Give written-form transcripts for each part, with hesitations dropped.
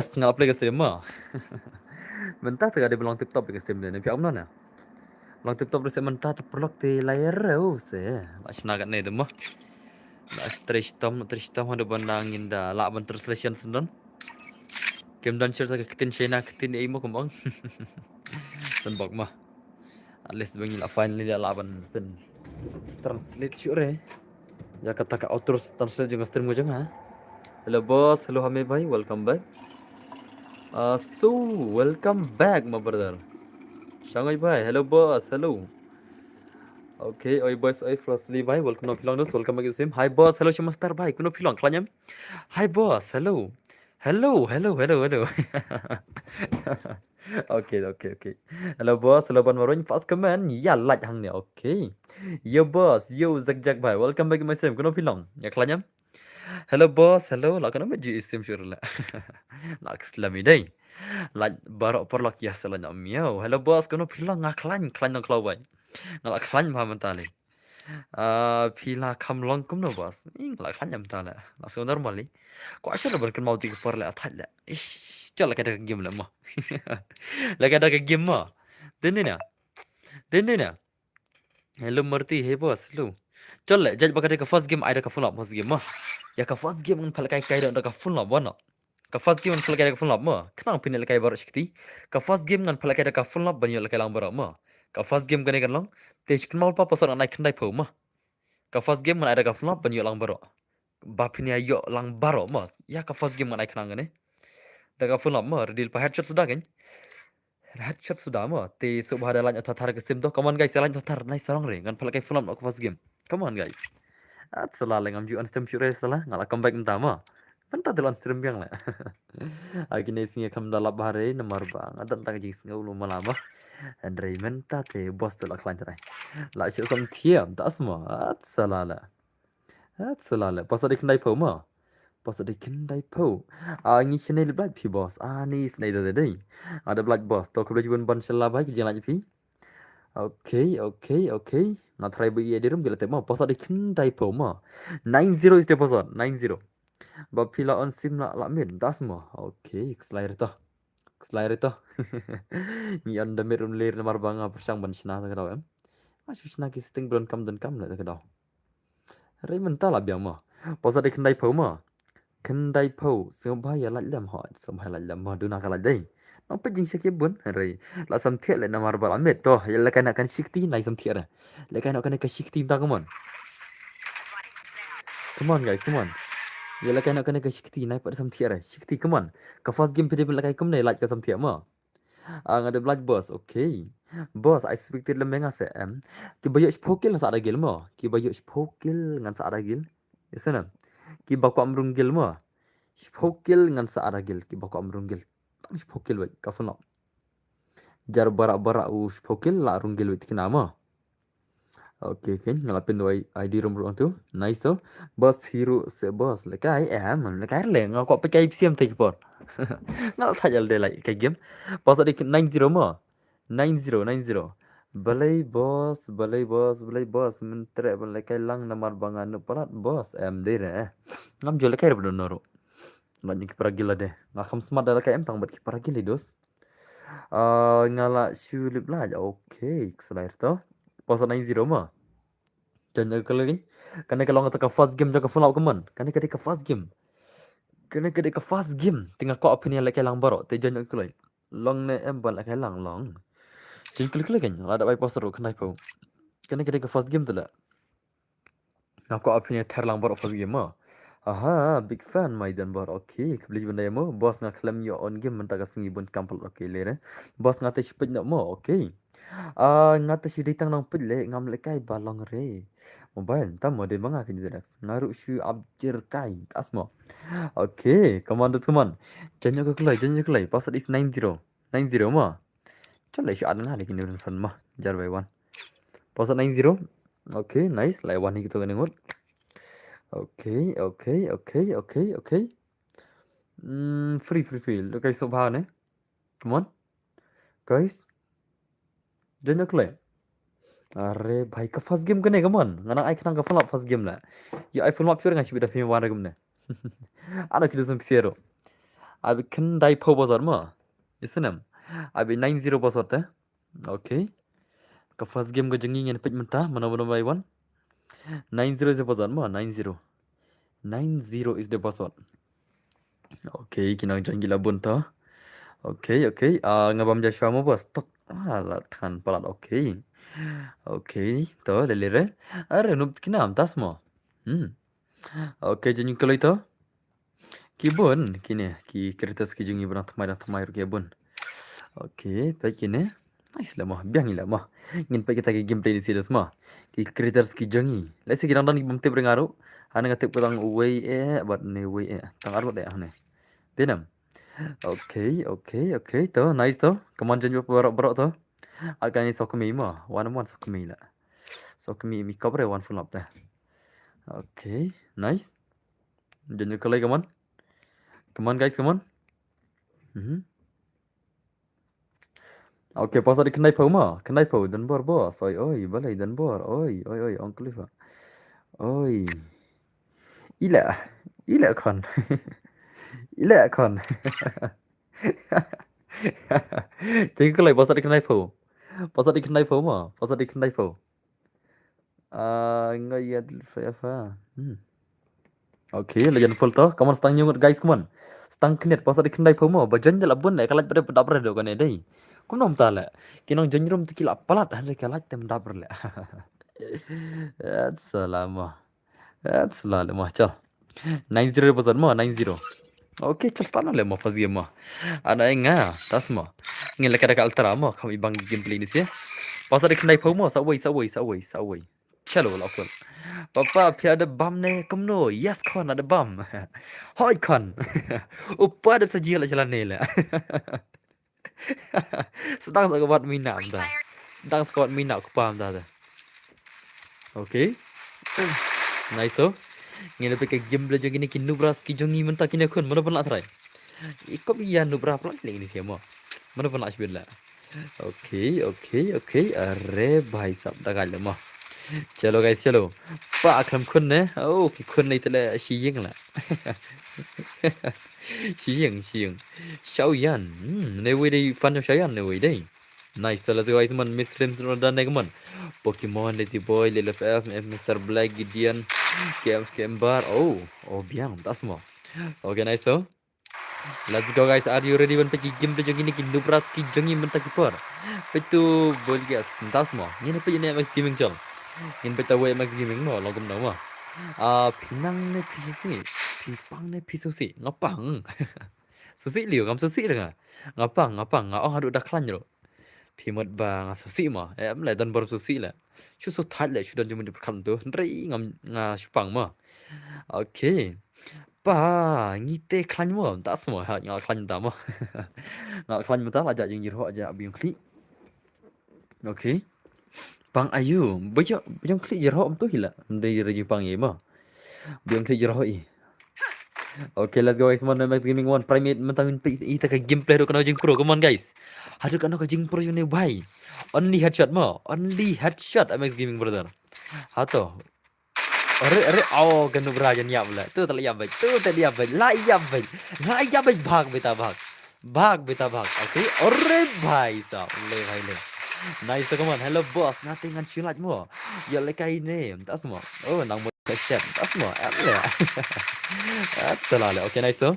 Ngap le ke stream ma. Mentah tu ada belong tip top ke stream ni. Pi amna na. Long tip top se mentah tu perlok ti layar se. La shna kat ne tu ma. La tristom ada bandangin da la ban translation sendon. Kem dan cerita ke ketin China ketin ai mo kembang. Dan bok ma. At least bengi la finally la ban pen translate sure. Ya kata ka outro translate jeung stream mo jeung ha. Hello boss, hello Hamid bhai, welcome back. So welcome back my brother. Shanghai bhai, hello boss, hello. Okay, oi boys, oi firstly bhai, welcome no pilong dos, welcome back to stream. Hi boss, hello Shimastar bhai, kuno pilong klanyam. Hi boss, hello. Hello. Okay. Hello boss, hello ban maroon, fast comment. Ya like hang ni, okay. Yo boss, yo Jack bhai, welcome back to my stream. Kuno pilong, ya klanyam. Hello boss, hello. La kana meji stream sure la. La islami day. La barok porlak ya salanya miau. Hello boss, kuno pilong ngaklan nang klau bhai. Ngalak klan paham mentale. Pila kam long kum no bos. Ngalak klan jam tala. Langsung normally. Kok asyik berken mau tiga per le atat le. Ish, coba lagi ada ke game lah mah. Lagi ada ke game mah. Dene na. Hello merti he bos, hello. Coba judge bakal ke first game ada ke full up first game mah. Ya ke first game pun pala kai ada ke full up bona. Ke first game pun pala kai ke full up mah. Kenapa pindah kai baru sikti? Ke first game kan pala kai ke full up banyak kai lang baru mah. Ke first game kan long. Tej kenal pa pasal naik kendai pau mah. Ke first game mana ada ke full up banyak lang baru. Bapinya yo lang baru mah. Ya ke first game mana naik kenang ni. Dah ke full up mah. Deal pa headshot sudah kan? Headshot sudah mah. Te subah ada lanjut thar ke steam tu. Come on guys, lanjut thar. Nice sarang ring. Kan pala kai full up ke first game. Come on guys. At selalu ngam ju on stream sure salah. Ngalah comeback entah mah. Pentah telan stream yang lah. Agini singa kam dalap bahare nomor bang. Ada tentang jing singa ulu malama. Andre menta te bos tu lak lantai. La syu som thiam tak semua. At salala. Pas ada kendai pau mah. Pas ada kendai pau. Ngi channel black pi bos. Ni snai dah deh. Ada black bos. Tok boleh jubun ban sela bai ke lagi pi. Okay. Nak try bagi dia rum gila tema. Pas ada kendai pau mah. 90 is the pas 90. Bapila on sim la min tak semua. Okay, keslair tu. Ni on damir lir nomor banga persang ban sina tak tahu em. Masih sina ki setting belum kam dan kam lah tak tahu. Rai mentah lah biang mah. Pas ada kendai pau mah. Kendai pau semua ya la lam ha. Semua la lam ma duna kala dai. Nampak jing sakit bun. Rai. La sam thiat le nomor bal amit tu. Ya la kan sikti naik sam thiat dah. La kan ke sikti tak come on. Come on guys, come on. Ya la kan ke sikti naik pada sam thiat dah. Sikti come on. Ke first game pede la kai kum naik like ke sam thiat mah. Ada black boss, okay. Boss, I speak til menga se em. Ki bayo spokil sa ada gil mo. Ki bayo spokil ngan sa ada gil. Isana. Ki bakwa amrung gil mo. Spokil ngan sa ada gil. Ki bakwa amrung gil. Tang spokil wait. Kafun lo. Jar barak-barak u spokil la rung gil wait kina mo. Okay, ngalapin do ID room tu. Nice tu. Boss Firu se boss lekai em lekai le ngakok pakai siam tai por. Ngal thajal de lai kai game. Boss ada 90 mo. 90. Balai boss. Mentre balai kai lang namar bangan palat boss em de re. Ngam jole kai bedo noro. Lanjut ke paragila deh. Ngakam smart dah kai em tang buat ke paragila dos. Ngala sulip lah aja. Okay, selain tu. Boss 90 mo. Jangan kalau ni. Karena kalau ngata ka first game jaga full up keman. Karena ketika first game. Tengah kau apa ni lagi lang baru. Te jangan kalau. Long ne em bal lagi lang long. Jadi klik kan. Ada baik poster kenai pau. Karena ketika first game tu lah. Aku apa ni ter lang baru first game mah. Aha, big fan maidan bar. Okay, kebeli benda yang mo. Boss ngak klaim yo on game mentaka singi bun kampel. Okay, lere. Boss ngata sipet nak mo. Okay. Ngata si ditang nang pele ngam lekai balong re. Mobile tam mo de banga kin jelas. Ngaru shu abjir kai. Asmo. Okay, come on. Jangan kelai. Pas is 90. 90 mo. Coba shu ada lagi ni fan mah. Jar by one. Pas 90. Okay, nice. Lai one ni kita kena ngut. Okay. Free. Look guys, so bad, ne? Come on. Guys. Jangan kelai. Arre, bhai ka first game kene come on. Ngana ai kena ka full up first game la. Ya ai full up pure ngashi bida phi wara gumne. Ada kita sem siero. Abi kendai po bozar mı? Isenem. Abi 9-0 bozar teh. Okay. Ke first game ke jengi ngin pej mentah mana-mana by one. 9-0 is the bozar mı? 9-0. 9-0 is the bozar. Okay, kinang jangi labun tah. Okay, okay. Ngabam Joshua mo bos. Tok. Latan palat okay. Okay, to lelere. Are nup kinam tas mo. Okay, jengi kalau itu. Kibun kini ki kertas ki jungi bernah tamai kibun. Okay, baik kini. Nice lah mah, biang lah mah. Ngin pa kita ki gameplay di serious mah. Ki creators ki jungi. Lesi ki dan ki bumte beringaru. Ana ngatek petang way buat ne way tang arut deh ane. Tenam. Okay, okay, okay. To nice to. Kaman janji berok to. Akan ni sokmi mah. One sokmi lah. Sokmi mi cover one full up dah. Okay, nice. Janji kalau kaman. Come on guys, come on. Okay, pasal di kendai pau mah. Kendai pau dan bor bos. Oi, balai dan bor. Oi, Uncle Ifa. Oi. Ila kon. Ila kon. Jadi kalau pasal di kendai pau. Pasal di kendai pau mah. Pasal di kendai pau. Enggak ya fa. Okay, legend full to. Come on, stang nyungut guys, come on. Stang knet pasal di kendai pau mah. Bajan jala bun kalat pada pedapra do kan dei. Kum nom tala. Kinong janjrum tikil apalat hande kalat tem dapra le. That's lama. That's lama chal. 9-0 pasal mah 9-0. Okay, chal stana le mah first game mah. Ana enga tas mah. Ngel kada ka ultra mah kami bang gameplay ni sih. Pasal di kendai pau mah sawai. Chalo lah full. Papa pia ada bam ne kumno. Yes kon ada bam. Hoi kon. Uppa ada saja lah jalan ni lah. Sedang sekuat minat dah. Sedang sekuat minat aku paham dah. Okay. Nice tu. Ngene pakai game belajar gini kin nubras ki jongi mentah kini kun mana pernah try. Ikut biar nubra pula ni semua. Mana pernah asbillah. Okay. Arre भाई साहब लगा ले मां. चलो गाइस चलो. Pak akram kun ne. Oh ki kun ni tele Xiying lah. Xiying. Xiaoyan. Ne wei dei fan Xiaoyan ne wei dei. Nice, so let's go guys, man. Mr. Rims dan man. Pokemon, Lazy Boy, Lil FF, Mr. Black, Gideon, Kembar. Oh, biang, tas mo. Okay, nice so. Let's go guys. Are you ready? Wan pergi game tu jangan ni nubras ki jangi mentah kipar. Petu bolgas, tas mo. Ni pe ni Max Gaming chal. Ni pe tahu Max Gaming mo, logam nama. Pinang ne pisusi, pipang ne pisusi, ngapang. Susi liu, kam susi dengar. Ngapang. Oh, aduh dah klan je. Pimot bang susi mah. Mlai dan baru susi lah. Chu so tat le chu dan jumun di perkan tu. Ndrei nga shupang mah. Okay. Pa ngite klan mah tak semua ha nga klan ta mah. Nga klan mah ta ajak jing jiro ajak biung klik. Okay. Bang ayu, biung klik jiro am tu hila. Ndai rejing pang ye mah. Biung klik jiro i. Okay, let's go guys. Mon Max Gaming 1 Primate mentang ita ka gameplay do kana jing pro. Come on guys. Hadu kana ka jing pro yune bhai. Only headshot mo. Only headshot Max Gaming brother. Hato. Are ganu brajan ya bla. Tu tak ya baik. La ya baik. Bhag beta bhag. Okay. Ore bhai sab. Le bhai le. Nice, come on. Hello boss. Nothing on chill mo. Ya le kai name. Tas mo. Oh, nang mo chef. Tas mo. Salah. Okay, nice so.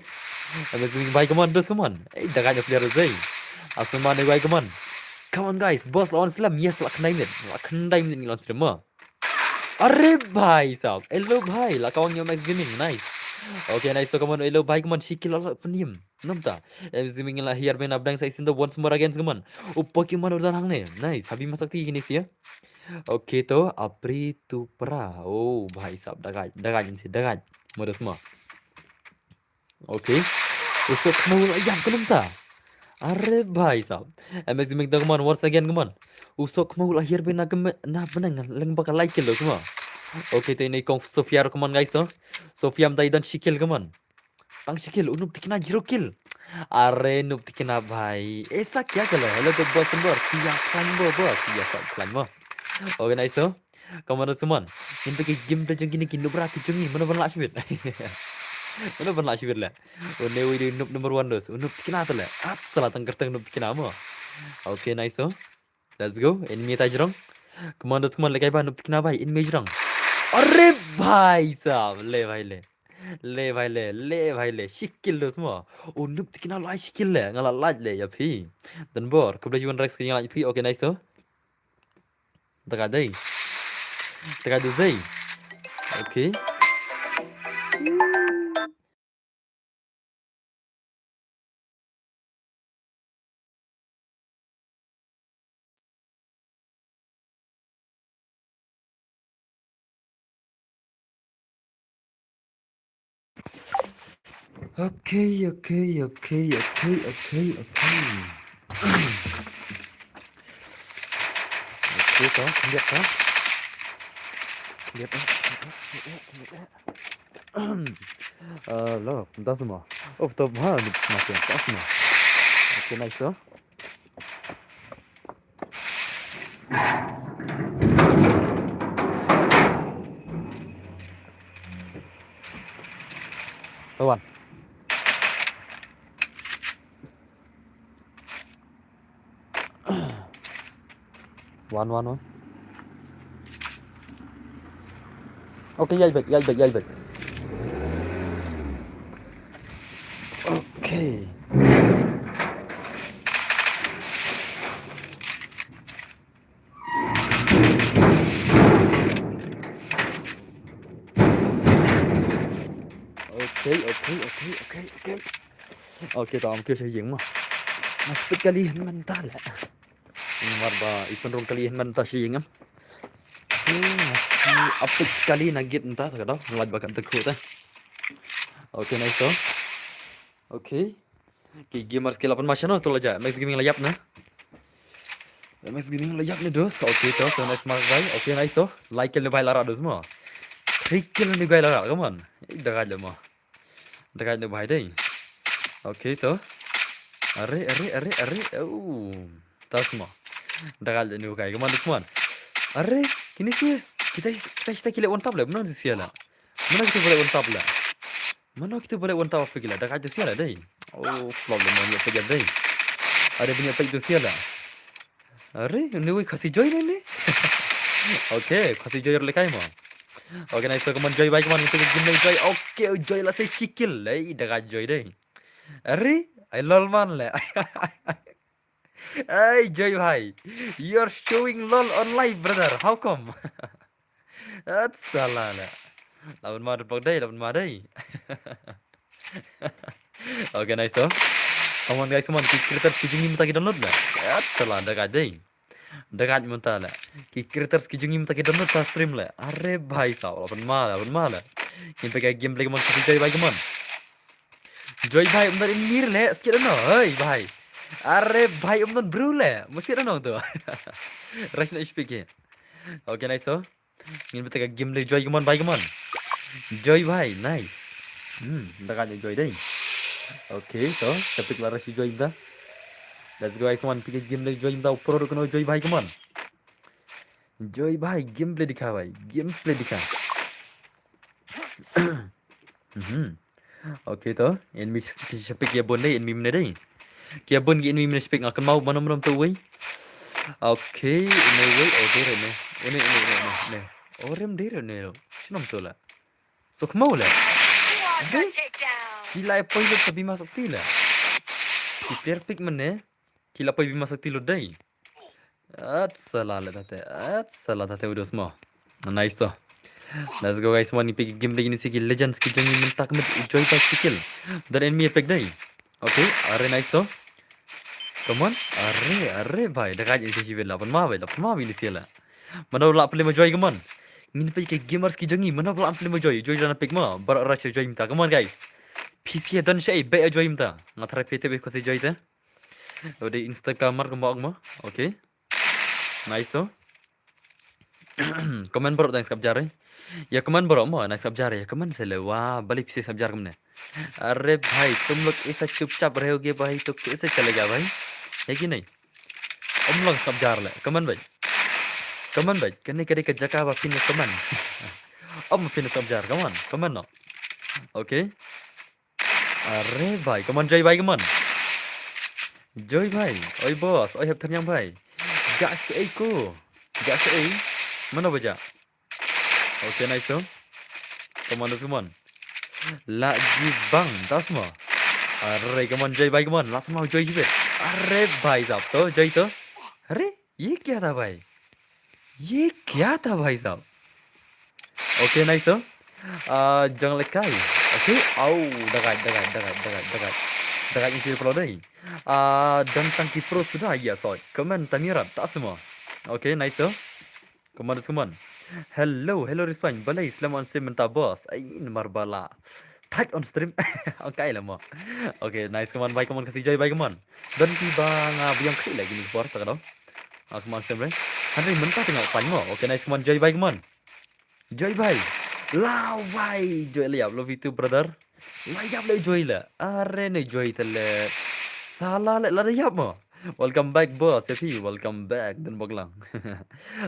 Amazing bhai, come on. Dah kaya player zai. Asman bhai, come on. Come on guys, boss lawan Islam. Yes, lah kendai minit ni lawan Islam mah. Arre bhai sab. Hello bhai, lah kawan yang Max Gaming. Nice. Okay, nice so come on. Hello bhai, come on. Shikil Allah peniam. Namta. Max Gaming lah here ben abdang saya sinda once more again come on. Pokemon udah hang ne. Nice. Habis masak ti gini sih ya. Okay to Apri tu pra. Oh bhai sab dagaj sih dagaj. Modus mah. Okay. Usuk mau ayam ke namta. Arre bhai sab. Max Gaming come on once again come on. Usok mau lahir bena na benang leng bakal like lo semua. Okay, tu ini kong Sofia come on guys to. Sofia mtai dan shikil come on. Tang shikil unuk tikna 0 kill. Are nuk tikna bhai. ऐसा क्या चला है? Hello to boss number. Siya klan bos. Siya sab klan mo. Okay, nice to. Come on semua. Ini pakai game tu jeng gini kin nubra ki jengi mana last minute. Uno ban la shibir la. One we di noob number 1 dos. Noob kina to la. At salah tangker tang noob kina mo. Okay, nice oh. Let's go. Enemy tajrong. Come on dos, come on lekai ba noob kina bhai. Enemy jrong. अरे भाई साहब ले भाई ले शिकिल dos mo unup tikina lai shikil le ngala laj le ya phi dan bor kubla jiwan rex kanya laj phi okay nice to taka dai okay okay to lihat love das mo of top ha macam das mo okay nice to kawan one okay yai bek okay okay tao kêu sử dụng mà speed kali man ta la marba ipan rong kali man ta sử dụng si apik kali nagit entah tak dah ngelaj bakat tekuk tah okay nice to okay ki gamers ke 8 macam tu aja max gaming layap na dos okay to so next mark bhai okay nice to like le bhai lara dos mo trick le ni gai lara come on dekat le bhai dai okay to are tas mo dekat le ni gai come on are kini sih kita kile on top lah mana di siala mana kita boleh on top lah mana kita boleh on top apa gila dah kaji siala deh oh flop lah mana apa jadi deh ada punya apa itu siala are ini wih kasih joy ni okay kasih joy lekai mo okay nice so come on joy baik man itu game joy okay joy lah saya sikil lah dah kaji joy deh are I lol man lah hey joy bhai you're showing lol on live brother how come that's salah lah lawan mah depak deh lawan mah deh okay nice to come on guys come on creators ki jungi minta ki download lah that's salah dekat minta lah ki creators ki jungi minta ki download ta stream lah are bhai sahab lawan mah lah ini pakai gameplay come on joy bhai come on joy bhai umdan ini le sikit no hey bhai are bhai umdan bro le mesti no tu rush na speak okay nice to ini pakai gameplay joy come on bhai come on joy bhai nice dekat joy deh okay so tapi kelar si joy dah let's go guys one pick gameplay joy dah pro kena joy bhai come on joy bhai gameplay दिखा भाई gameplay दिखा okay to enemy speak ya bon deh enemy mana deh kia bon ki enemy mana speak akan mau mana tu wei okay ini wei oh deh ne oh rem deh ne cuma tu lah so kemau lah gila apa itu sabi masuk tila ki player pick mana gila apa ibu masuk tilo deh salah tate udah semua nice to let's go guys one pick game lagi ni sikit legends ki jangi mentak med joy pa skill dan enemy pick dai okay are nice to come on are bhai dekat ni si vela pun ma ni siala mana la play joy come on ngin pick gamers ki jangi mana la play joy dan pick ma bar rush joy minta come on guys PC dan shay be joy minta ngathara PT be ko si joy ta udah instagramer ko ma okay nice to comment bro thanks kap jare या कमान बरो मो ना सब जा रहे हैं कमान से ले वाह बड़ी से सब जा रहे हमने अरे भाई तुम लोग ऐसा चुपचाप रहोगे भाई तो कैसे चलेगा भाई है कि नहीं हम लोग सब जा रहे हैं कमान भाई करने करे के जगह वापिन कमान अब फिर सब जा रहे कमान नो ओके Arre भाई, come on Joy भाई, come on. Joy भाई, oi boss, oi hep yang भाई. Gak sih ko, gak sih. Mana baca? Okay, nice so. Come on, come on. Lagi bang, tas semua. Arre, come on Joy भाई, come on. Lap mau Joy juga. Arre भाई साहब तो Joy तो. अरे ये क्या था भाई? ये क्या था भाई साहब? Okay, nice so. Jangan lekai. Okay. Au, dekat. Dekat isi kalau deh. Dan tangki pro sudah ya soy. Komen tamirat tak semua. Okay, nice so. Come on. Hello respond. Balai Islam on stream mentah boss. Ain marbala. Tag on stream. Okay lah mo. Okay, nice. Come on, kasih joy, bye, come on. Dan tiba biang kiri lagi ni buat tak ada. Come on, stream, Henry mentah tengok pan mo. Okay, nice. Come on, joy, bye, come on. Joy, bye. Lao, bye. Joy liap, love you too, brother. Layap le joy la. Are ne joy tele. Salah le layap mo. Welcome back boss. Sefi, welcome back dan baglang.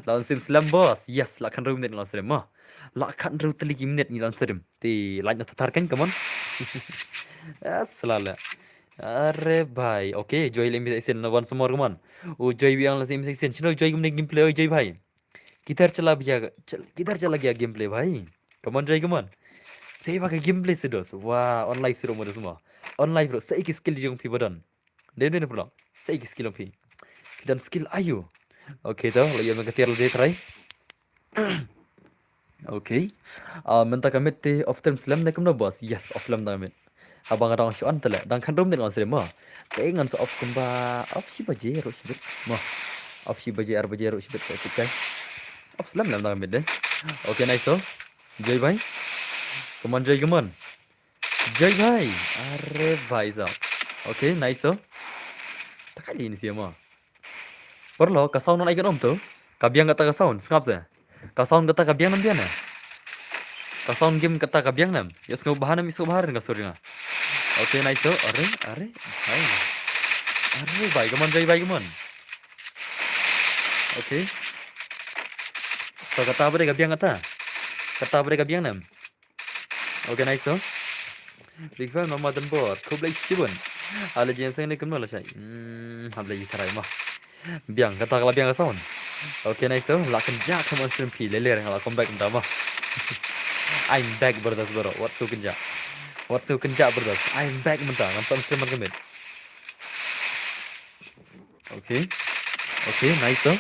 Lawan sim slam boss. Yes, lakkan room net lawan stream mo. Lakkan room teligi minute ni lawan stream. Ti like na tatarkan come on. Selalu. Are bhai. Okay, joy le mi sen once more come on. Oh joy biang la sim section. Chino joy kumne gameplay oh joy bhai. किधर चला गया game play भाई कमन जाए कमन सही बात game play से दोस्त वाह ऑन लाइव से रोमो दोस्त माँ ऑन लाइव रो सही की स्किल जों पी बदन दे पुला सही की skill P dan skill ayu oke toh lagi yang ketir lebih try oke minta kami te off term slam nak kemana bos yes off slam kami abang ada orang syuan telah dan kan room dengan slam mah pengen so off kemba off si baje ro sibet mah off si baje ar baje ro sibet saya tikai off slam dalam tangan deh. Oke, nice so. Joy bhai. Come on Joy, come on. Joy bhai. Arre bhai sahab. Oke, nice so. Tak kali ini sih mah. Perlo ka sound non icon om tu. Kabiang kata ka sound, ngap se. Ka sound kata kabiang nam dia na. Ka sound game kata kabiang nam. Ya skau bahan nam isko bahar ka sorry na. Oke, nice so. Arre. Bhai. Arre bhai, come on Joy bhai, come on. Oke. So kata apa deh kabiang nam. Oke, nice so. Big fan mama dan bot. Kau beli sibun. Ada jenis yang ni kemana lah saya. Beli terai mah. Biang kata kalau biang sound. Oke, nice so. Lakan jak sama stream pi leler kalau comeback entah mah. I'm back berdas bro. What so kenjak berdas. I'm back mentah. Nonton stream kemit. Oke, nice so.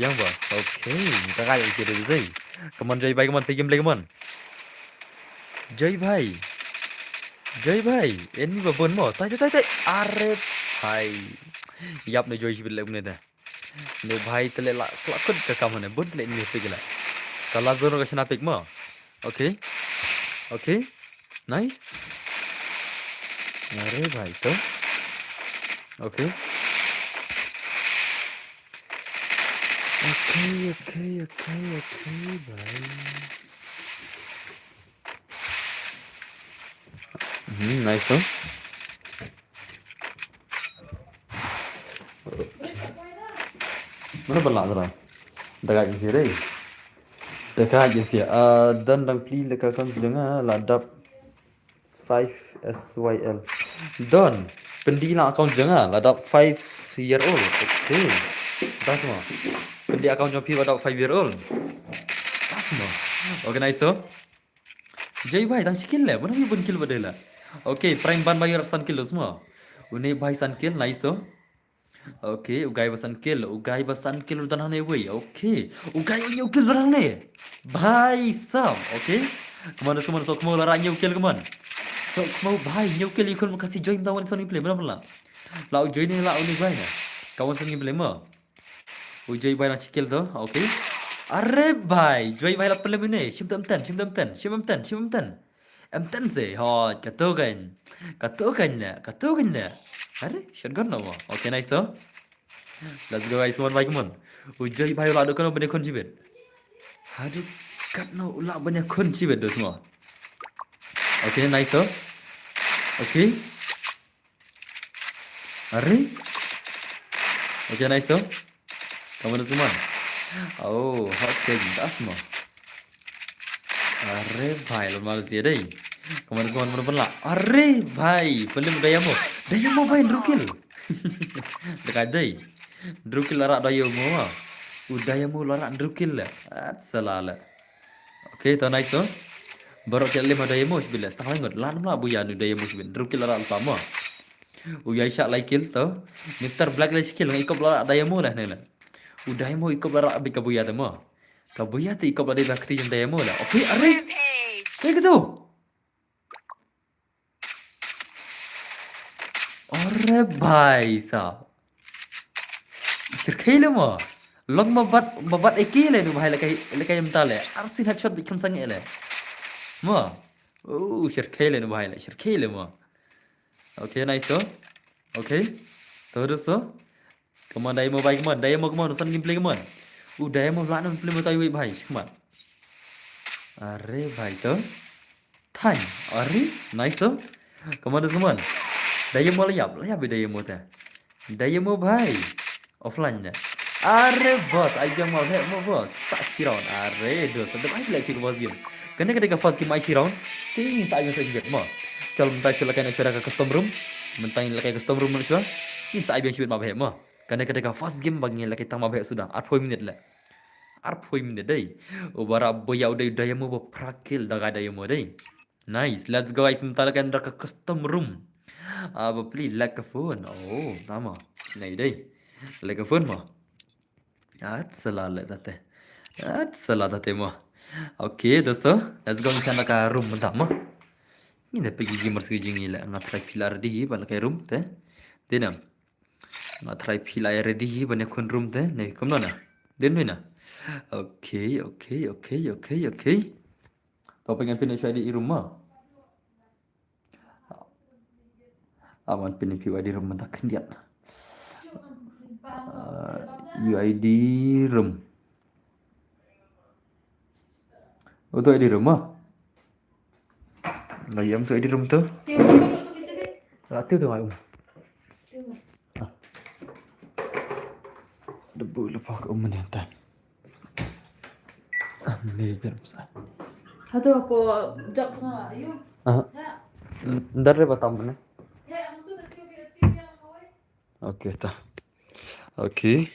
Biang bos. Oke, kita kaya isi dulu deh. Come on Joy bhai, come on, game play come on. Joy bhai. Ini babon mo. Tai. Are bhai. Yap ne Joy sibit lagune dah. Ne bhai tele la klakut ke kamu ne. Bon tele ini pegila. Kalau zoro ke sana peg mo. Oke. Nice. Are bhai to. Oke. Oke, bhai. Nice so. Mana balak zara? Dekat isi deh. Dan pli lekat kan jangan ladap 5 SYL. Don pendila account jangan ladap 5 year old. Oke. Tak semua. Pendi account jopi ladap 5 year old. Tak semua. Oke, nice so. Joy bhai dan skill lah. Mana pun kill badai lah. Oke, prime ban bayar san kill semua. Uni bhai san kill nice so. Oke, ugai basan kill dan hane wei. Oke, ugai punya kill barang ne. Bhai sam. Oke. Kemana semua sok mau larang new kill keman. Sok mau bhai new kill ikut makasih join tawan soni play mana. Lau join ni lau ni bhai na. Kawan soni play mo. Joy bhai na kill tu. Oke. Arre bhai, joy bhai la play ni. Shim tan. Em10 sih, katokan na. Are, shotgun nama. Okay, nice so. Let's go guys, one by come on. Joy bhai ulah kan banyak kon cibet. Aduh, kat no ulah banyak kon cibet tu semua. Okay, nice so. Okay. Are. Okay, nice so. Kamu semua. Oh, hot cake, dah semua. Are bhai, lo malu sih deh. Kemana pun lah. Arre भाई, film Dayamo. Dayamo भाई Drukil. Dekat day. Drukil larak Dayamo ah. Dayamo larak Drukil lah. Salah lah. Okay, tahu nice tu. Baru kita lima Dayamo sebelah. Setengah ingat. Lan lah buaya nu Dayamo sebelah. Drukil larak utama. Yaisha Laikil tu. Mr. Black Lash Kill. Ikut larak Dayamo lah ni lah. Dayamo ikut larak abis kabuya tu mah. Kabuya tu ikut larak bakri yang Dayamo lah. Okay, arre. Kayak gitu. अरे भाई साहब Sirkele mo. Log mabat ekile no bahai lekai mtale. Arsin headshot bikam sangele. Mo. Oh, sirkele no bahai sirkele mo. Okay, nice so. Okay. Terus so. Come on, daya mo baik man. Daya mo come on, usan gameplay come on. Daya mo lana play mo tayo bahai. Come on. Are bhai to. Time. Are nice so. Come on. Daya mo layap daya mo ta. Daya mo bhai. Offline nya. Are bos, aja mau bos. Sak round. Are dos. Sedap aja lagi bos game. Kena ketika first game IC round, ting sa aja sibet mo. Chal mentai silakan isara ke custom room. Mentai lakai custom room manusia. Ini sa aja sibet mabhe mo. Kena ketika first game bagi lakai tang mabhe sudah. 4 minit lah. 4 minit dai. Ubara boya udah mo prakil daga daya mo dai. Nice. Let's go guys. Mentai lakai ke custom room. Beli like a phone. Oh, tama. Nah dai. Like a phone mo. Salah mo. Okay, dosto. Let's go sana ka room tama. Ini pergi gamers ke jingi lah. Ngat try pilar di bala kay room te. Denam. Ngat try pilar di bala kun room te. Nei, kom na. Den na. Okay. Kau pengen pindah saya di rumah? Aman pindah di rumah tak kendiat. UID room. Untuk ID room ah? Ngayam tu ID room tu? Ratu tu ngayam. Debu lepas ke menentan. Ni dalam sah. Satu apa jok tengah ayo. Ndar le batam mana? Okay ta. Okay.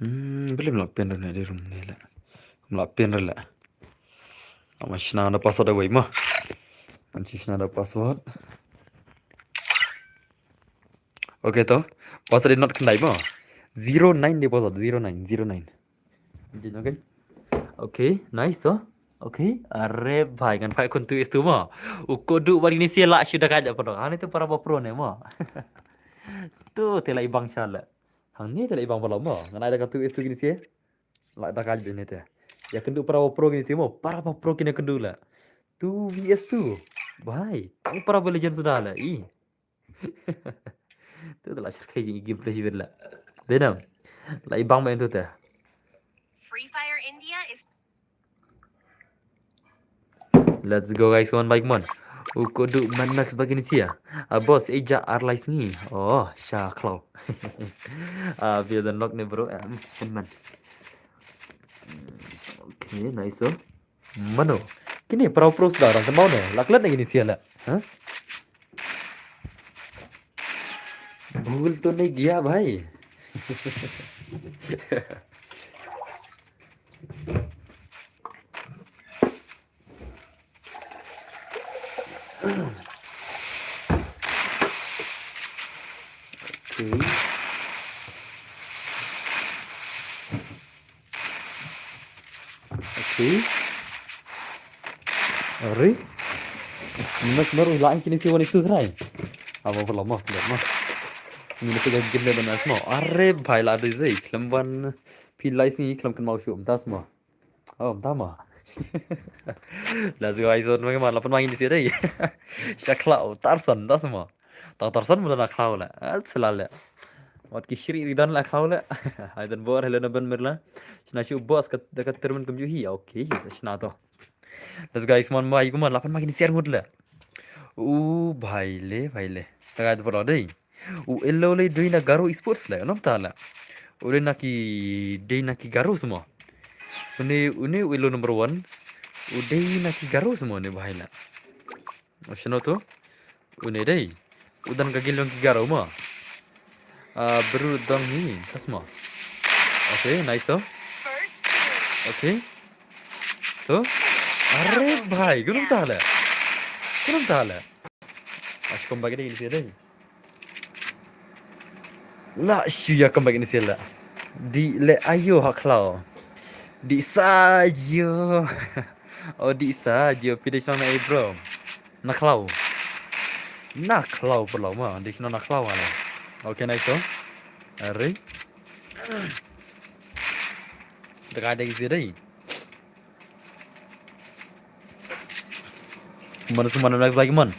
Belum lapin dah di room ni lah. Lapin dah lah. Masih nak ada password away mah. Masih nak ada password. Okay to. Password not kendai mah. 09 dia password 09. Jadi okay. Okay, nice to. Okay, are bhai kan bhai kon tu istu mah. Ukodu bari ni sia sudah kaja pada. Ini tu para pro ni mah. Tu telai bang shala. Hang ni telai bang balam mah. Ngan ada katu istu gini sia. Lak dah kaja ni teh. Ya kendu para pro gini sia mah. Para pro kini kendu lah. Tu vs tu. Bhai, ang para legend sudah lah. Tu telah syarkai jing gameplay sibir lah. Denam. Lai bang main tu teh. Free Fire India is. Let's go guys, one by one. Kodu man max bagi ni sia. Boss eja arlais ni. Oh, syaklau. Via the knock ni bro. Man. Okay, nice oh. Mano. Kini pro sudah orang kemau ni. Laklat lagi ni sia lah. Huh? भूल तो नहीं गया भाई. Okay. Arre. Mas baru lain kini si wanita try. Apa lama. Ini pegang game ni benar semua. Arre bhai lah ada zai. Kelamban pilai sini kelam mau show tas semua. Oh, tama. Let's go guys. Orang mana lapan main di sini. Syaklau Tarsan tas semua. Tarsan mudah nak klau lah. Selalu. Wat kishri ridan lah klau lah. Aidan bor helena ben merla. Sina show boss dekat termen kemjuhi. Okay, sina to. Let's go guys. Mana mai lapan main di sini mudlah. Bhai le. Tagad por ada. Elo le doi na garo esports lah, nam tala. Ule naki garo semua. Une elo number 1. Udah nak garo semua ni bahai lah. Ocean tu, udah deh. Udah nak gilong garo mah. Berudang ni, kas mah. Okay, nice tu. First kill. Okay, tu. Arre bahai, gunung tak lah. Gunung tak lah. Asyik kembali ni sih deh. Lah, syuya kembali ni sih lah. Di le ayo hak lau. Di saja. Oh di saja. Pilih sama bro. Nak lau. Nak lau perlau mah. Di kena nak lau lah. Okay, nice tu. Arre. Dekat ada isi deh. Kemana semua nak lagi man?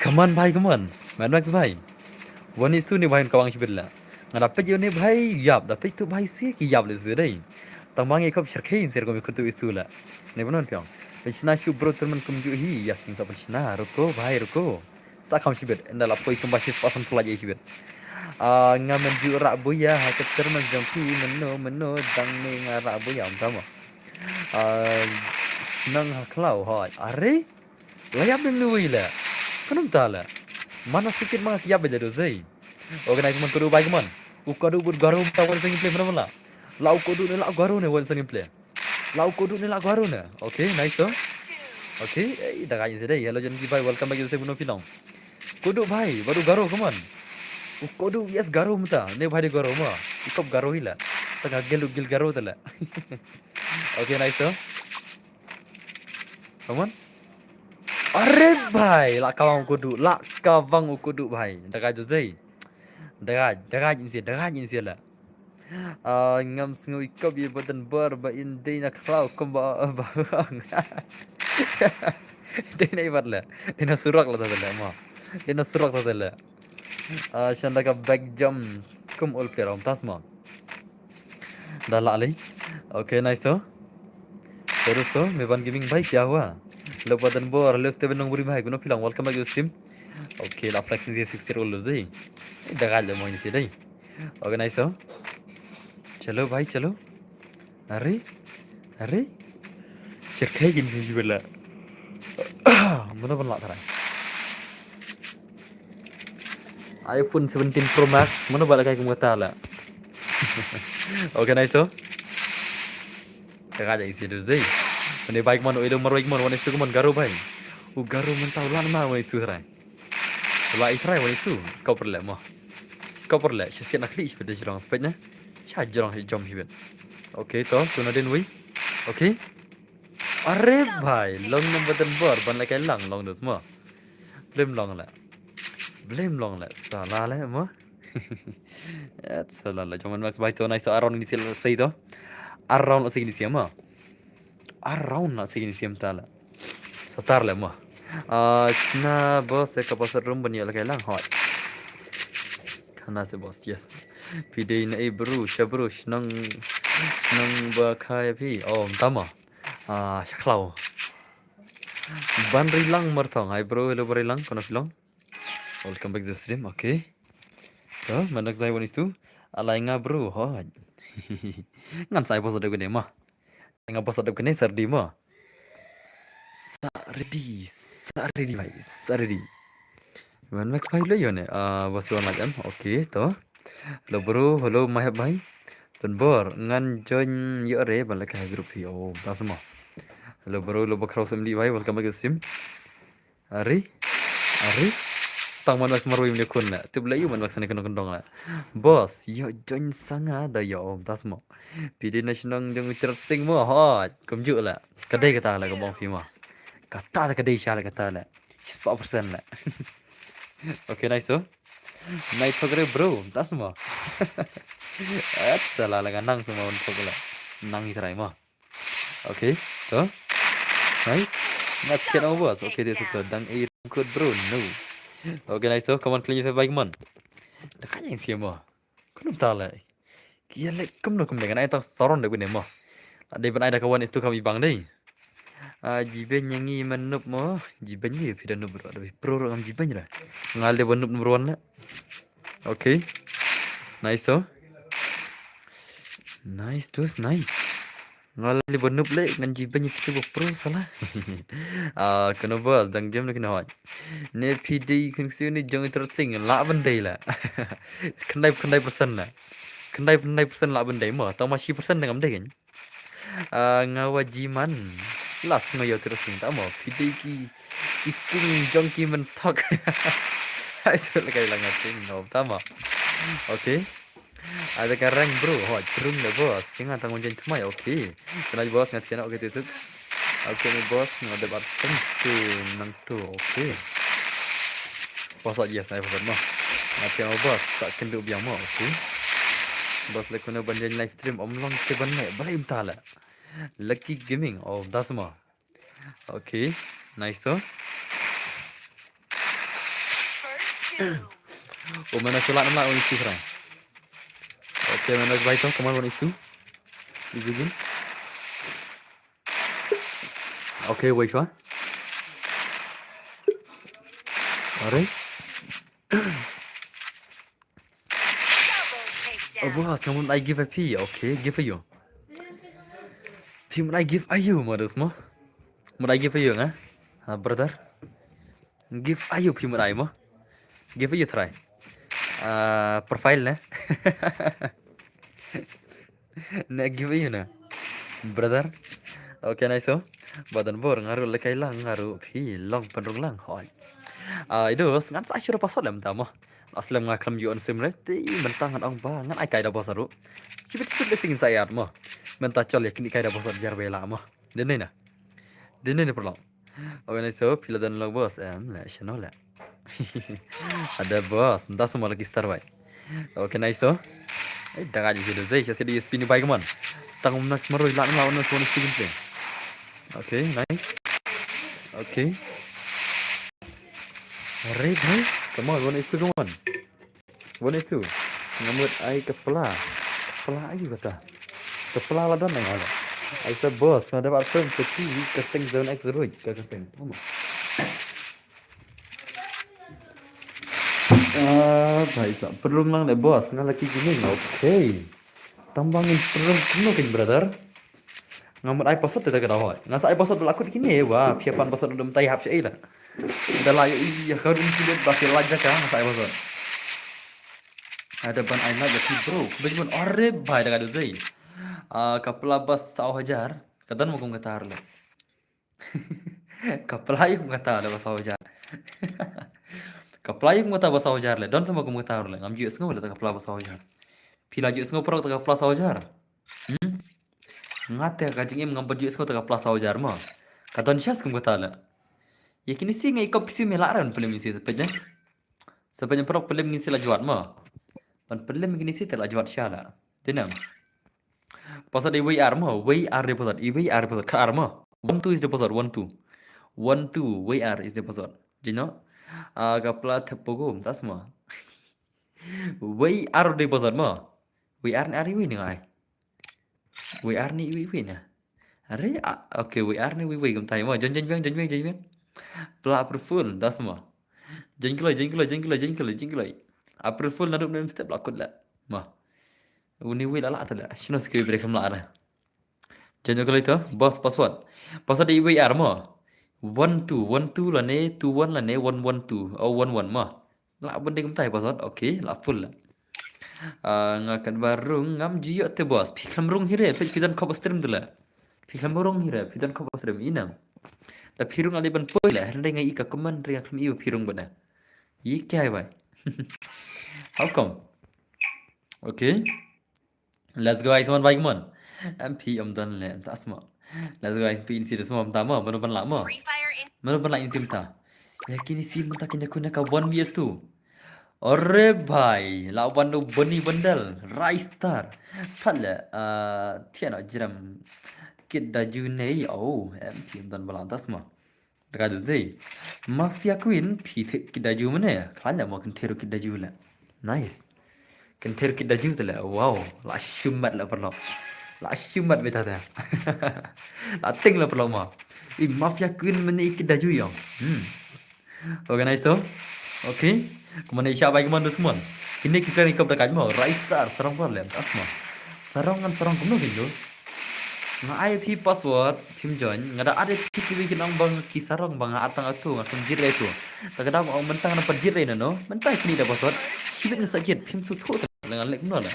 Kaman bhai kaman. Mana nak bhai? Wanis tu ni bhai kawang sibir lah. Nggak dapat je ni bhai. Yap dapat tu bhai sih ki yap le deh. Tambang ikut syarkain ser kami kutu istu lah. Ni benar piang. Pensiuna shu bro teman kumju hi yasin sa pensiuna ruko bhai ruko. Sa kam sibir. Enda lapoi kembasi pasan pula je sibir. Ngamen ju rak buya hakat terman jangki meno dang ni ngarak buya sama. Nang haklau hoi. Are? Layap yang nuwi lah. Kenapa tak lah? Mana sedikit mga kiyap aja dosai. Organize man kudu baik man. Ukadu bud garu tawan sangin play mana lah. Lau kudu ni lau garu ni wan sangin play. Lau kudu ni lau garu ni. Okay, nice tu. Okay, dah kaya sedai. Hello jan ki bhai, welcome back to saya bunuh pilang. Kudu bhai, baru garu kaman. Kudu yes garu mata. Ne bhai de garu mah. Ikop garu hila. Tengah gil garu tu lah. Okay, nice tu. Come on. Arre bhai, lak kawang kudu bhai. Dekat tu zai. Dekat ini sih lah. Ngam sengu ikop ye badan bar ba indi nak klau komba bang. Dia ni barla. Dia nak surak lah tu lah mah. Dia nak surak tu lah. Shanda ka back jump kum all player tas mah. Dah lak lagi. Okay, nice tu. Terus tu, Meban Gaming bhai क्या हुआ? Lo badan bor, lo Steven nong buri bhai kuno pilang. Welcome back to stream. Okay, la flexing dia 6 year old zai. Dah gal mo ini sih dai. Okay, nice tu. चलो भाई चलो. अरे चरखे gini sih juga lah. Mana pun lah terang. iPhone 17 Pro Max mana balik kayak kata lah. Okay, nice tu. Dekat aja isi tu zai. Ini baik mana, itu baik mana, wanis tu kuman garu baik. Garu mentau lan mah wanis tu terai. Lah itrai wanis tu, kau perlu mah. Kau perlu, saya nak klik sepeda jerang sepednya. Saya jerang jom sibet. Okay, toh, tu nadin wui. Okay. Arre bhai, long number bor, ban like lang long tu semua. Blame long lah, salah lah mah. Salah lah, cuman max baik tu nice around ini sih tu. Around sih ini sih mah. Around nak segini siam tala. Setar lah mah. Cina bos saya ke pasar room banyak lagi lang hot. Karena se bos yes. Pide na bro, shabrush nang bakai pi. Oh, tama. Syaklau. Ban rilang martong. Hai bro, hello rilang, kono film. Welcome back to the stream. Okay. So, manak saya wanis tu. Alai nga bro, hot. Ngan saya bos ada gede mah. Tengah bos ada kena sardi mah. Sardi bhai, sardi. One max bhai lo yone. Bos wan macam. Okay, toh. Hello bro, hello mahab bhai. Tun bor ngan join yo re balik ke grup yo. Tak semua. Hello bro, lo bakal semli bhai. Welcome back to stream. Ari. Stang man max marui punya kun lah. Tu bela yo man max ni kena kendong lah. Bos, yo join sanga dah yo. Tak semua. Pidi nasional yang tersing mo hot. Kumjuk lah. Kedai kata lah kebong fi mah. Kata tak kedai syah lah kata lah. 4% lah. Okay, nice so. Night talker bro. Tak semua. Salah lah nang semua untuk lah. Nang iterai mah. Okay, so. Nice. Let's get on boss. Okay, dia suka dang code bro. No. Okay, nice so. Come on, clean your bike man. Dekat yang siapa mah. Kau tak lah. Kia lek kum dengan ai tak soron dak bene mah. Ada ban ai dak kawan itu kami bang dei. Jiben nyanyi menup mah, jiben ye pida nup bro. Tapi pro ngam jiben lah. Ngal de nup number 1 lah. Okay. Nice so. Nice. Ngali benup le ngan jiban itu pro salah. Kena bos dang game kena hot. Ne PD keng siu ni jong interesting la ban day la. Kendai persen la. Kendai persen la ban day mo. Tau masih persen dengan day kan. Ngawajiman. Las ngayo interesting tak mo. PD ki iking jong ki mentok. Hai sulit kali lah ngating no tama. Okay. Ada karang bro, cerung le bos. Singa tanggung jen cuma ya oke. Kenal bos ngerti nak oke tisuk. Oke ni bos ngade bar tu nang tu oke. Bos aja saya bos mah. Ngerti ang bos tak kendu biang mah oke. Bos le kuna banjir live stream omlong ke banne balai imtala. Lucky gaming oh das mah. Oke. Nice so. First doom. Oh mana sulat nama orang isi sekarang. Oke mana baik tu kemana orang itu? Izin. Oke wait what? Alright. Double Oh takedown. bos, kamu I give a P. Okay, give for you. P mun I give ayu modus mo. Mun I give for you ngah? Brother. Give ayu P mun I mo. Give for you try. Profile na. Na give you na. Brother. Okay nice so. Badan bor ngaru lekai lang ngaru P long penrung lang hoi. Itu ngan sa asyura pasal lam tamo. Aslam ngaklam yu on simreti mentangan ong ba ngan ai kai da bosaru. Cipit lesing saya mo. Menta chol yakni kai da bosar jar bela mo. Dene na. Dene ne perlo. Oke nice so pila dan lo bos la shano la. Ada bos, entah semua lagi star baik. Oke nice so. Dah aja sudah zai saya di spin baik man. Setang nak semeru ilan lawan suara spin play. Oke nice. Oke. Alright, hey. Come on, one is two, come on. One is two. Ngamut ai kepala. Kepala ai kata. Kepala lah dan yang ada. Ai sa boss, ada dapat film seki kasting zone X roid ke kasting. Come on. Bhai sa perlu lang le boss ngalaki gini. Okay. Tambangin perlu kuno king brother. Ngamut ai pasat tidak kena hoi. Ngasa ai pasat lakut gini wah, piapan pasat dum tai hap sei lah. Dah lah iya kau dum sudah bakal lajak kan ngasa ai pasat. Ada ban ai nak jadi bro. Bagaimana ore bhai dah ada zai. Kapla bas 100,000 kadan mo kung katar le. Kapla yung katar le bas 100,000. Kapla yung mata bas 100,000 le. Don sama kung katar le. Ngam juis ngau le kapla bas 100,000. Pila juis ngau pro kapla 100,000. Ngate kajing em ngam juis ngau kapla 100,000 mo. Kadan syas kung katar le. Yakin si ngai kop si melaran film ni si sepenya. Sepenya pro film ni si la juat mo. Pan film ni si telah juat syala. Denam. Pasal di WR mo, WR deposit, WR deposit, car mo. 12 is deposit, 12. 12 WR is deposit. You know? Kapla thepogum tas mo. WR deposit mo. WR ni ari ni ngai. WR ni wi na. Are okay, WR ni wi gum tai mo. Jen biang. Pla approval tas mo. Jen kelai. Approval nadup dalam step lakut la. Mo. Uni wi la ta la. Shino skill break kam la ara. Jangan kalau itu, boss password. Password di WR mo. 12 lah ne, 21 lah ne, 112 oh 11 mo. Lah benda kumtai password. Okay, lah full lah. Ngakan barung ngam jiyo te boss. Piklam rung hire, pidan kop stream tu lah. Piklam rung hire, pidan kop stream inang. Da pirung ali ban poi lah, rendai ngai ika keman ria klam iu pirung bana. Yi kai bai. How come? Okay. Let's go guys, one by one. MP dan le tak semua. Let's go guys, pin si semua pertama, mana ban lama. Free Fire in Mana ban lain sim ta. Yakin si mentah kena kuna ka 1 vs 2. Ore bhai, lawan do bani bandal, Rise Star. Khala tiana jiram kid da junei oh, MP dan balantas ma. Dekat tu Mafia Queen phi kid da ju mana? Khala mau kan teru kid da ju la. Nice. Kan teru kid da ju la. Wow, la shumat la perlo. La shumat beta dah. La ting la perlo ma. Mafia Queen mana kid da ju yang. Organize tu. Okay. Kemana isya baik mana semua. Kini kita ni kau berkat mau. Rise Star serang boleh. Asma. Serangan serang kuno gitu. Nga IP password phim join ngada ada TV kinang bang kisarong bang atang atu ngatum jire itu. Takadang ang mentang na pajire na no. Mentang kini da password. Sibit nga sajit phim su thu dengan lek no la.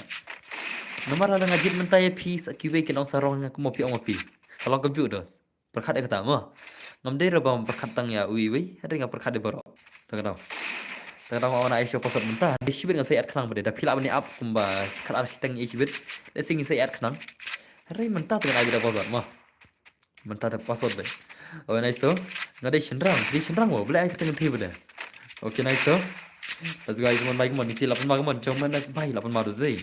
Nomor ada ngajit mentai IP sa kiwe kinang sarong nga kumopi ang mopi. Kalau kebu dos. Perkat kata mo. Ngam dei rabam perkat tang ya uwi ada nga perkat de baro. Takadang. Takadang ang na Asia password mentah. Di sibit nga sayat kanang bade da pila ni up kumba kal arsiteng i sibit. Le sing sayat kanang. Hari mentah dengan ada password mah. Mentah ada password deh. Oh nice tu. Nggak ada senrang wo. Boleh air ketemu tiba deh. Okay nice tu. Let's go guys, baik mon. Isi 8 mah mon. Cuma next baik 8 mah dozai.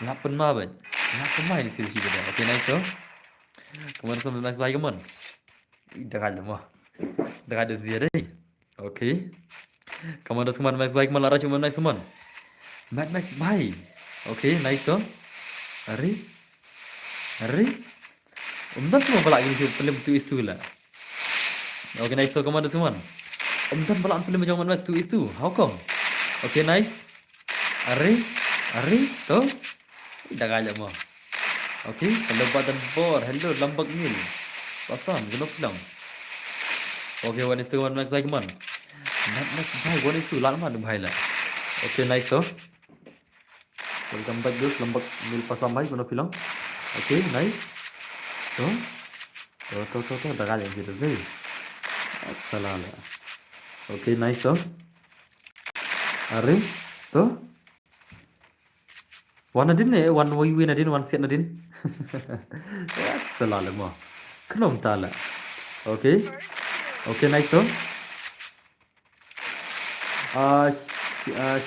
8 mah ben. 8 mah ini sih deh. Okay nice tu. Kemudian sama next baik mon. Dah kalah mah. Dah ada zia deh. Okay. Kemudian sama next baik mon. Lara cuma next mon. Max baik. Okay nice tu. Hari. Umdan semua pala gini sih film tu is tu lah. Okay nice tu kemana semua? Umdan pala film macam mana tu is tu? How come? Okay nice. Ari tu. Dah kaya mah. Okay, hello badan bor, hello lambak mil. Pasang genop lang. Okay one is tu one max like man. Max bhai one is tu lan man bhai lah. Okay nice tu. Welcome back guys, lambak mil pasang bhai genop lang. Okay nice. Tuh, dah kali gitu sih. Assalamualaikum. Okay, nice tuh. Ari, tuh. One adin nih, one win adin, one set adin. Assalamualaikum. Kenapa tala? Okay, okay nice tuh.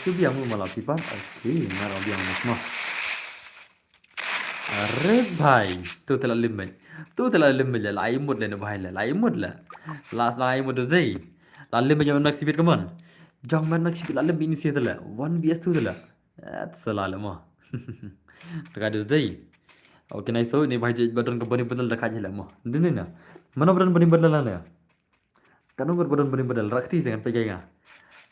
Subiang mu malah pipa. Okay, ngarang biang semua. अरे भाई तू तेला लिम्बे ले लाई मुड ले भाई ले लाई मुड ले लास्ट लाई मुड दे ला लिम्बे जमन मैक्स बिट कमन जमन मैक्स बिट ला लिम्बे ini sih tela 1 vs 2 tela salah le mah dekat deh oke nice tu ni भाई badan ke bani badal dekat je lah mah dini na mana badan bani badal lah na kan nongor badan bani badal rakti jangan pegang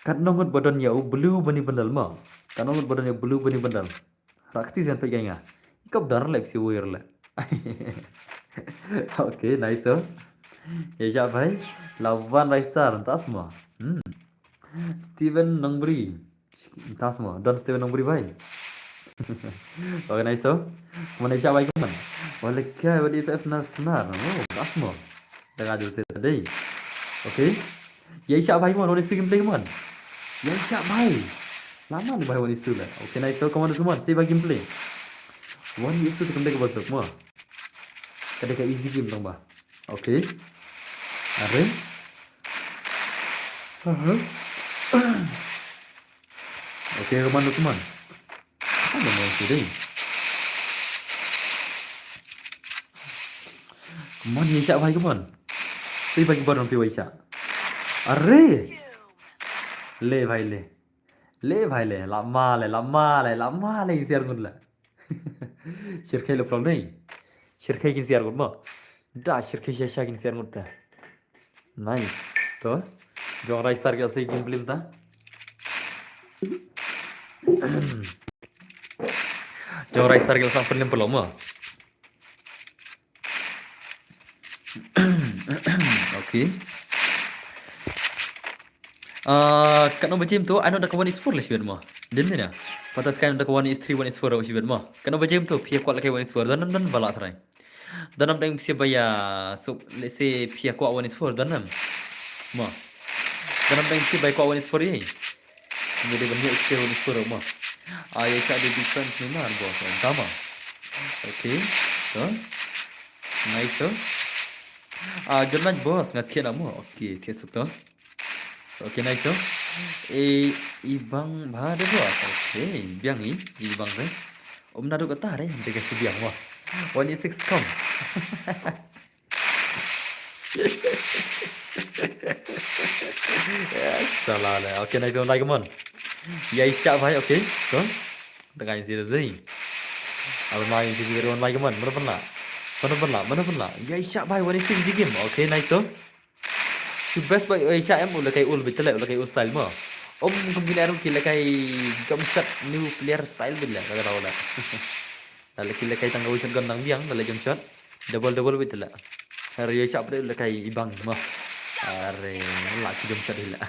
kan nongor badan ya blue bani badal mah kan nongor badan ya blue bani badal rakti jangan pegang कब डर लग सी वो इरला okay nice ये जा भाई लवन राइस्टार तासमा स्टीवन नंगबरी तासमा डन स्टीवन नंगबरी भाई ओके नाइस तो mana siapa भाई कमन वाले क्या वाली एफ ना सुना नो तासमा लगा देते थे ओके ये siapa भाई कमन वाले फिल्म प्ले कमन ये siapa भाई lama nih भाई वाली स्टूल ओके नाइस तो कमन semua si bagi play One itu kembali ke bawah semua. Kadang easy game dong bah. Okay. Ada. Okay, kemana teman? Apa mau sudah? Kemana ya siapa lagi kemana? Saya bagi barang piwai siapa? Are. Le भाई ले lama le siar ngudla. Shirkai lo problem नहीं shirkai की siar ngudma dah shirkai siapa की siar ngudta nice तो जो राइस सार के सही गेम प्ले था जो राइस सार के साथ प्ले पेलो मah okay kan nombor jam tu anu dah kawan is 4 lah sih mah dan ni na patas kan dah kawan is 3 1 is 4 sih mah kan nombor jam tu pihak kuat lagi 1 is 4 dan balak terai dan nam deng siapa ya so let's say pihak kuat 1 is 4 dan nam mah dan nam deng siapa kuat 1 is 4 ye jadi banyak skill 1 is 4 mah ya cak ada defense ni mah bos sama okay so nice tu jangan bos ngakian amu okay tiap tu okay nice tu ibang bahada bos okay biang ni ibang ni nadu kata deh dekat si biang wah 1 6 come salah lah okay nice one like man ya isya bhai okay तो dengan si rezeki apa main si one like man mana pernah ya isya bhai one sing si game okay nice tu si best bhai isya em ulah kai ul betul ulah kai ul style mah kemungkinan kila kai jump shot new player style bila kata tahu lah. Lalu kila kai tangga ucap gandang biang dalam jump shot. double betul lah. Hari ya siap dah kai ibang mah. Are laki jom chat hila.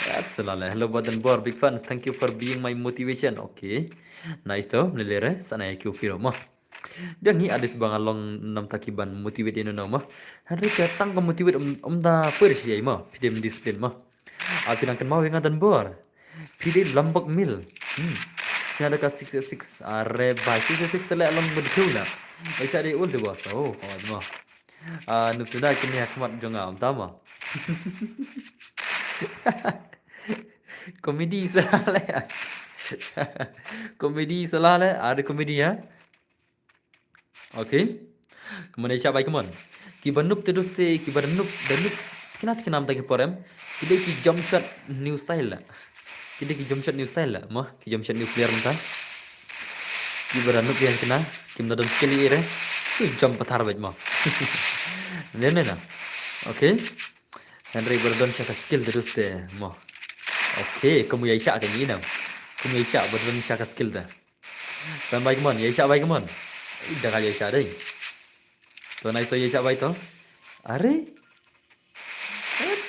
That's lah. Hello Badan Bor, big fans. Thank you for being my motivation. Okay. Nice to melelere sana ya kiro mah. Dan ni ada sebangan long nam takiban motivate ino mah. Hari datang ke motivate da persi mah. Pidem disiplin mah. Aku nak mau yang dan bor. Pidem lambak mil. Saya ada kasih 666. Are bye 666 telah long berkula. Aisyah dia ul bos. Oh, mah. Nufsuda kini akmat jonga tama. Komedi salah. Komedi salah le. Ada komedi ya. Okay. Kemudian siapa baik kemudian. Kibanup terus te kibanup danup. Kenapa kenam tak kiporem? Kita ki jump shot new style lah. Kita ki jump shot new style lah. Mah ki jump shot nuclear mentah. Kibanup yang kena. Kim dadon sekali ire. Tu jump patar baj mah. Nene na. Okay. Henry berdon siapa skill terus te. Mah. Okay. Kamu ya isyak kan ini nam. Kamu ya isyak berdon siapa skill te. Kan baik kemudian. Ya isyak baik kemudian. Dah kaya isyak deh. तो नहीं तो ये क्या भाई तो अरे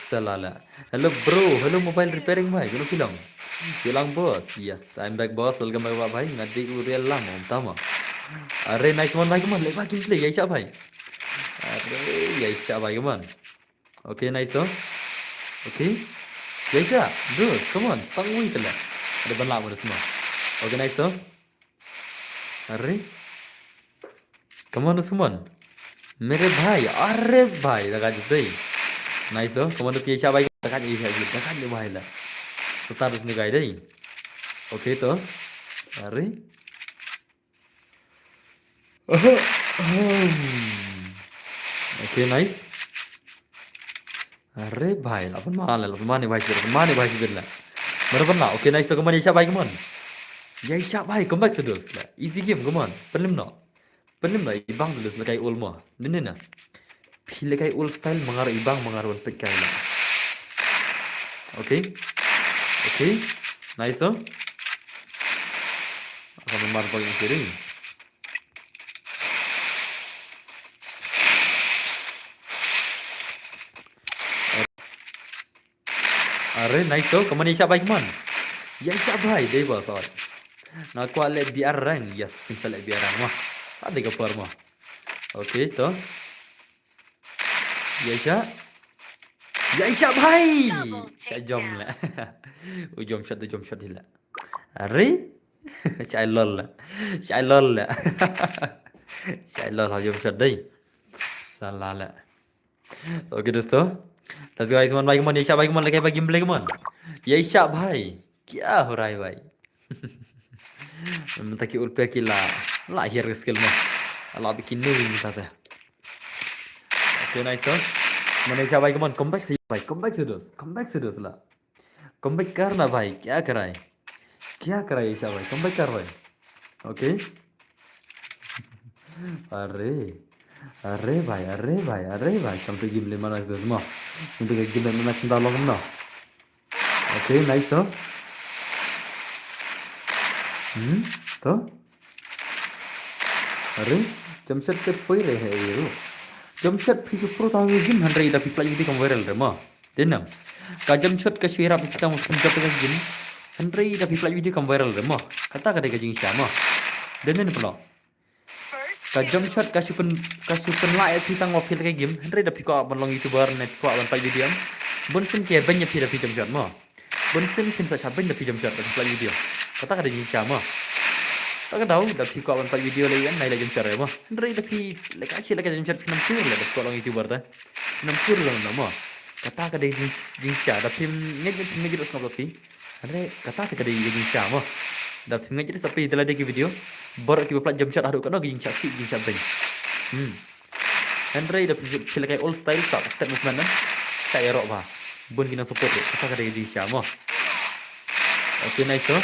salah. Hello bro, hello mobile repairing bhai, kuno kilang boss. Yes, I'm back boss. Welcome back bhai. Ngadi real lah tama. Are nice one bhai come on, lek bagi play ya bhai. Are ya bhai come on. Okay, nice oh. Okay. Ya good, come on, stang wui tela. Ada banla mo semua. Okay, nice oh. Are come on Usman. मेरे भाई अरे भाई लगा दे नाइस हो कमांडो ये क्या भाई लगा दे भाई ला सतार उसने गाय दे ओके तो अरे ओके नाइस अरे भाई अपन माने भाई बिरला बराबर ना ओके नाइस तो कमान ये क्या भाई कमान ये क्या भाई कम बैक से दोस्त ला इजी गेम कमान पहले ना ibang dulu selekai ul mah. Ini na. Pilekai ul style mengar ibang mengaruan pekai lah. Okay. Okay. Nice oh. Akan memarbal yang kiri. Are nice oh. Kamu ni siapa ikman? Ya siapa hai deh bos or. Nak kuat le biar rang. Yes, bisa le biar rang mah. Ada ke forma. Okay, to. Ya Isya bhai. Saya jom lah. Jom shot hila. Are? Saya lol lah. Saya lol jom shot deh. Salah lah. Okay दोस्तों. Let's go guys, man भाई मन Isya भाई मन लगे भाई गेम मन. Ya Isya भाई. क्या हो रहा है भाई? Minta ki ulpe ki lahir skill mah. Allah bikin ni tata. Okay, nice oh. Malaysia भाई कमान कम बैक से भाई कम बैक से दोस्त ला. कम बैक करना भाई क्या कराए ईशा भाई कम बैक कर भाई. Okay. अरे भाई sampai game 5 nice dost mah. Untuk game mana cinta lo kena. Okay, nice oh. तो अरे जमशेद के पई रहे हैं ये जमशेद फिर प्रो ताऊ जिम 100 दा पिपला युदी कम वायरल रे मा देनम का जमशेद के शिरा पिता मुस्कुन जब के जिम 100 दा पिपला युदी कम वायरल रे मा कता का जिंग sama देनन पलो का जमशेद का सुपन ला ए पिता ngop pil ke game 100 दा piko ban long youtuber net ko ban pa video bonsin ke banyak pil pi jemshot ma bonsin pin sa chaben da pi jemshot da pila video kata ka jing sama tak tahu dah pi ko ban pa video le yan nai la jemshot re ma ndrei da pi le ka chi le ka jemshot pinam tur le da ko long youtuber ta pinam tur le na ma kata ka de jing sha da pim ngej dos na pi andre kata ka de jing sha ma da pim ngej sa pi da de video bor ki pla jemshot adu ka no jing sha si jing sha ben Andre dah pilih kayak old style step movement kan saya rok bah bun kena support kata ka de jing sha ma okay nice to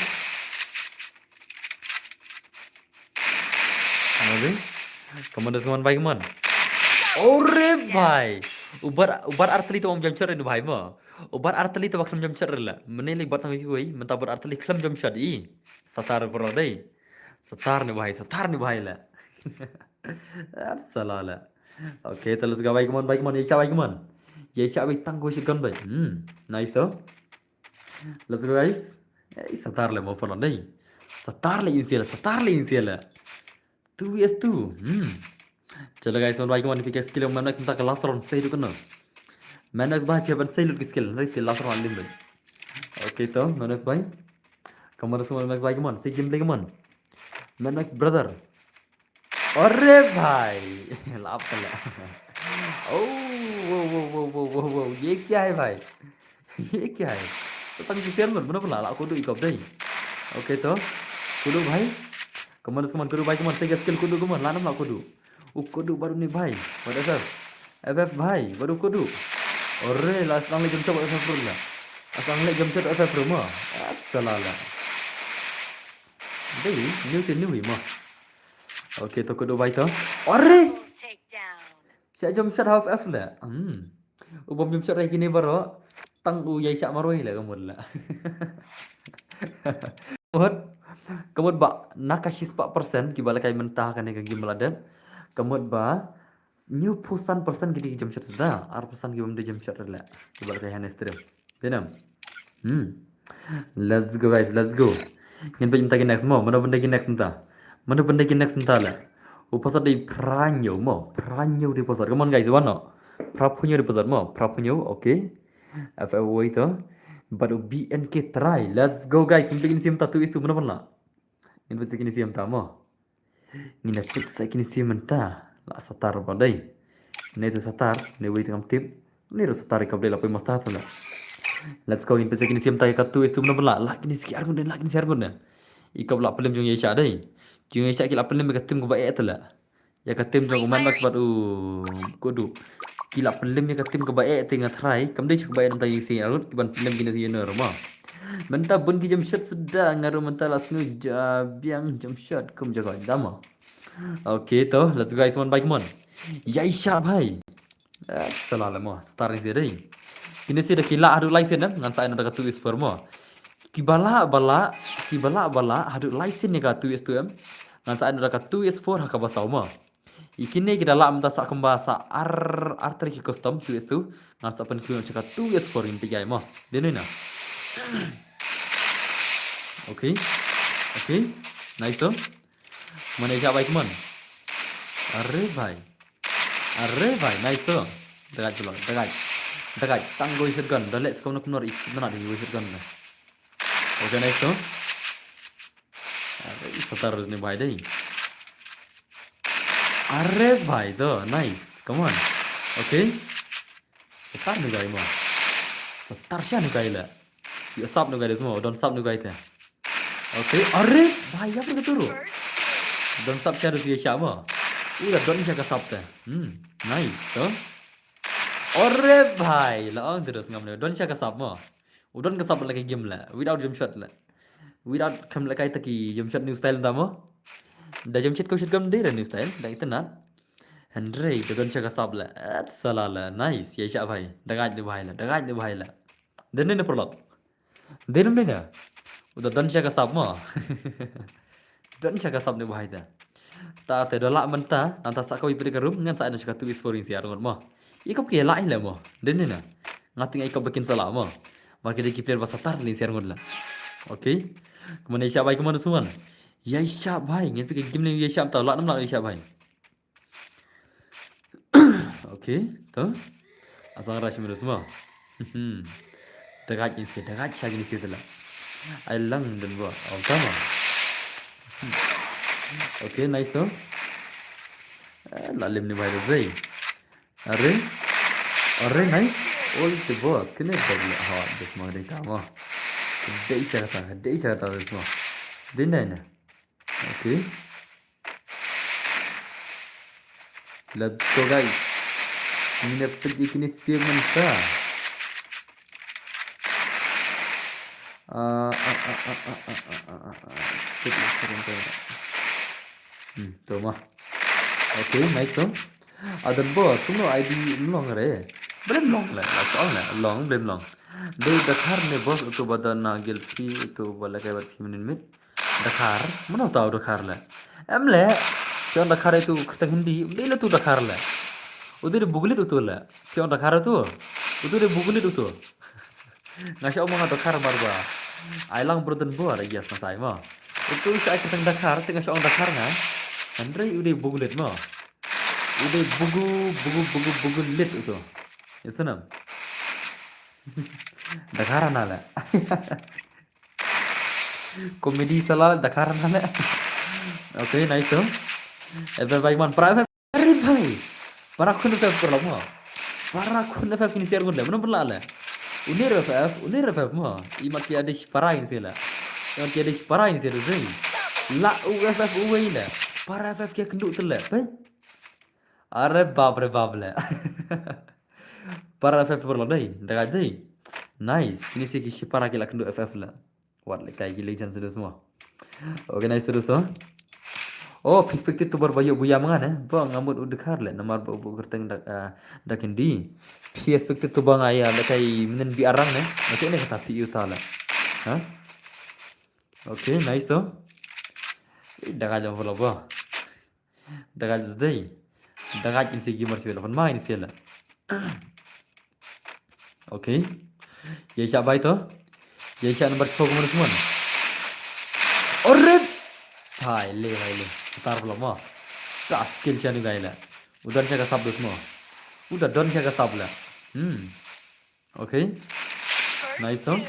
अरे कमांडो समान भाई कमान ओरे भाई उबर आर्तली तो हम जमचर रे भाई म उबर आर्तली तो बखलम जमचर रे ला मने ले बात की कोई मता बर आर्तली खलम जमचर ई सतार पर दे सतार ने भाई ला Salala. Okay, let's go. Baik, come on. Yeisha, baik, come on. Yeisha, baik, tanggo shotgun, baik. Nice, though. Let's go, guys. Satar le, mau pernah deh. Satar le insiala. 2 vs 2. चलो गाइस वन भाई को मन pick skill man max तक last round सही रुकना man max भाई के बन सही look skill right last round लिम ओके तो मैन मैक्स भाई कमर से मैन मैक्स भाई के मन सही गेम प्ले के मन मैन मैक्स ब्रदर अरे भाई लाभ कर ओ वो ये क्या है भाई ये क्या है तो तंग किसी और बना बोला ला कुडू इकब दे ओके तो कुडू भाई कमर से मन कुडू भाई के मन सही स्किल कुडू के मन लाना ला कुडू kudu baru nih भाई pada FF FF भाई baru kudu ore lah asang lagi jam FF bro lah asang lagi jam FF bro mah salah deh new mah oke to kudu भाई to ore Takedown. saya jam half FF lah ubam jam lagi ni baru tang yai sak maroi lah kamu lah Kemudian ba nakashi 4% kibala kay mentah kan yang game ladan kemudian ba new persen gidi jam shot sudah 6% gibam de jam shot rela kibala kay han stream denam let's go guys let's go ngin pa imta next mo mana benda next entah lah upasar di pranyo di pasar come on guys wano prapunyo di pasar mo prapunyo okay FFW itu baru BNK try let's go guys ini sim tatu itu mana pernah ini pasti kini sim tamo ini fix saya kini sim mentah lah satar badai ini itu satar ini wait ngam tip ini itu satar kabel lapoi mustah tu lah let's go ini pasti kini sim tay katu itu mana pernah lah kini sekiar guna ikab lah pelim jung yesha dai jung yesha kila pelim ke tim ko bae tu lah ya ke tim jung uman max badu kudu kila pelim ya ke tim ke bae tengah try kamdai cuk bae nanti si arut kiban pelim kini si normal Mentah bun ki jam shot sedang ngaru mentah langsung biang jam shot kum jaga dama. Okay to let's go guys one by one. Yaisha bhai. Salah mo star ni sih deh. Kini sih dah kila adu license kan ngan saya nak katu is for mo. Kibala bala adu license ni katu is tu em. Ngan saya nak katu is for hak basau mo. Ikini kita lah mentah sak kembasa arteri custom tu is tu ngan sa pen kau cakap tu is for in pigai mo. Dene na. Okay, nice to. Mana siapa baik man? Arre bhai, nice to. Dekat. Tanggo isir gun. Dah let's kau nak di isir gun. Okay, nice to. Arre, satar ni bhai deh. Arre bhai to, nice. Come on. Okay. Satar ni guy mo. Satar siya ni guy lah. Ya sab nu guys semua, don't sab nu guys ya. Oke, arre, bahaya apa keturu? Don't sab saya harus dia siapa? Udah don't siapa sab teh. Nice, toh. Arre, bahaya lah, terus ngambil. Don't siapa sab mah. Udah ke sab lagi game lah, without jump shot lah. Without kam lagi taki jump shot new style entah mah. Dah jump shot kau shot kam dia new style, dah itu nak. Andre, don't siapa sab lah. Salah lah, nice. Ya siapa bahaya? Dekat tu bahaya lah. Dan ini perlu. Denum deh na, udah dan siapa kasab mah, dan siapa kasab ni bahaya dah. Tak ada dolak mentah, nanti sakau ibu dekat room, ngan saya nak cakap tulis foreign siar mah. Ikap kaya lain lah mah, denum na, ngating ikap bikin salah mah. Market dia player bahasa tar ni siar mah. Okay, kemudian siapa baik kemana semua? Ya siapa baik, ngan fikir game ni ya siapa tahu, lak nama lak siapa baik. Okay, tu, asal rush minus semua. Dekat siya gini sih lah. I lang dan buat. Oh sama. Okay, nice so. Lalim ni bahaya zai. Arre nice. All the boss. Kena double hot. This more day tama. Dei siya kata this more. Din na. Okay. Let's go guys. Ini dapat ikini siya mentah. Tu mah. Okay, nice tu. Ada bot, tu no ID long re. Belum long lah, soalnya long belum long. Dia Dakar ni bos itu badan nagil pi itu bala kayak buat 5 minit. Dakar, mana tahu Dakar lah. Emle, Pion Dakar itu kertas Hindi, udah itu Dakar lah. Udah bugulit itu lah. Pion Dakar itu, udah bugulit itu. Ngasih omong Dakar barba. Ailang berden buar ya selesai mah. Itu saya keteng Dakar, tengah seorang Dakar nggak? Andre udah bugulit mah. Udah bugulit itu. Ya senam. Dakar nala. Komedi salah Dakar nala. Oke, nice tuh. Baik man, para भाई para kun FF per lama para kun FF ini share gunda mana pernah lah unir FF mah imat ki ada para ini sila imat ki ada para ini sila zai la UFF uwe lah para FF kia kenduk telah pai are baप lah para FF per lama dah dai nice ini sih ki para kila kenduk FF lah what kayak gila legend sudah semua oke nice terus Oh, perspektif tu berbayar buaya mana? Bang, ngamut udah kar le, namar bu kerteng dak hindi. Perspektif tu bang ayah, lekai menen bi arang ne, macam ni kata pi utala. Hah? Okay, nice so. Dak aja follow ba. Dak aja sedai. Dak aja insi gamer sih lah, main sih lah. Okay. Ya siapa itu? Ya siapa nomor 10 kemana semua? Alright. Hai le. Setar belum mah. Tak skill cian juga lah. Udah jaga sab semua. Udah don jaga sab lah. Okay. First Nice so. doom.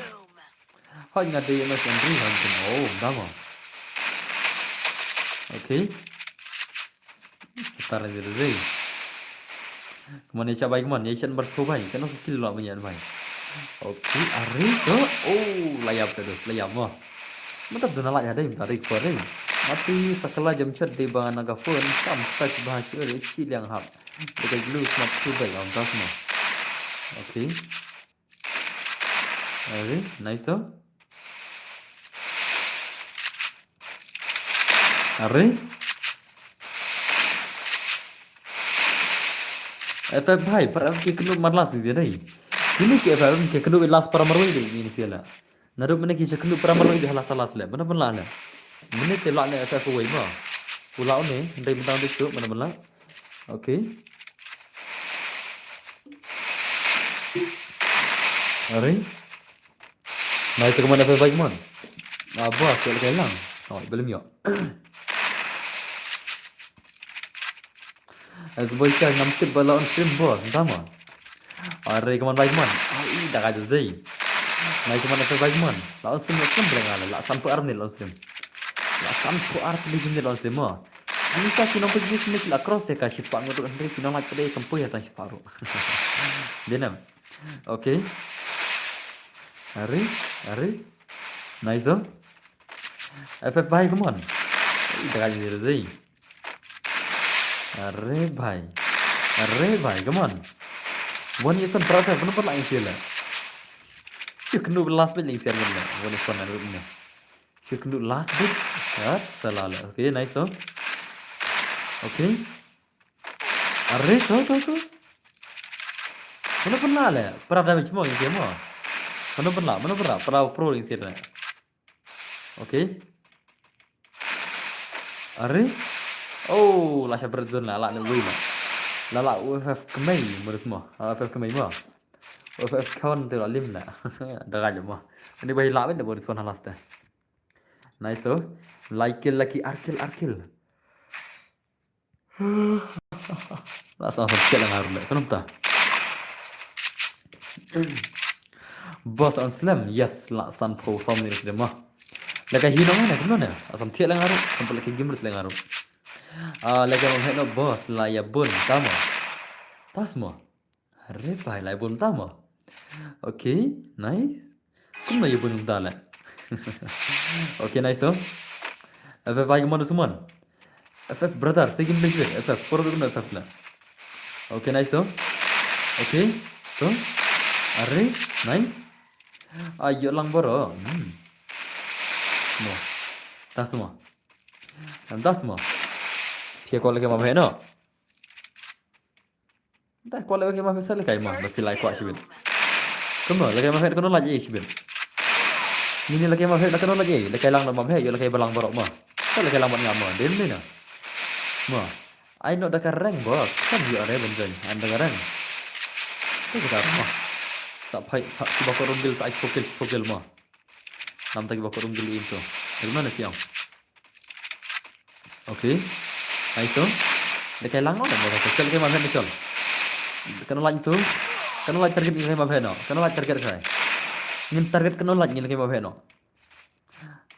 Hai ngade yang masih Andri hantin. Oh, dah mah. Okay. Setar aja dulu. Kemana siapa baik man? Yaisan berkobai. Kenapa skill lah banyak baik. Okay. Ari tu. Oh, layap terus. Layap mah. Mantap tu nak ada yang tarik kuarin. Mati sekolah jam cer di bawah naga phone sampai bahasa resi yang hap. Dekat dulu semua sudah yang dah semua. Okay. Okay, nice so. Are? FF भाई पर अब के कनु मरला से दे नहीं. Ini ke FF ke kenu last para marwai ini sila. Narup mana kisah kenu para marwai di halas le. Mana pun lah. Mana telak ni FF away mah. Pulau ni dari bentang tu mana. Okay. Are? Nice kemana FF baik man. Bos saya lagi lang. Oh, belum ya. Sebuah cara nampak balon stream bos, sama. Are kemana baik man. Dah kaji deh. Nice kemana FF baik man. Lawan stream berengah lah. Sampai arm ni lawan stream. Sampai arti legend lawan stream mah. Ini tak kena pergi sini lah cross ya kasih sepak ngurut Andre kena nak tadi kempu ya tak separuh. Dia nam. Okay. Are. Nice oh. FF भाई come on. Dah kaji dia zai. Are भाई come on. One year son prasa kenapa lah yang sila. Kena last bit yang sila mana. One year son ada ni. Kena last bit. Ya, salah lah. Okay, nice oh. Okay. Are tu. Mana pernah lah. Pernah damage semua yang sila. Mana pernah. Pernah pro yang sila. Okay. Are? Oh, lah siapa berzon lah ni wei mah. Lah UFF kemai menurut semua. UFF kemai mah. UFF kawan tu lah lim lah. Dah aja mah. Ini bayi lah ni baru son halas dah. Nice oh. Like lagi arkil. Lah sama sekali yang harus lah. Kenapa? Boss on slam. Yes, lah san pro som ni sudah mah. Lagi hina mana? Kenapa? Asam tiada yang harus. Sampai lagi game yang harus. Lagi orang nak boss lah ya bun tama. Tasma. Repai lah bun tama. Okay, nice. Kau ya bun tala. Okay, nice oh. FF baik mana semua? FF brother, segim beli FF. Korang tu FF lah. Okay, nice oh. Okay, so. Are, nice. Ayo lang boro. No. Tasma. Tasma. Kia kau lagi mana no? Dah kau lagi mana besar lagi mah, mesti like kuat sih. Kamu lagi mana kau nak lagi sih. Ini lagi mana kau nak lagi, lagi lang nama he, lagi belang borok mah. Kau lagi lang buat ngama, dia ni na. Mah, I not dekat rank bos. Kan dia ada benjol. Anda dekat rank. Itu kita mah. Tak payah tak si bakor unggul tak pokil mah. Nam tak bakor unggul itu. Dari mana tiang? Okey. Nah itu. Dekat lang no. Kecil ke mana kecil. Kena lang tu. Kena lang target ni apa no? Kena lang target saya. Ngin target kena lang ni apa no?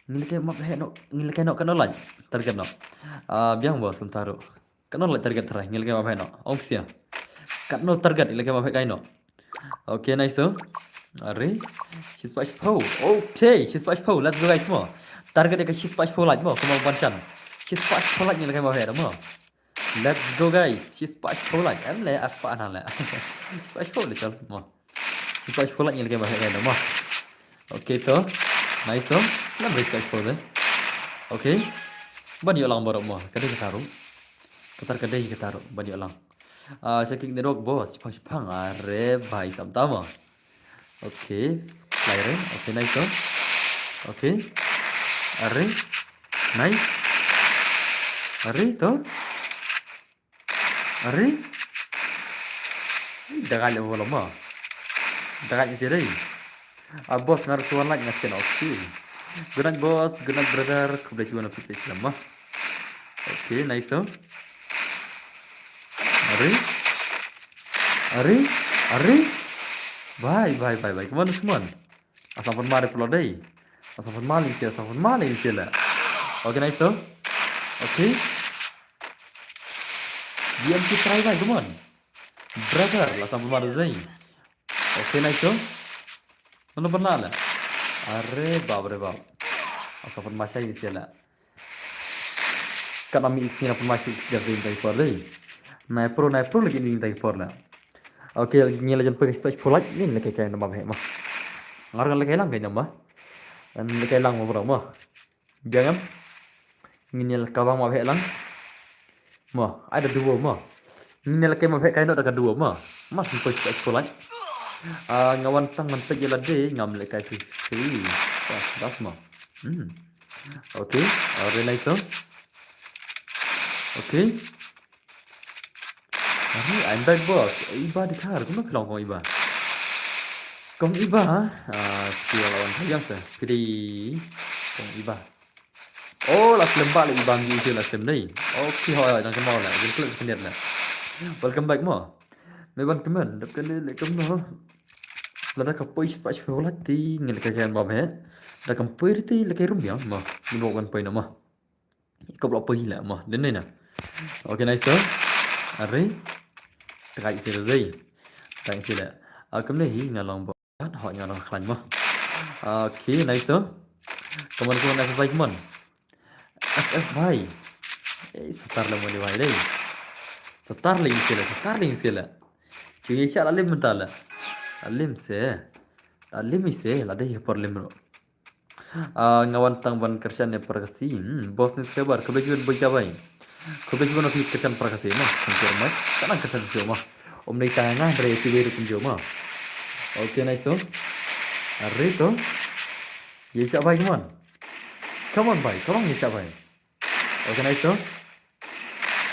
Ngin ke map no. Ngin ke no kena lang target no. Biang bos sebentar. Kena lang target terakhir. Ngin ke apa no? Opsi ya. Kena target ni ke apa kain no. Okay, nice tu. Are, she's patch po. Okay, she's patch po. Let's go guys mo. Target dia ke she's patch po like mo. Come on, Banchan. She's patch po like ni lagi mau head mo. Let's go guys. She's patch po like. Em le aspa anan le. She's patch po le chal mo. She's patch po like ni lagi mau head mo. Okay tu. Nice tu. Senang beri patch po tu. Okay. Banyak orang borok mo. Kadai kita taruh. Ketar kadai kita taruh. Banyak orang. Checking the rock boss. Cepang are bhai sama. Okay, flyer. Okay, nice tu. Okay. Are. Nice. Are tu. Are. Dah kali bola mah. Dah kali sih deh. Bos ngarus suara lagi ngapain? Okay. Good night boss. Good night brother. Kau boleh cuba nak pilih Islam mah. Okay, nice tu. Are. Are. Are. Bye. Kemana semua? Asal pun mari pulau day. Asal pun mali sila. Okay, nice tu. Okay. Diam kita try bye, come on. Brother, asal pun mari zai. Okay, nice tu. Mana pernah lah? Are bab. Asal pun masai sila. Kat ambil sini apa masih jadi dari por day. Naik pro lagi ni dari por lah. Okay, ni legend pergi stage full light ni lagi kayak nama mah. Ngarang lagi lang kayak nama. Dan lagi lang mau berapa? Jangan. Ni kawang mah lang. Mah, ada dua mah. Ni lagi mah kayak nak ada dua mah. Masih pergi stage full light. Ngawan tang mantek je lade ngam lagi kayak sih. Das mah. Okay, very nice. Okay. I'm back boss. Iba di kar, kau nak kelang kau Iba? Kau Iba, kira lawan yang sah. Pilih kau Iba. Oh, last lembar lagi Iba ni je last lem ni. Okay, hoi, jangan kemau lah. Jadi kelak sekian lah. Welcome back mo. Memang teman, dapat kali lekam no. Lada kapoi spas bola ti ngel kajian bab he. Da kapoi ti lekai rum yang mo. Ni bukan poin mo. Kau belum pergi lah mo. Dan ni na. Okay, nice tu. Are. Dekat sini zai. Dekat sini. Kamu ni ngalong buat, hak ngalong klan mah. Okay, nice tu. Kamu nak FF man. FF bhai. Setar lah muli bhai deh. Setar lagi sila. Cuy cak alim mentala. Alim se, ladai per limro. Ngawan tang ban kerjaan yang perkasi. Bos ni sekebar. Kebetulan berjawab. Kebetulan aku kerjaan perkasi mah. Confirm. Karena kerjaan semua. Om ni tengah dari tiga kunjung mah. Okay, nice tu. Are tu. Ye cak bhai man. Come on bhai, tolong ye cak bhai. Okay, nice tu.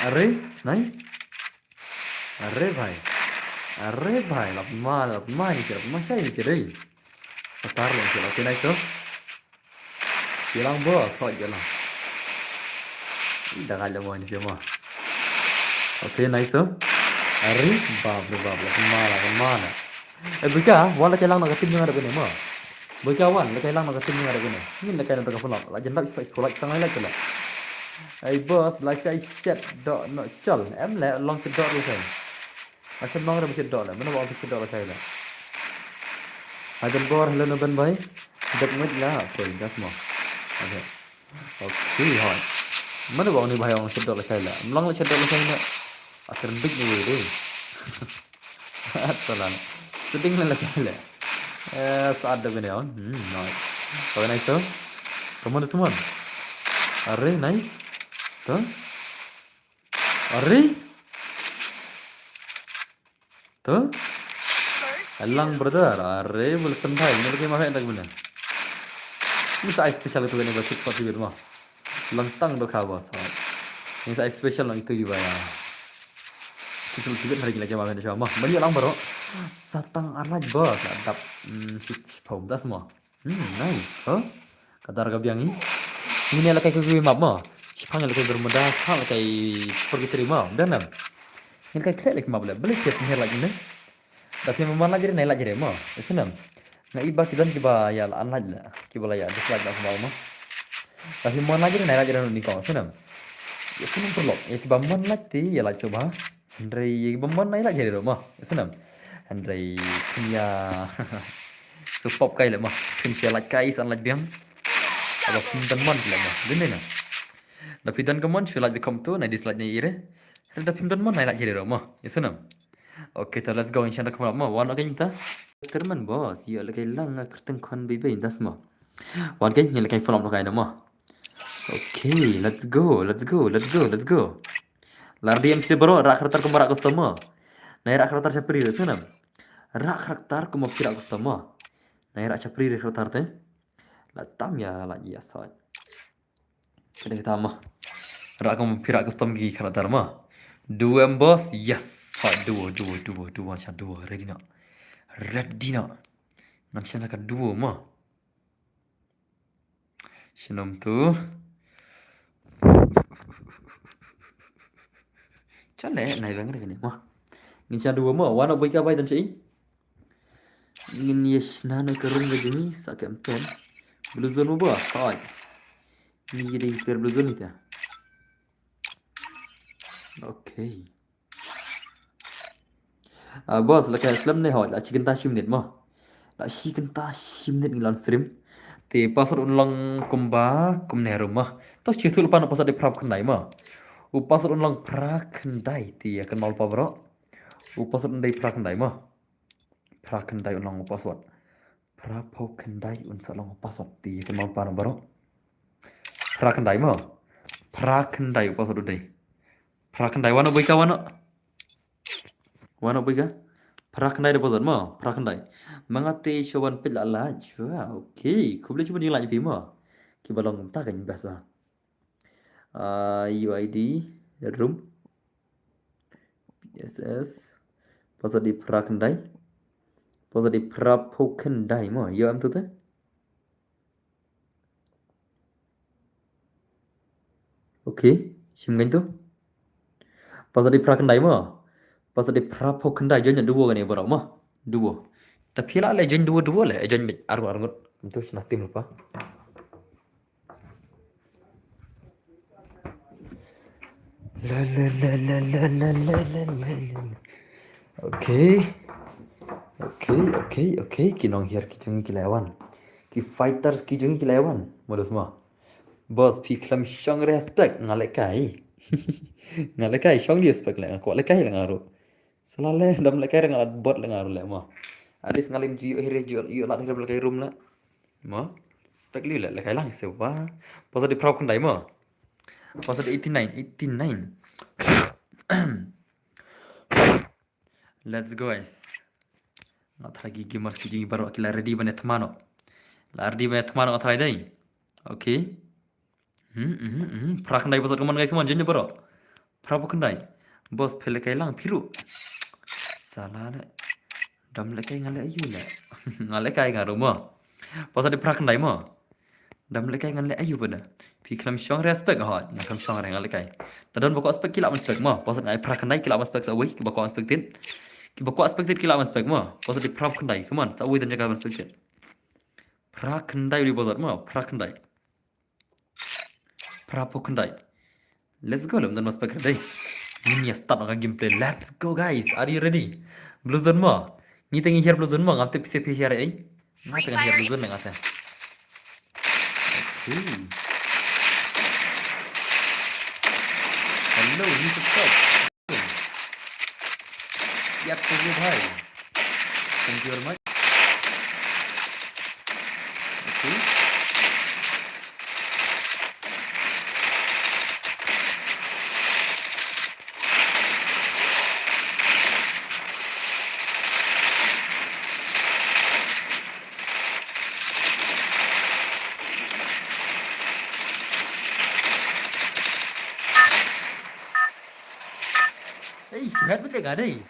Are, nice. Are bhai, lap mal ni siapa? Masa ini sih. Setar lah sih. Okay, nice tu. Jalan bos, soal jalan. Dah kalah mau ni semua. Okay, nice tu. Are, bab, mana. Bika, wala kailang nak ketim yang ada gini mah. Bika wan, kailang nak ketim yang ada gini. Ini nak kailang terkapun lah. Lajan tak bisa sekolah setengah lagi lah. Bos, lah saya set dok nak cal. Le long cedok tu saya. Macam long ada cedok lah. Mana bawa cedok lah saya lah. Ajan bor hello naban boy. Dek mut lah. Koi dah semua. Okay, hot. Mana bawa ni bahaya orang cedok lah saya lah. Long lah cedok lah saya nak. Akan big ni deh. Salah. Seding lah saya. Saat dah gini on. Nice. Okay, nice tu. Kamu ada semua. Are nice. Tu. Are. Tu. Alang brother. Are boleh sentai. Ini lagi macam nak guna. Ini saya special tu gini baca seperti itu mah. Lantang do khawas. Yang saya special lang itu juga ya. Kisul juga hari lagi makan di mah. Bani lang bro. Satang arlaj bos. Adap pom das mo. Nice. Oh. Kadar gabiangi. Ini lah kayak gue map mo. Sipang lah kayak bermuda, sipang lah kayak pergi terima. Dan nam. Ini kayak keren lagi map lah. Beli tiap nih lagi nih. Tapi memang lagi nih lagi mo. Itu nam. Nah iba kita kiba ya lah anlaj lah. Kiba lah ya dislike lah semua mah. Tapi mau lagi nih lagi nih kau. Itu nam. Ya senang perlu. Ya kiba mon lagi ya lah coba. Andrei bomban naik lagi dari rumah, senam. Andrei punya support kai lemah, punya like kai san like biang. Apa pun dan mon lemah, gini na. Tapi dan kemon should like become tu, na dislike nya ire. Ada pun dan mon naik lagi dari rumah, senam. Okay, so let's go insya Allah kemana mah. Wan okay kita. Terman bos, ya lagi lang kerteng kon bebe indas mah. Wan kai yang lagi follow kai nama. Okay, let's go. Lardi MC bro, rak karakter kemarak customer. Nah, rak karakter siapa diri senam? Rak karakter kemo pirak customer. Nah, rak siapa diri karakter teh? Latam ya lagi ya soy. Kita kita mah. Rak kemo pirak customer gigi karakter mah. Dua bos, yes. Dua macam dua. Ready nak? Macam nak dua mah. Senam tu. Chale, này vẫn cái này mà. Ngin cha dua mah, wana boy ka bay dan cai. Ngin yes na no kerung ga jini sa kem pen. Bluzon mo ba? Hay. Ni jadi per bluzon ita. Okay. Boss là cái slum này hỏi là chỉ cần ta sim net mà. Là chỉ cần ta sim net ngilan stream. Thì password ulang kumba kum ne rumah. Tos chỉ thu lupa na password di prap kendai mah. Password ulang pra kendai thì akan mal pa bro. Password ndai pra kendai mah. Pra kendai ulang password. Pra pau kendai unsa ulang password thì akan mal pa na bro. Pra kendai mah. Pra kendai password udai. Pra kendai wana boy ka wana. Wana boy ka. Pra kendai de password mah. Pra kendai. Mangate showan pil ala chua. Okay, ku boleh cuba ni lagi mah. Kita balong tak kan bahasa. UID room PSS password di pra kendai. Password di pra pau kendai mah. Yo am tu teh. Okay, sim tu. Password di pra kendai mah. Password di pra pau kendai jangan dua kan ya bro mah. Dua. Tapi lah legend dua lah. Jangan argut itu senang tim lupa. La. Okay. Kinong here kijungi kilawan. Ki fighters kijungi kilawan. Modus mah. Boss pi klam shong respect ngalekai. Ngalekai shong dia respect lah. Ko lekai lah ngaru. Selale dam lekai ngalat bot lah ngaru lah mah. Alis ngalim jiu here jual iyo lat here lekai room lah. Mah. Respect li lah lekai lang sewa. Pas di prau kendai mah. Pas di 89. Let's go guys. Not lagi gamers kijing baru akila ready bane tmano. La ready bane tmano atai dai. Okay. Pra kendai pasal kaman guys semua jenje baru. Pra kendai. Bos pele kai lang piru. Salah le. Dam le kai ngale ayu le. Ngale kai ngaru mo. Pasal di pra kendai mo. Dam le kai ngale ayu pada. Pi klam shong respect ha. Ngam shong ngale kai. Dadon bokok spek kila spek mo. Pasal ngai pra kendai kila spek sawi ki bokok spek tin. Ki bokok spek tin kila spek mo. Pasal di pra kendai. Come on, sawi dan jaga spek tin. Pra kendai di bozar mo. Pra kendai. Pra kendai. Let's go lem dan spek dai. Ini start dengan gameplay. Let's go guys. Are you ready? Blue zone mo. Ni tengi here blue zone mo. Ngam tip sip here ai. Ngai tengah here blue zone ngata. Okay. Hello, you subscribe. Siap tunggu bhai. Thank you very much. Okay. Dekat betul kan deh?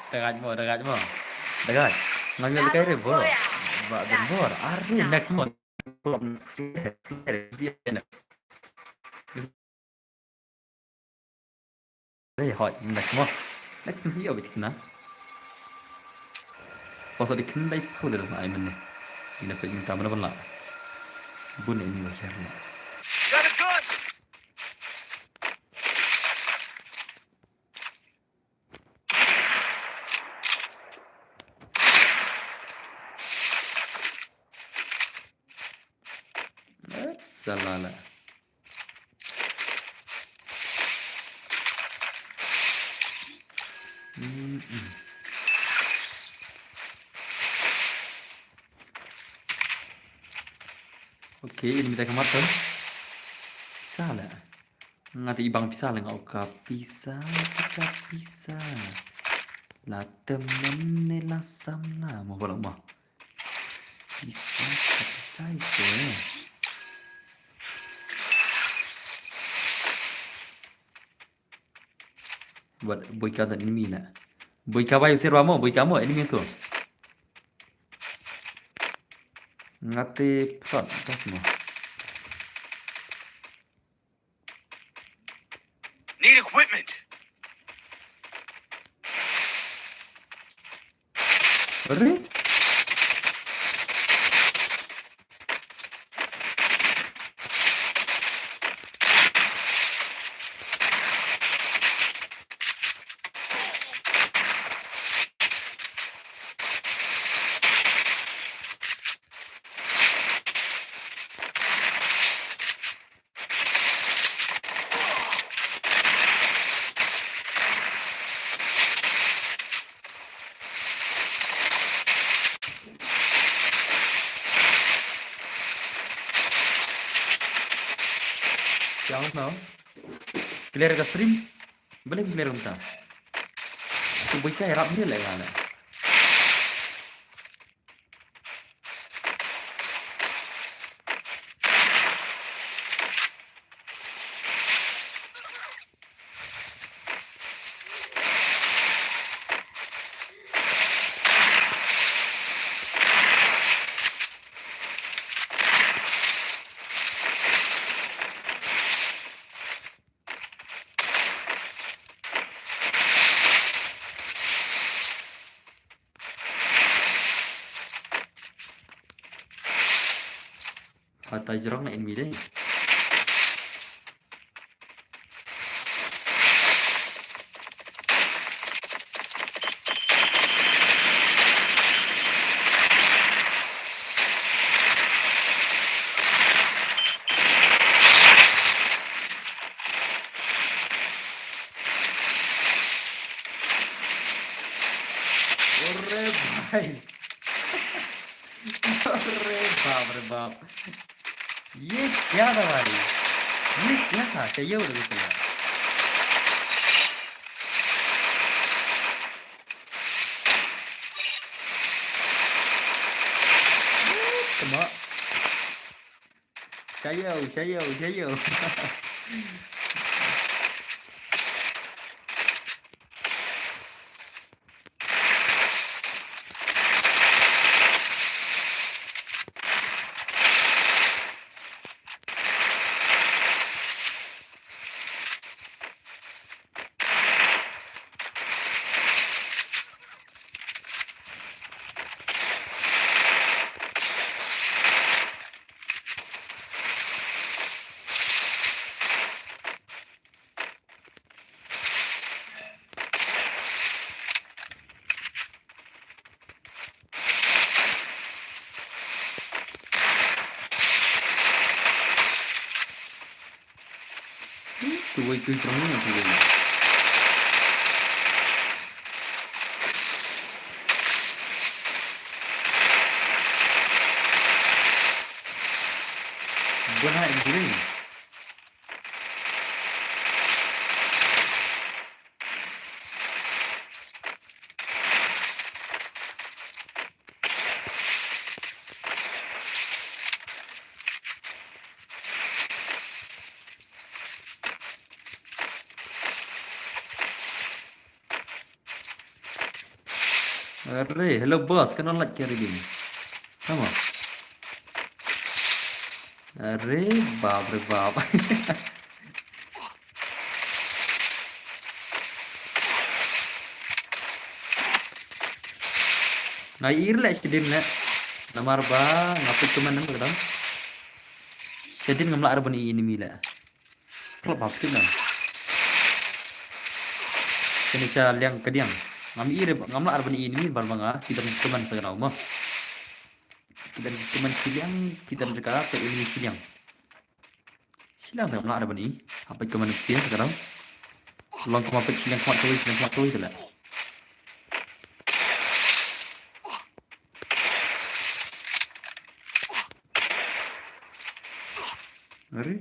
Dekat mo, dekat mo. Dekat. Ngambil kayak Battle rebo. Royale. Bak dan Battle bor. Arti start. next mo. Slide. Đây hỏi next mo. Next mesti apa kena? Pas ada kena itu udah rasa aiman nih. Ini apa minta mana pun lah. Bun ini macam ni. Got a gun. Salah lah. Okey, ini minta kematan. Salah. Ngati ibang pisah lah ngau ka pisah, kita pisah. La temen ni la samla mau bolak mah. Pisah, pisah itu. Buat boy ka dan enemy na. Boy ka ba usir mo, boy ka mo enemy tu. Ngati pesat atas mo. Need equipment. Ore? Jangan tau. Clear ke stream? Boleh clear unta. Tu boy ka rap dia lah kan. Hatta jerong na enemy deh. Ore bhai. Ore बाप ये क्या था भाई ये क्या था चाहिए उधर कुछ यार cuma चाहिए tu voy que otro mundo tu voy buena en green अरे hello boss kena like kiri gini sama अरे बाप रे बाप nah irle sedin le namar ba ngapit cuman nang kadang sedin ngamla arban ini mila klub haptin nang kini cha liang kediang ngam ire ngamla arban ini mi bar banga kita cuman sekarang mah kita cuman siliang kita sekarang ke ini siliang ngamla arban ini apa cuman siliang sekarang long kemapit siliang kuat tu itu lah अरे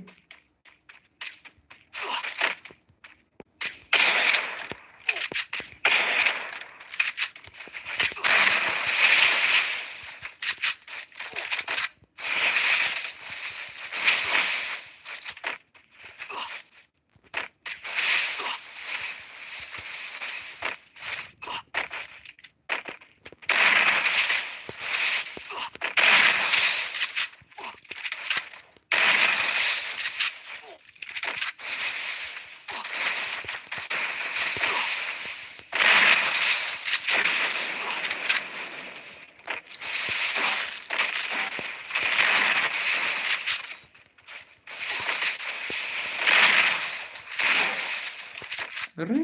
अरे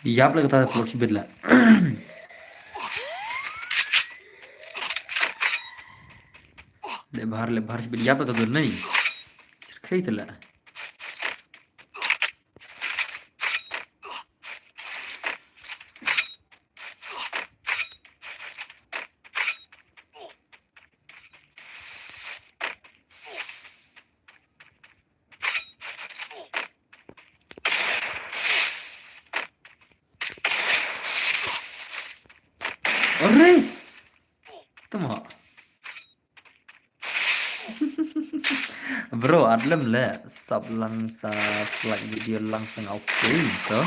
याप लगता है फ्लेक्सिबल ला ले बाहर से याप लगता है नहीं खई तला अरे तुम bro adlem le sub langsa like video langsung oke to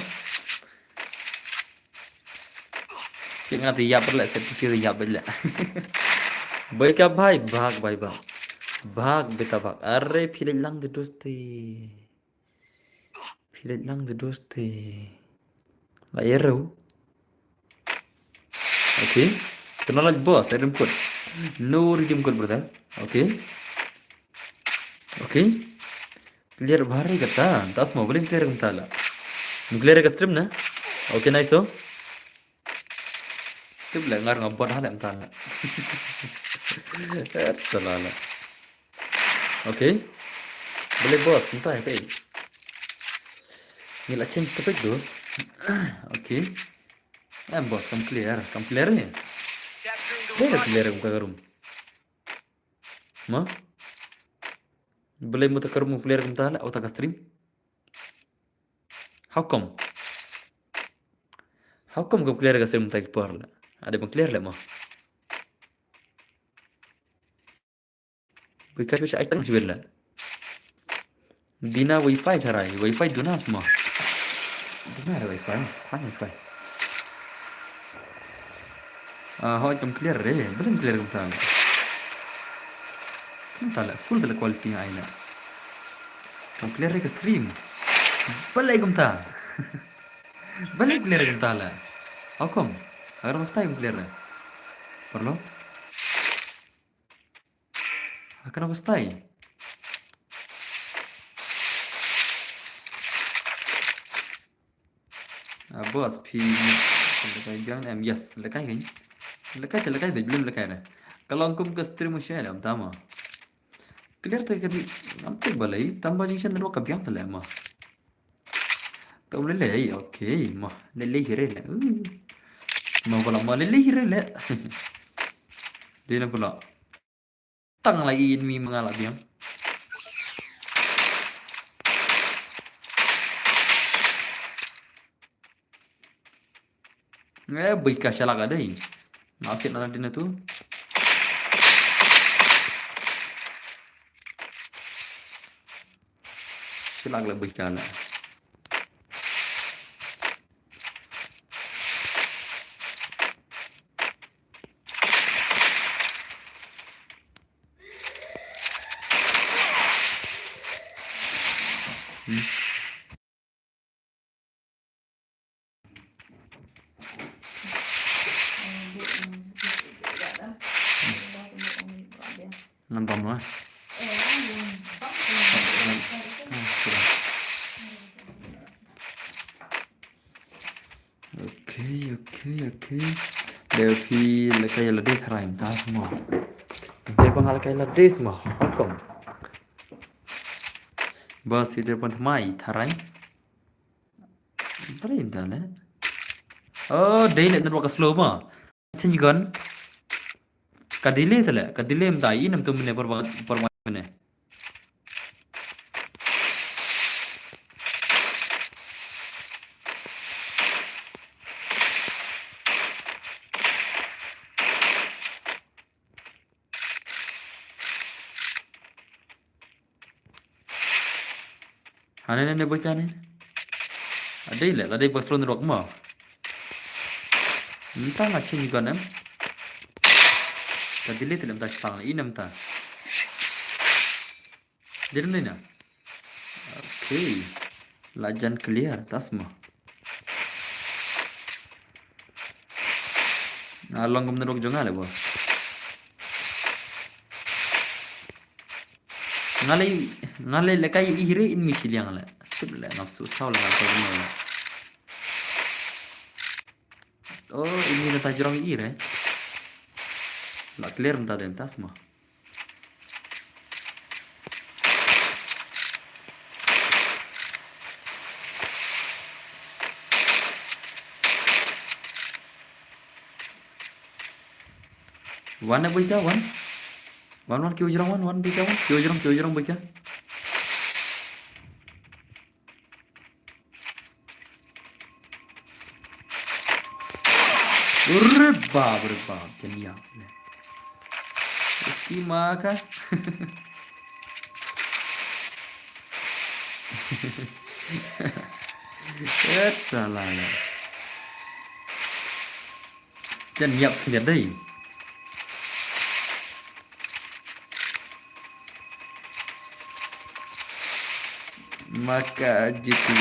sing ngati ya perle sepsi ya bela baik ya भाई भाग बेटा भाग अरे फिर lang de doste la yero oke kenal lagi bos redeem code no redeem code brother oke okay clear भारी करता दस mobile clear करता ला क्लियर का स्ट्रीम ना ओके नाइस हो tiếp lại ngar ngọc bot hal em tan salala oke boleh bos entah ya kayak nila change topik dos oke bos kam clear nya clear muka room ma boleh muta karum clear entah lah auto stream how come kamu clear ka stream tak par lah ada bang clear lah mah wifi bisa aitan sibella dina wifi tharai wifi duna semua dina ada wifi hang wifi hoi kamu clear belum clear entah lah full lah quality aina kamu clear ka stream balai kumta balai clear kumta lah how come agar mesti yang clear lah perlu akan aku stay bos pi lekai jangan yes lekai kan lekai belum lekai lah kalau angkum ke stream share am tama clear tak kadi nampak balai tambah junction dulu kabiang telah mah tahu lelai okay mah lelai hire lah mau pula mau lelai hire lah dia nak pula tang lagi ini mengalah biang Bika shalak ada ini. Nasib nana dina tu. Shalak lah bika lah. Ngantam lah. Oke. Devi lekai ledeh tharaim ta semua. Devi pangal lekai ledeh semua. Welcome. Bos itu pun thamai tharaim. Parim dah lah. Oh, day let nak slow mah. Change gun. Kadile tu lah. Kadile mta ini nam tu mana perbuat mana. Hane ne bocah ni. Ada lah, ada pas slow nak mah. Entah nak change gun em. Kadile tu mta sepang ini mta. Jadi ni na. Okay. Lajan clear tas mah. Along kum nerok jonga le bos. Ngalai lekai ihre in misil yang le. Tibla nafsu saul lah kau ni. Oh, ini dah tajrong ihre. La clear mta den tas mah. One bika one. One kau jerong one bika one. Kau jerong bika. Berbab jenia. Meski maka. Salah lah. Jeniap lihat deh. Maka jitu.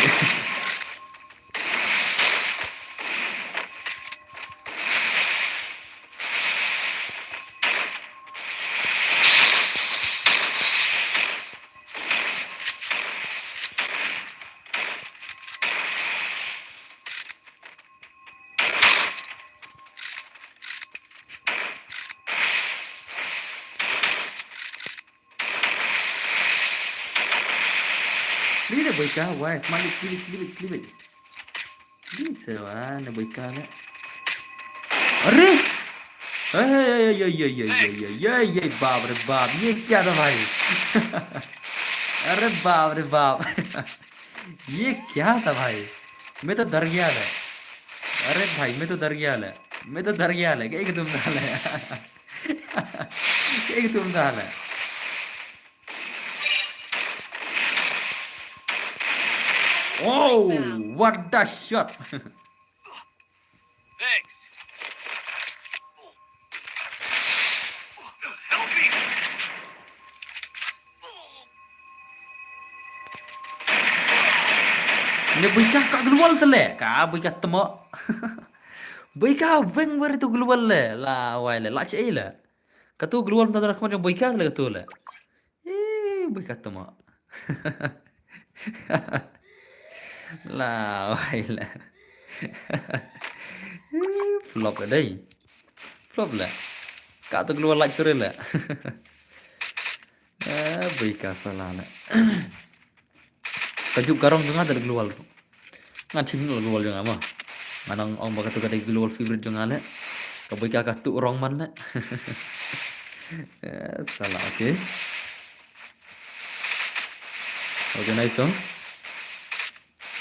Ini bika, wah, semalit klip. Ini sewa, na bika le. अरे ये बाप रे बाप ये क्या था भाई अरे बाप रे बाप ये क्या था भाई मैं तो डर गया था अरे भाई मैं तो डर गया था क्या तुम डाल है क्या तुम डाल है Oh, what the shot! Thanks. Help me. Ini bika kak keluar tele, kak bika temo, bika weng ber itu keluar le, lah wai le, lah cai le, katu keluar tentang nak macam bika le katu le, bika temo. Lah wai le. Flop ở đây. Flop là. Cả tôi keluar like sore là. Bika salah là. Kajuk garong juga ada keluar. Ngan cing lo keluar juga mah. Manang ong baka tu kada keluar favorite juga le. Kabika katu orang man le. Salah okay. Okay nice song.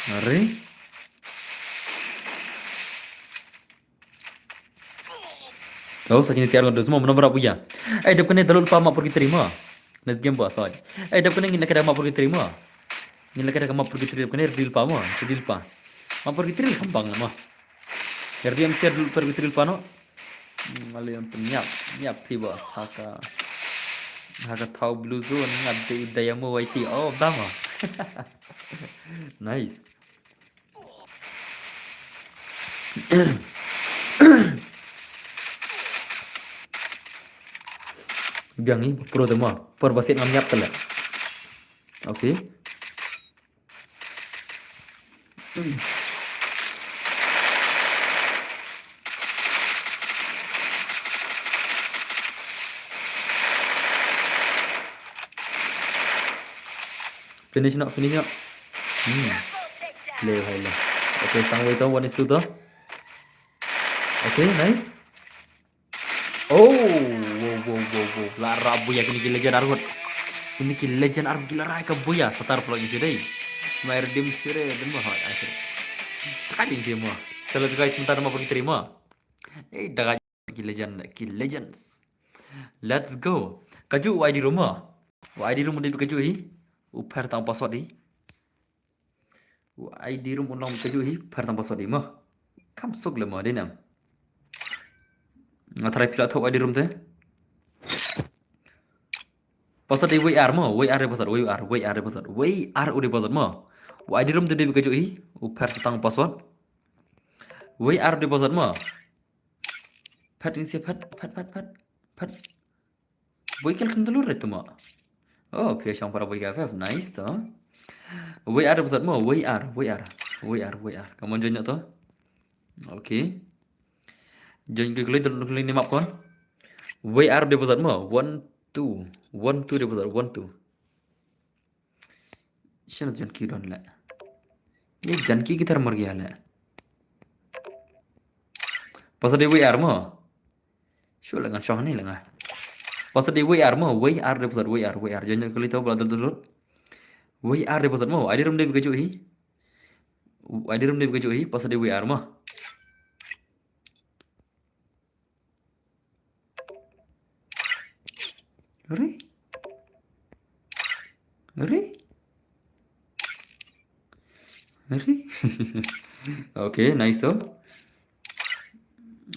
Mari. Oh, sakit siar ngono semua menambah punya. Dap kena dalul pa mak pergi terima. Nas game bos soy. Dap kena ngin kada mak pergi terima. Ngin kada mak pergi terima kena deal pa mo, deal pa. Mak pergi terima gampang mah. Jadi am siar dulu pergi terima pa no. Malu yang penyap, nyap pi bos haka tahu blue zone ngade daya mo waiti. Oh, dama. Nice. Biang ni pro demo, per basit ngam nyap tala. Okay. Finish nak. Le hai le. Okay, tang wait on 1 is 2 to. Okay, nice. Oh, wow. Lara buya kini ki legend argot. Kini ki legend argot gila rai ka buya satar plot ni dei. Mair dim sire dem ha akhir. Takajin sih mo. Chalo guys sebentar mau pergi terima. Daga ki legends. Let's go. Kaju ID rumah. ID room dia kaju hi. Upar tang password hi. ID room ulang kaju hi. Upar tang password hi mah. Kam sok le mo dia nam. Ngatai pila thau ID room te. Password di WR mo. WR password. WR udah password mo. ID room dia kaju hi. Upar tang password. WR di password mo. Pat ini siap pat. Boy kan dulu itu mo. Oh, pia yang para boy KFF, nice toh. WR besar mo, WR. Kamu join toh? Okay. Join ke kali ni map kon. WR dia besar mo, 1 2 dia besar 1 2. Siapa janki don la? Ini janki kita mar gaya la. Pasal dia WR mo. Sure lengan syah ni lengan. Pasal dia WR mo, WR dia besar WR. Jangan kali tahu beladul dulu. WR dia besar mo, ID room dia begitu hi. Pasal dia WR mo. Ri. Okay, nice toh.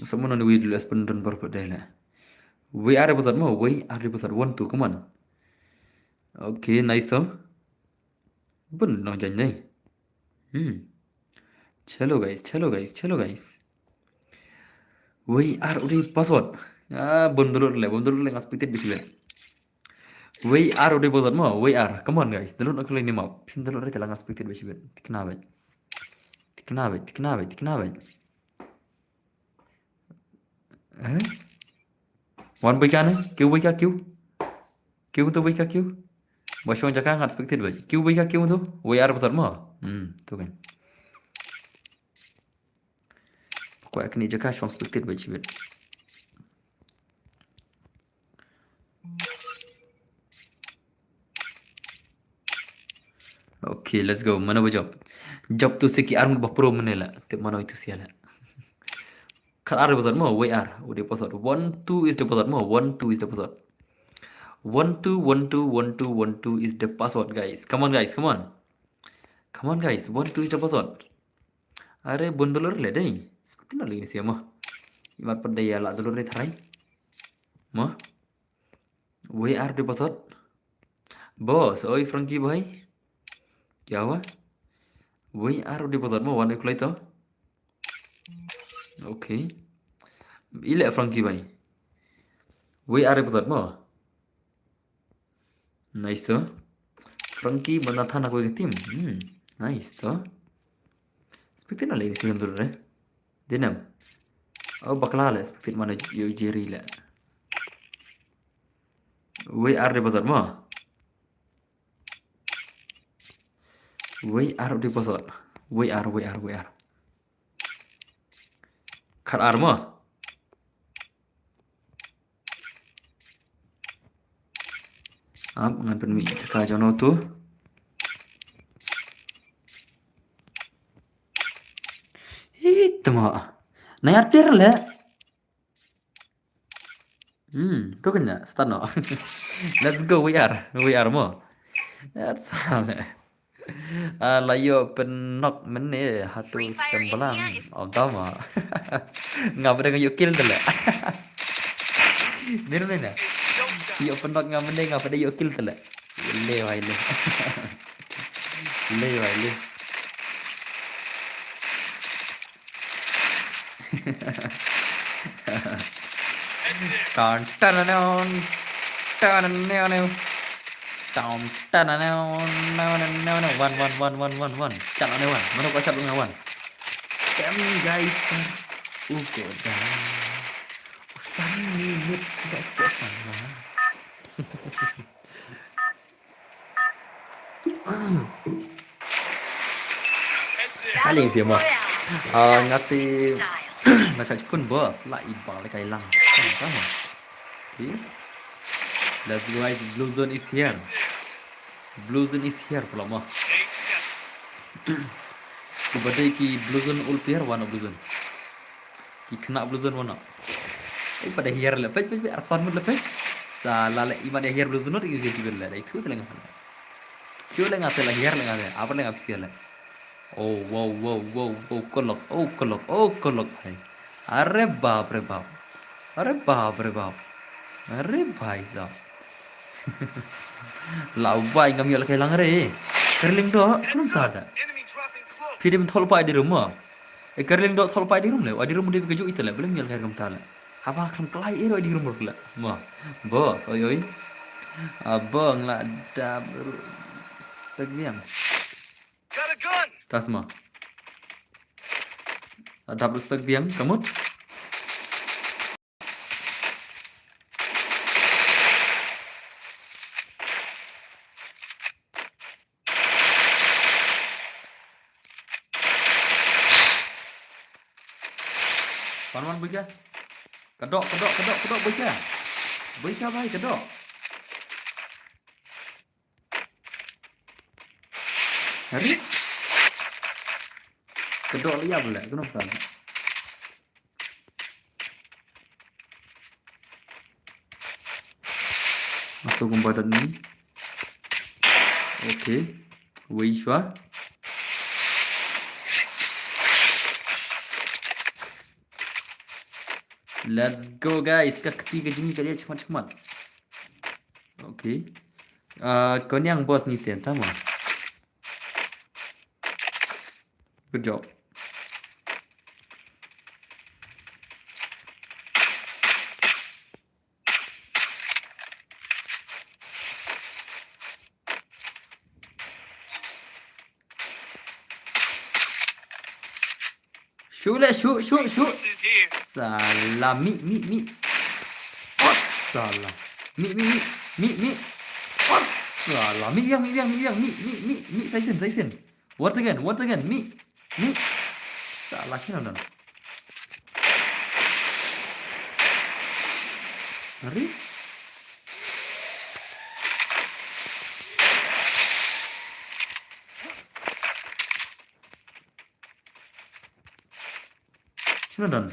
Someone on the way dulu sebentar baru dah lah. WR besar mo, WR besar 1 2, come on. Okay, nice toh. Bun no jangan. Chalo guys. WR udah password. Bundurur le ngaspiktir bisi le. WR udah password mo, WR. Come on guys, dulu nak kali ni map. Pin dulu ada telah ngaspiktir bisi le. Tikna bet. One boy kan? Kiu tu boy ka kiu. Bashon jaka ngaspiktir bet. Kiu tu. WR password mo. Tu kan. Kau akan jaka shon spektid baik sibet. Okay, let's go. Mana job? Job tu seki arm bapro menela. Tep mana itu siala. Kal ar besar mo WR. Udah password 1 2 is the password mo. 1 2 is the password. 1 2 is the password guys. Come on guys. 1 2 is the password. Are bundulur le deh. Seperti nak lagi siapa mah? Imat pendaya lah dulu ni terai. Mah? WR di password. Bos, oi Frankie boy. Kya hua? WR di password mah warna kulai to. Okay. Ile Frankie boy. WR di password mah. Nice to. Frankie benda thana koi ke tim. Nice to. Seperti nak lagi siapa dulu ni? Dinam. Oh bakla lah seperti mana Jerry lah. WR di password mo. WR di password. WR. Kar R mo. Ab ngan mi ka jono tu. Itu mah. Nayar player lah. Tuh kena start no. Let's go we are mo. That's all. Layo penok mene hatu sembelang. Oh tama. Ngapa dengan yuk kill tele. Niru nena. It's showtime. Yuk penok ngamene ngapa ada yuk kill tele. Le wai le. Le wai le. Head there. Tan tan tan tan tan Tom tananaw one cat on one mana kau cat dengan one kami guys uko dah usang minit tak kesana Head there. paling sih mah ngati macam pun bos lah ibal kai lang sama okay let's go guys blue zone is here pula mah Stay together. Kubadai ki blue zone ul player wana blue zone ki kena blue zone wana pada here le pej arsan mud le pej sala le iman here blue zone ri easy bil le itu telenga kyo le ngate la here le ngate apa le ngapsi le oh wow kolok hai अरे बाप रे बाप अरे भाई साहब लाउबा इंगam yo kai lang re kerling do belum Heads up. ada Enemy dropping close. pidim thol pai di rumah kerling do thol pai di rum le di rum dia keju itu le belum yo kai kam tala apa kam pelai ero di rum le mah bos oi abang la da spegmiam Got a gun. tas mah double spegmiam kamu Pan bika. Kedok bika. Bika baik kedok. Hari. Kedok liya boleh, kenapa? Masuk komponen ini. Oke. Weishwa. Let's go guys, ketiga jenis kalian cepat. Oke. Kau ni yang bos ni ten, sama. Good job. Shoot. Resources here. Salah mi. Oh, salah. Mi. Oh, salah. Mi yang. Mi. Tyson. Once again. Mi. Salah sih nonton. Hari. Shanadan.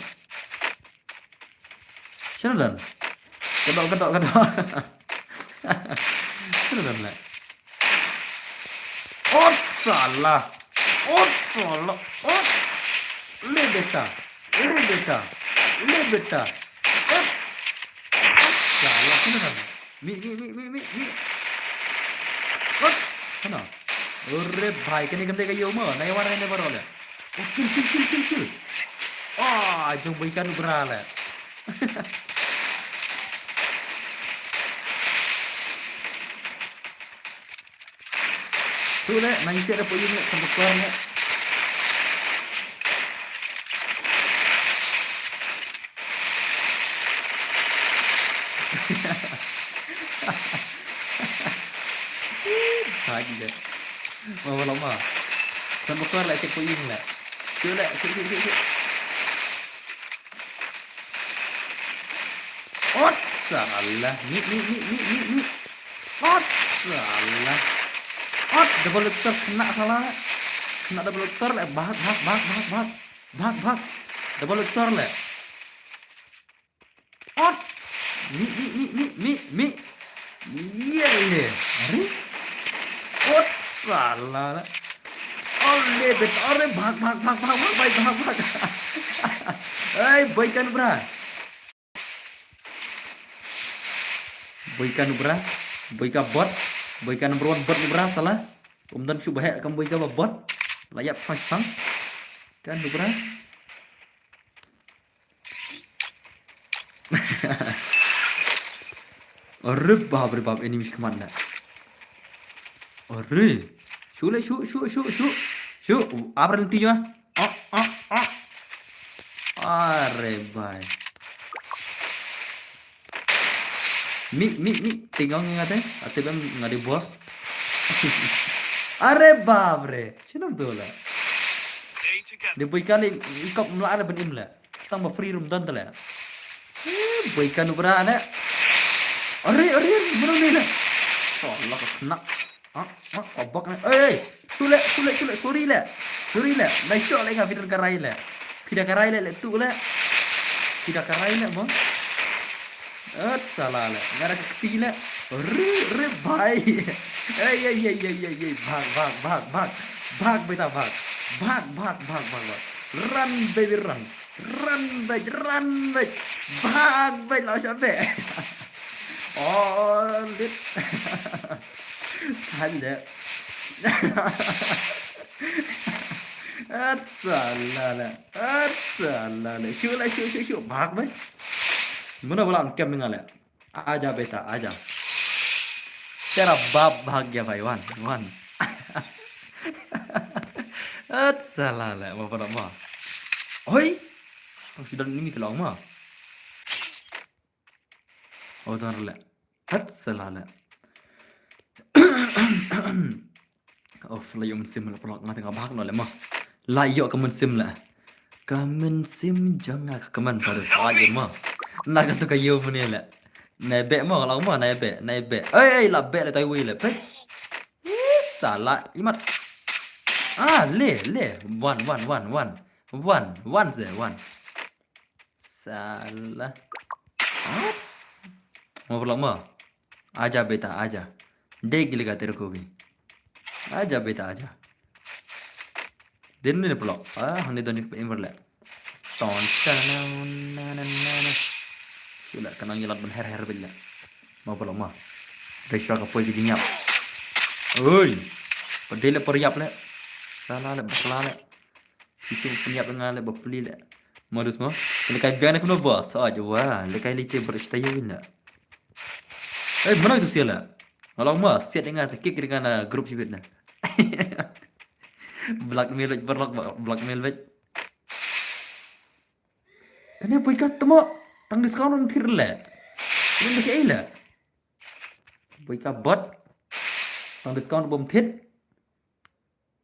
Kedok. Shanadan lah. Oh, salah. Oh. Le beta. Oh. Salah. Shanadan. Mi. Oh. Sana. Orre bhai kene gande ka yo ma. Nai wara ne barole. Oh, kill. Oh, jom berikan berala. Tu le, nang isi ada poin le sampai keluar le. Lagi le. Mau lama. Sampai keluar le cek poin le. Tu le, cek. Oh, salah. Mi. Oh, salah. Oh, double luther kena salah. Kena double luther le. Bahak. Double luther le. Oh, Mi. Iya le. Are? Oh salah lah. Oleh betul. Are भाग. Eh, boykan bra. Boykan bra. Boyka bot. Boyka number 1 bot bra salah. Kemudian coba kamu boyka bot. Layak pang. Kan bra. Arre बाप enemy command अरे शू आप रंटी जो अरे भाई mi tinggal ngate ate bem ngade bos अरे बाप रे Shanno betul lah Stay together. dia boykan ikop melala ben imla tang ba free room dan tala boykan berana अरे mana ni lah Allah kena kobak ni sulit sorry lah naik cok lagi ngafir karai lah tidak karai lah tu lah tidak karai lah bos salah lah ngara keti lah अरे भाई भाग बेटा भाग run baby run भाग baby lau sampai oh lit ada salah lah शू भाग भाई mana bola kem dengan le aja beta aja तेरा बाप भाग गया भाई one salah lah apa nak mah oi sudah ini kelang mah oh tuan lah salah lah oh flyum sim lah pelak ngata ngabak no le mah layo kamen sim lah kamen sim jangan kamen baru saja mah nak tu kayu punya lah nebe mah kalau mah nebe lah be lah tahu lah be salah imat le one salah mau pulang mah aja beta aja deg liga तेरे को भी aja beta aja दिन में pulang हमने दोनों पे इमर ले ton sana sudah kena nyelat ben her bila mau pulang mah resya kapoi ke jinyap oi pedele periap le salah le bakla le isu penyiap dengan le bapeli le modus mah lekai biar nak no bos aja wah lekai licin beristaya wina mana itu sia lah kalau mah siat dengan kick dengan grup sibit nah blackmail blackmail kenapa ikat temo tang diskon tir le ini macam ila boyka bot tang diskon bom thit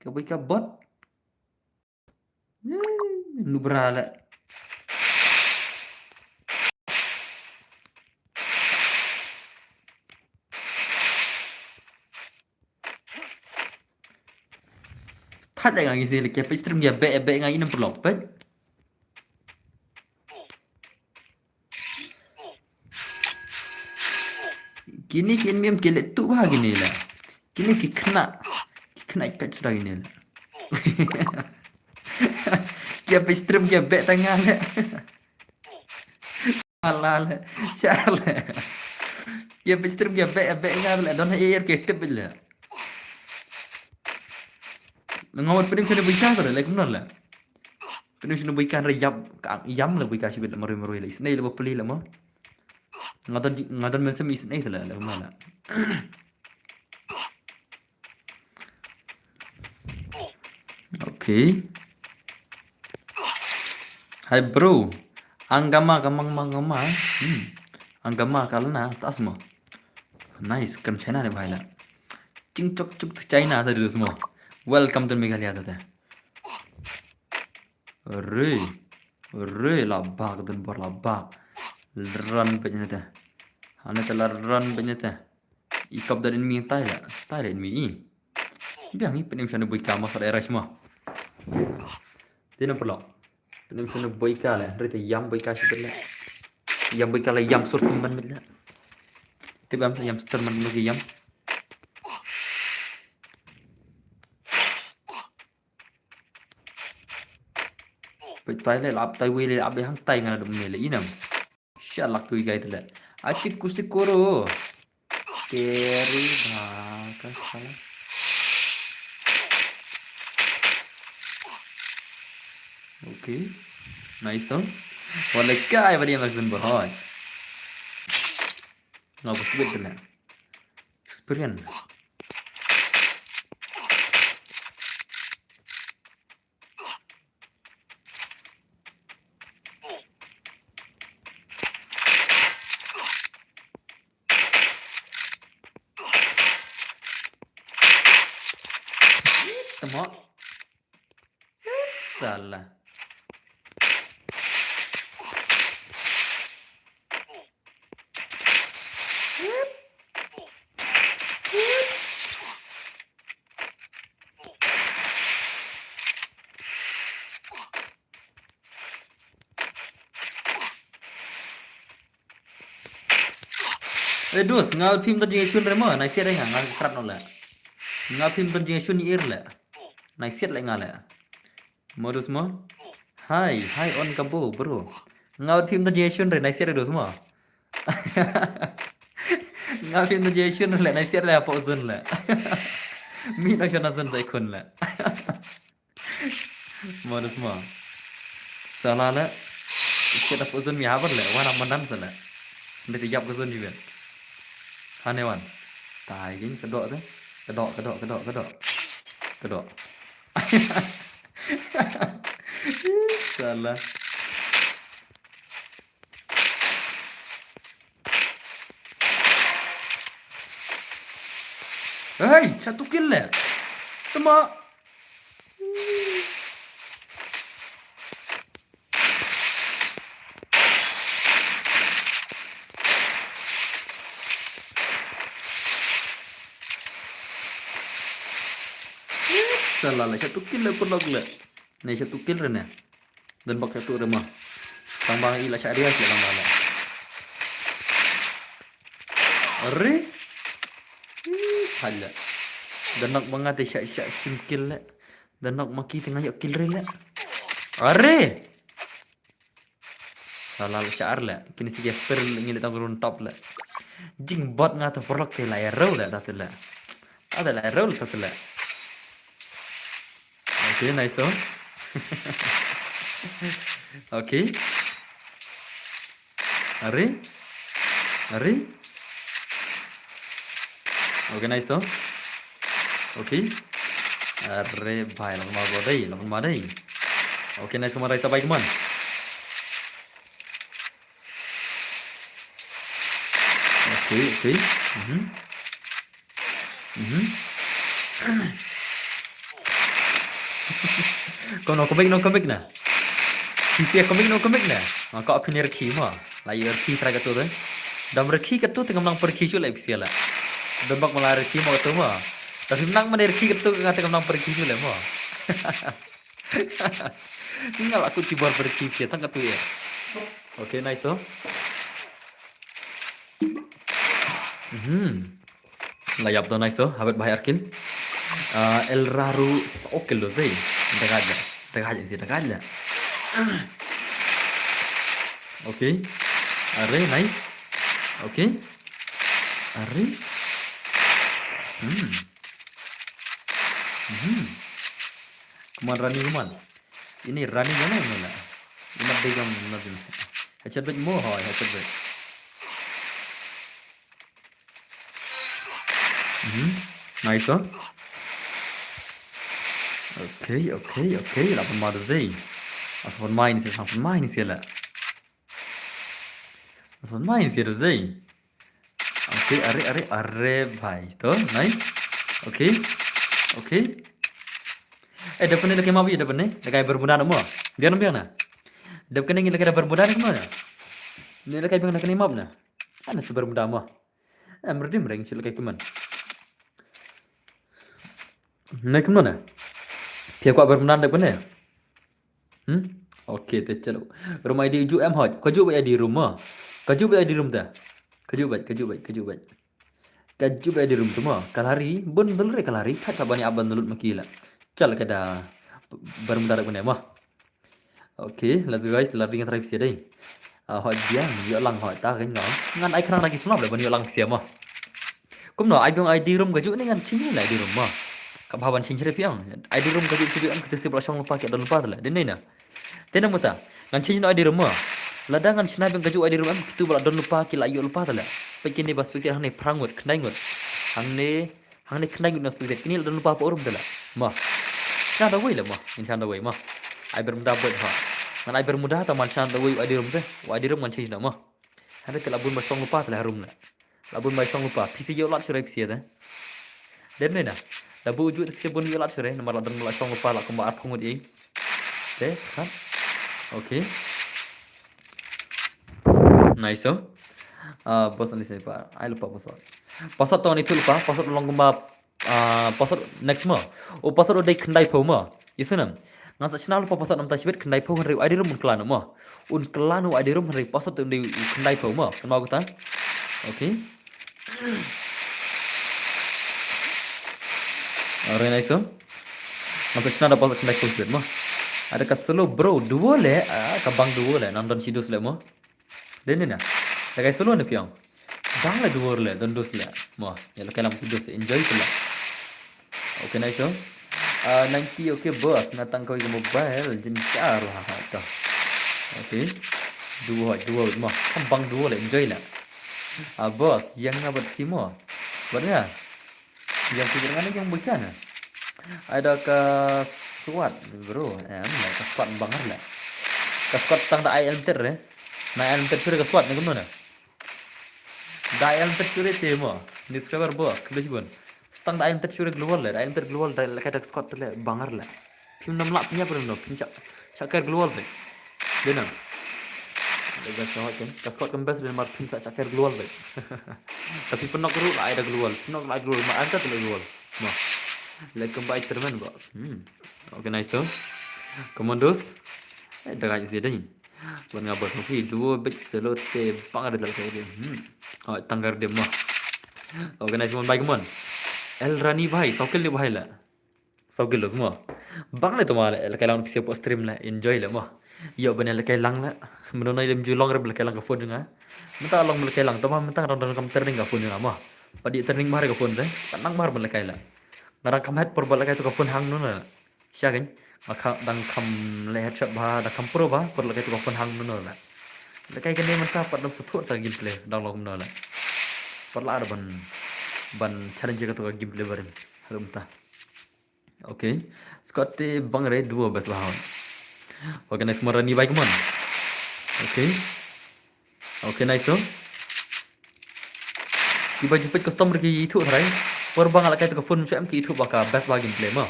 ke boyka bot nu berala thật là ngang gì là cái phải stream nhà bẹ ngang ini perlu bet kini mem kele tu bah gini lah kini kena ikat sudah gini lah dia phải stream dia bẹ tengah lah salah lah dia phải stream dia bẹ ngang lah don air ke tip lah ngawat pening sini buika tu lah benar lah pening sini buika rejab yam lah buika sibit lah marui lah isnai lah beli lah mah ngadan mensem isnai tu lah mana okay hai bro anggama anggama kalna tas mah nice kan China ni bhai lah ching chok China tadi tu semua welcome to Meghalaya tata re labak dan bar labak run banyak tata hanya telah run banyak tata ikap dari mi Thailand mi biang ni penim sana boy kama sa era semua dia nak perlu penim sana boy kala rete yam boy kasi bela Yam bekala yam sur teman mila. Tibam yam teman lagi yam. Bai tai le lap tai we le abe hang tai ngana dum ne le inam. Shalak tu gai tele. Acik kusikoro. Keri baka salah. Okay. Nice dong. Wala kai ba dia maksud bohong. Ngapa sih tele. Experience. Temo. Salah. Dus ngal phim tân jing chun remo nai siat ai ngal krat no la. Ngal phim tân jing chun ir la. Nai siat lại ngal la. Modus mo. Hai on kabo bro. Ngal phim tân jing chun re nai siat dus mo. Ngal phim tân jing chun la nai siat la po zun la. Mi nak chana zun dai kun la. Modus mo. Salah la. Siat po zun mi habar la wana mandan sala. Để thì dọc cái zun juga. Hanewan. Tai gini kedok tu. Kedok. Salah. Hey, satu kill lah. Tama. Salah lah satu kill pun log lah. Nih satu kill rena. Dan bak satu remah. Tambang ila syariah sih tambang lah. Arre. Hala. Dan nak mengate syak sim kill lah. Dan nak maki tengah yak kill re lah. Arre. Salah lah syar lah. Kini si Jasper ingin datang turun top lah. Jing bot ngata porlok te lah roll lah tatela. Ada lah roll tatela. Okay, nice one. Okay. Are? Okay, nice one. Okay. Are bhai lawan madai. Okay, nice one, Raisa baik man. Okay. Kau no comic na. Kisi comic na. Kau apni rakhi ma. Lai rakhi try ka tu deh. Dam rakhi ka tu tengam nang pergi chu lai pisia la. Dam bak mala rakhi ma tu ma. Tapi nang mana rakhi ka tu ka tengam nang pergi chu lai ma. Tinggal aku cibar pergi pisia tang ka tu ya. Okay, nice so. Layap tu nice so. Habet bahaya arkin. El Raru oke lo sih. Tengah aja. Okay. Are nice. Okay. Are. Kuman running kuman. Ini running mana ini lah. Ini begam nanti. Headshot bet mo hoy headshot bet. Nice oh. Okay. Lapan madu sih. Asal main sih lah. Asal main sih sih. Okay, are bhai. Tuh, nice. Okay. Depan ni lagi mau ya depan ni. Lagi bermuda nama. Dia nampak na. Depan ni lagi bermuda nama. Ni lagi bilang lagi mau na. Ana sebermuda mah. Merdi mereng sih lagi kuman. Naik mana? Pihak kuat bermuda depan ni. Okay, tu celo. Rumah di uju em hot. Kau juga di rumah. Kaju baik di room dah. Kaju baik. Kaju baik di room tu mah. Kalari, bun telur kalari. Tak cabani aban telut makila. Cal kada bermudarak benar mah. Okay, let's go guys. Lari dengan terakhir deh. Hỏi dia, yo lang hỏi ta cái nó. Ngan ai khang lagi kenapa ban yo lang sia mah. Kum no ai biong ai di room kaju ni ngan cing lai di room mah. Kabawan cing cere piang. Ai di room kaju am kita sibla song lupa ke don lupa tu lah. Den na. Tena muta. Ngan cing no ai di room mah. Ladangan sina biong kaju ai di room am kita bala don lupa ke la yo lupa tu lah. Pekin ni bas pikir hang ni prangut knaingut. Hang ni knaingut nas pikir kini don lupa apa urum tu lah. Mah. Nah dah wei lah mah. Insan dah wei mah. Ai bermudabat ha. Ngan ai bermudah ta man chan dah wei ai di room tu. Ai di room man cing nak mah. Ada ke labun basong lupa tu lah room lah. Labun basong lupa. PC yo lat surai PC dah. Den na. Labu wujud ke bun yo lat surai nomor ladan basong lupa la kumba apung di. Deh, kan? Okay. Nice oh. Bos ni siapa? Ai lupa bosot. Bosot tahun itu lupa. Bosot long kumba bosot next mah. Oh bosot udah kendai pau mah. Isunam. Ngan sa channel lupa bosot nam ta chibet kendai pau hari ai di rum kelanu mah. Un kelanu ai di rum hari bosot udah kendai pau mah. Kan mau kita? Okay. Alright nice oh. Ngan sa channel bosot kendai pau chibet mah. Ada ka solo bro duo le, ka bang duo le nandon sidus le mo. Den na. Ada solo ne piang. Bang le duo le don dus le. Mo, ya le kalam sidus enjoy tu lah. Okay nice oh. 90 okay bos natang kau ke mobile jencar lah ta. Okay. Duo mo. Ka bang duo le enjoy lah. Bos yang na buat kimo. Buatnya. Yang pikir ngane yang bukan. Ada ka SWAT bro, lah ka SWAT bangar lah. Ka SWAT tang da IL ter eh. Na IL ter sudah ka SWAT ni gimana? Da IL ter sudah temo. Ni subscriber bos, kebetulan bun. Tang da IL ter sudah global lah. IL ter global da ka SWAT ter bangar lah. Pim 6 lap punya pun no, pim cakar global deh. Dena. Lega SWAT kan. Ka SWAT kan best dan mar pim cakar global deh. Tapi penok ru ada global. Penok ada global, ma ada tu global. Mah. Like baik terman bos. Okay nice so. Komandos. Dah kaji sih dah. Buat ngabas mesti dua big selote bang ada dalam dia. Oh tanggar dia mah. Okay nice mon baik mon. El Rani bhai, sokil ni bhai lah. Sokil lo semua. Bang le tu mah le kai lang pisi post stream lah. Enjoy lah mah. Yo benar le kai lang lah. Menonai dem julong reb le kai lang ka phone dengar. Mentah long le kai lang tu mah mentah orang dalam turning ka phone dengar mah. Padi turning mahar ka phone deh. Tanang mahar le kai lah. Narang kamhat perbal kai tu ka phone hang nuna. Siya kan? Maka dang kam lehat shot bah da kam pro bah per lekai tu ka phone hang nuna lah. Lekai kan ni mentah pat dam sutu ta gameplay dang long nuna lah. Perla ada ban challenge ka tu ka gameplay barin. Harum ta. Okay. Scott bang re dua bas lah. Okay nice marani baik man. Okay. Okay nice so. Tiba jemput customer ki itu tharai. Per bang ala kai tu ka phone cam ki itu baka best ba gameplay mah.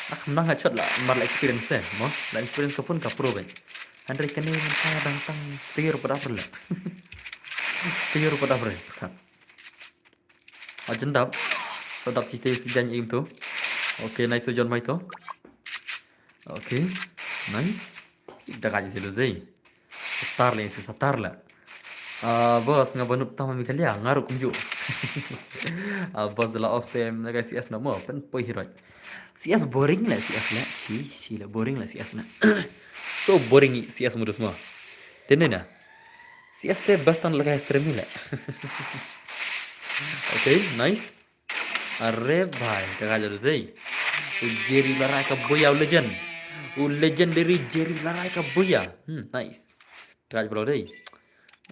Nak menang headshot lah, mar experience deh, mah. La experience ka phone ka pro ben. Andre kene mentah dantang steer pada apa lah. Steer pada apa? Ajendap. Sedap si steer si janji itu. Okay, nice John Mai tu. Okay. Nice. Dah kaji sih lezai. Setar lah. Bos ngabanup tama mikalia ngaruk kumju. Bos la off time naga CS nama pen poi hero. CS boring lah CS lah. Sila boring lah CS lah. So boring CS modus semua. Tena na. CS te best tan laga stream lah. Okay, nice. Arre bhai, kaga jadu dei. Jerry larai ka boya legend. Legendary Jerry larai ka boya. Nice. Kaga bro dei.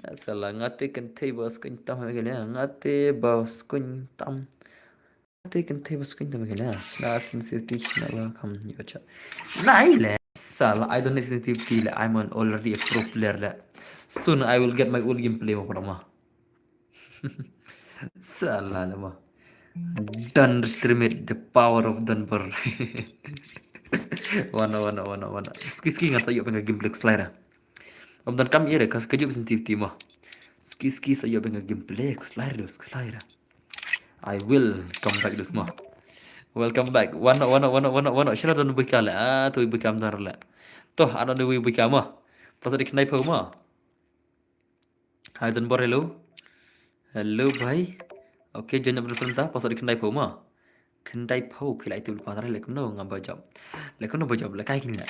Salah ngate kente bos kuntam megala ngate bos kuntam ngate kente bos kuntam megala na sensitive na welcome you chat naile salah I don't need sensitivity la I'm already a pro player la soon I will get my old gameplay mo pala salah nama done stream it the power of Denver wana ski ngat sayo pengen gameplay slider Om dan kam ire kas kejub sensitivity mah. Ski saya pengen gameplay slider. I will come back this mah. Welcome back. Wana. Shila dan bikala. Tu bikam dar la. Toh ada ni bikam mah. Pas di kenai pau mah. Hai Don Bor, hello. Hello भाई. Okay, jangan berfrenta pasal di kendai pau mah. Kendai pau pila itu lupa tara lekum no ngam bajab. Lekum no bajab la kai kinya.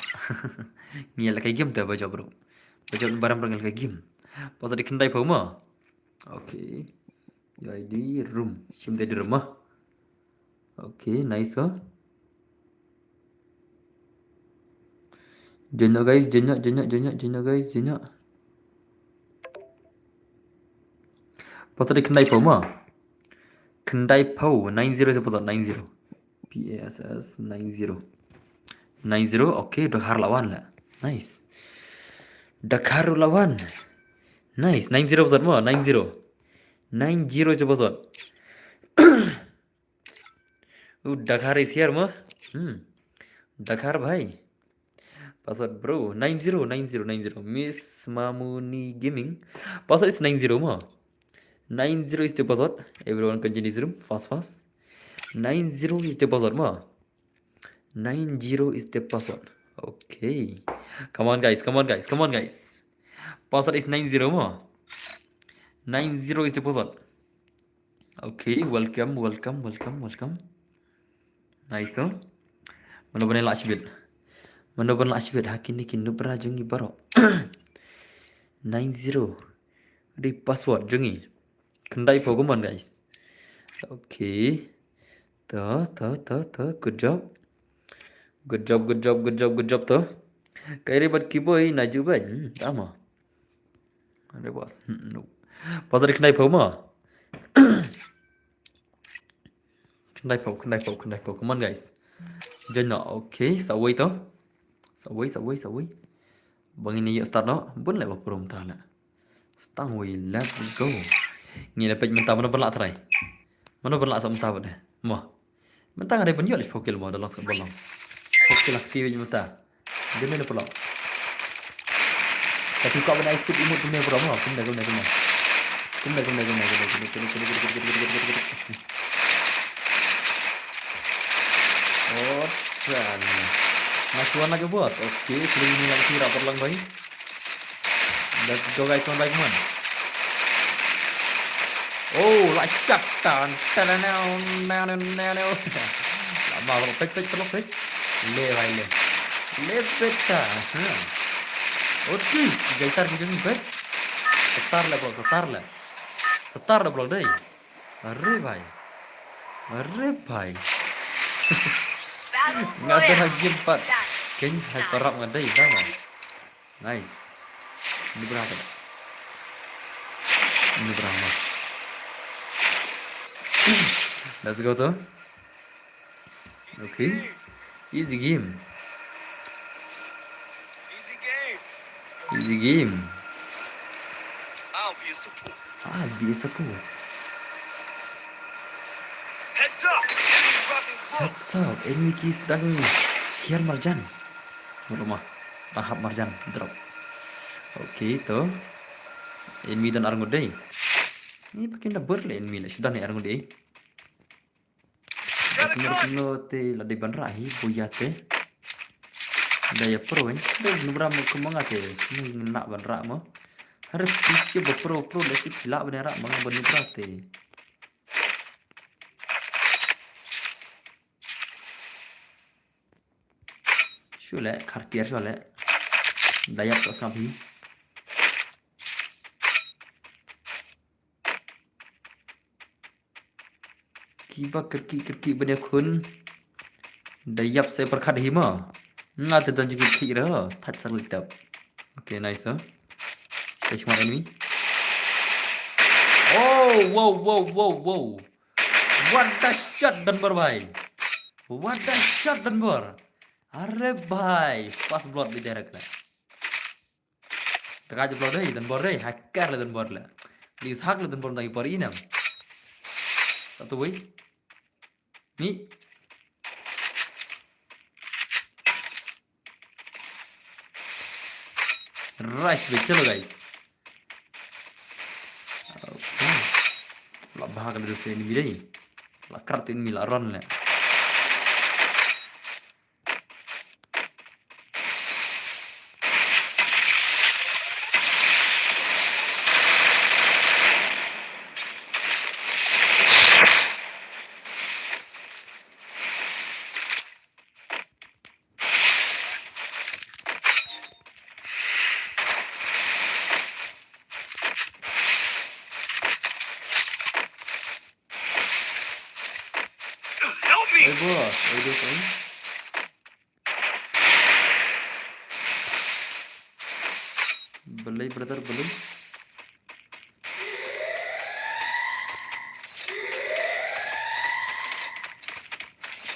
Ngia la kai game ta bajab bro. Bajab barang barang la kai game. Pasal di kendai pau mah. Okay. Jadi room. Sim di rumah. Okay, nice oh. Jenyak guys, jenyak guys, jenyak. Pasal di kendai pau mah. Kendai pau 90 je pasal 90. PASS 90. 90, okay, Dakar lawan lah. Nice. Dakar lawan. Nice, 90 pasal mah, 90. 90 je pasal. Dakar is here mah. Dakar भाई. Password bro 90 Miss Mamuni Gaming. Password is 90 mah. 90 is the password. Everyone can join this room fast. 90 is the password mah. 90 is the password. Okay. Come on guys. Password is 90 mah. 90 is the password. Okay, welcome. Nice tuh. Mana lah shibit hakin nikin nubra jungi baro. 90 di password jungi. Kendai Pokemon guys. Okay. Tuh. Good job tuh. Kayak ribet kiboi naju ban. Tama. Ada bos. No. Password kendai Pokemon. Kendai Pokemon guys. Jenna, okay, sawai tuh. Sawai. Bang ini yuk start no. Bun lewat perum tala. Stang we, let's go. Ni dapat mentah mana berlak try. Mana berlak sama mentah pada. Mah. Mentah ada penjual is pokil mah dalam sebelah. Pokil aktif je mentah. Dia mana pula. Tapi kau benda speed imut punya berapa? Kena. Oh, sana. Masuk lagi buat. Oke, kali ini lagi rapat lang baik. Let's go guys, one by one. Oh, like shot down. Now. Lama kalau pek. Le. Beta. Oke, gaitar gitu nih, bet. Setar lah bro deh. Arre bhai. Nggak ada lagi 4. Kayaknya saya korap nggak ada sama. Nice. Ini berapa? Let's go tuh. Okay. Easy game. I'll be a support. Heads up. Enemy dropping close. Heads up. Enemy keys dan kian marjan. Rumah. Tahap marjan drop. Okay, tuh. Enemy dan arang udah. Ini pakai double lah enemy lah. Sudah nih arang udah. Kino te la di banrahi buyate. Daya pro kan. Daya nubram kemangate. Sini nak banrak mo. Harus isi pro lagi pilak benerak mga benubrate. Shule kartier shule. Daya tak sabi. Kiba kerki banyak kun. Dayap saya perkat hima. Ngat dan juga kira. Tat terlitap. Okay, nice huh? Saya cuma enemy. Oh, wow. What the shot Denver bhai. Arre bhai. Fast blood di daerah kena. Tengah blood deh Denver deh. Hacker lah Denver lah. Lius hack lah Denver lagi pari inam. Satu boy. Ni. Rush deh, चलो guys. Okay. Lah bahag dari sini bidai. Lah kartin mila run lah. bos, ayo bos. Beli brother beli.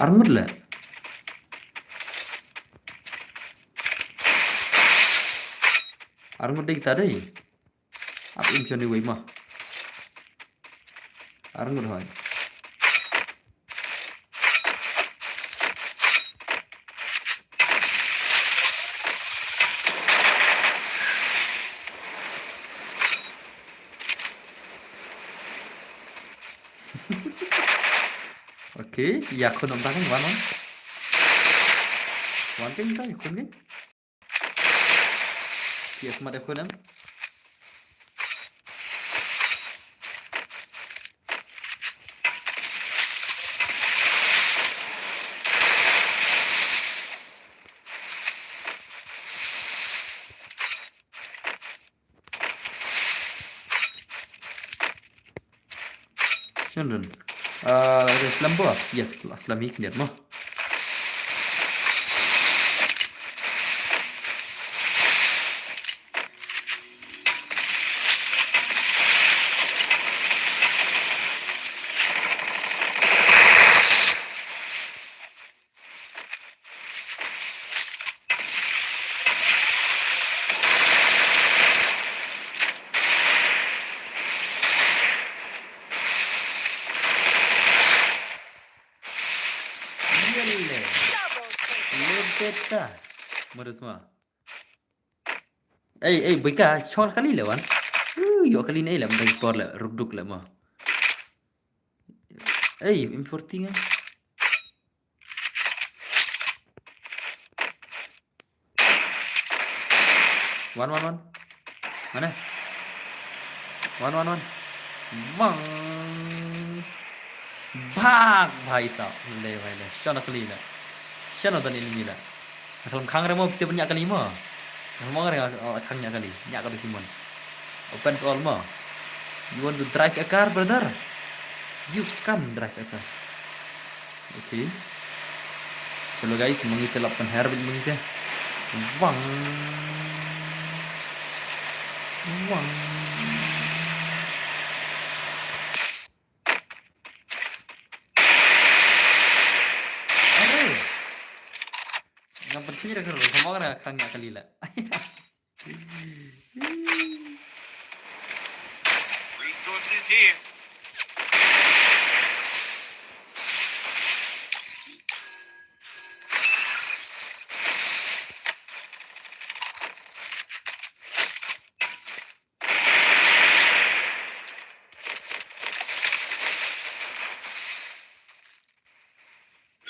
Armor lah. Armor deh kita deh. Apa impian di mah? Armor hai. Oke, ya aku nonton kan one. One thing kan aku nih. Yes, mat aku nam. Shundun. Islam bos. Yes, Islamik lihat mah. Lebeta. Modus mah. Bika, chol kali lewan. Yo kali ni lah, mungkin por lah, rubduk lah mah. M40 kan. One. Mana? One. Vang. भाग भाई साहब ले भाई ले शनो कली ले शनो तनी ni la kalau khang remo pite banyak kali mah mau ngare khangnya kali nyak kali kimon open to all mah you want to drive a car brother you can drive a car okay so guys mengitelapkan herbit mengite wang Yang penting dah kalau kamu orang akan nggak kali lah. Resources here.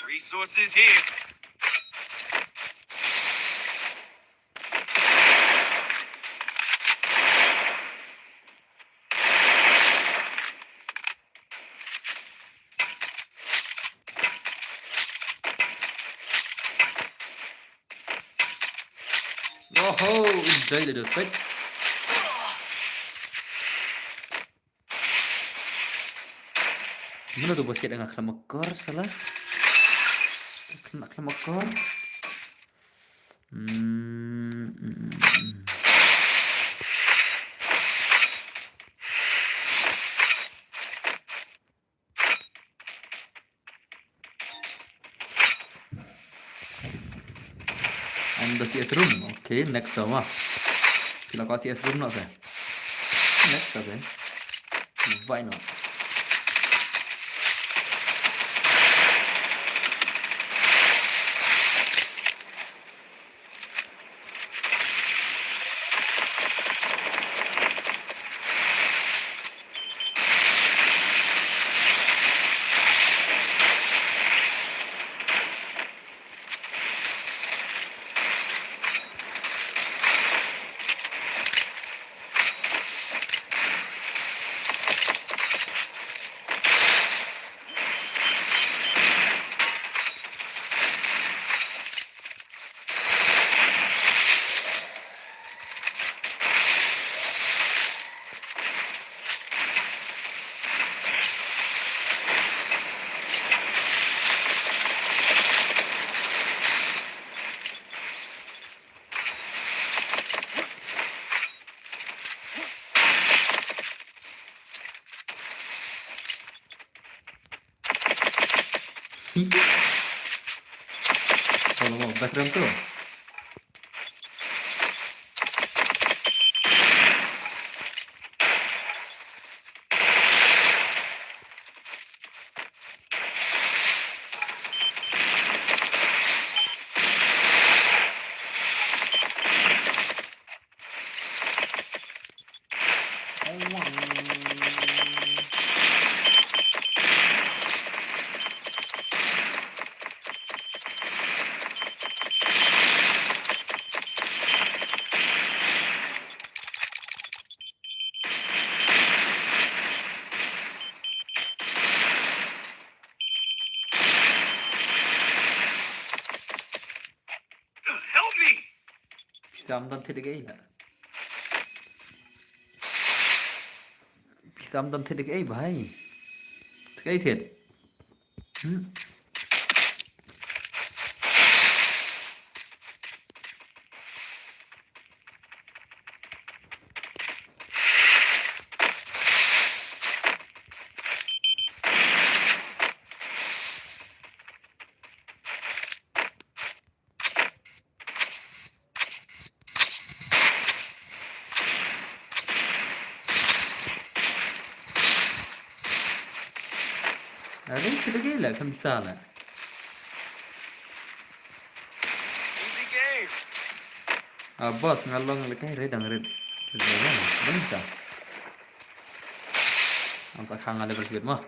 Resources here. Oh, enjoy the dospet. Gimana tuh bos kita nggak kena mekor salah? Kena mekor. And the CS room. Okay, next sama. Kita kasih CS room nak saya. Next okay. Why not? Kalau mau bas rem tuh. Help me! Pisamdan tidak lah. Pisamdan tidak भाई. Tidak thiệt. Ada tidak lah kan bisa lah. Easy game. Bos ngalong lekai redang red. Bentar. Amsa khang level sedikit mah.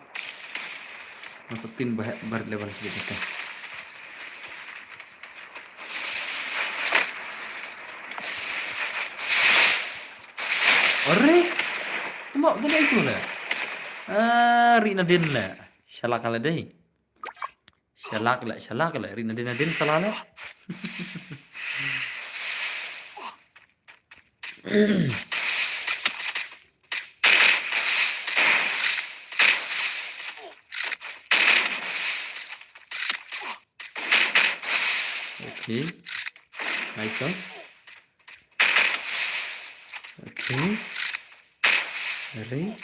Masukin bar level sedikit kan. Ore, mau gini itu lah. Rina din lah. Shalak lah deh. Shalak lah. Rina din salah lah. Okay. Nice one. Okay. Ready.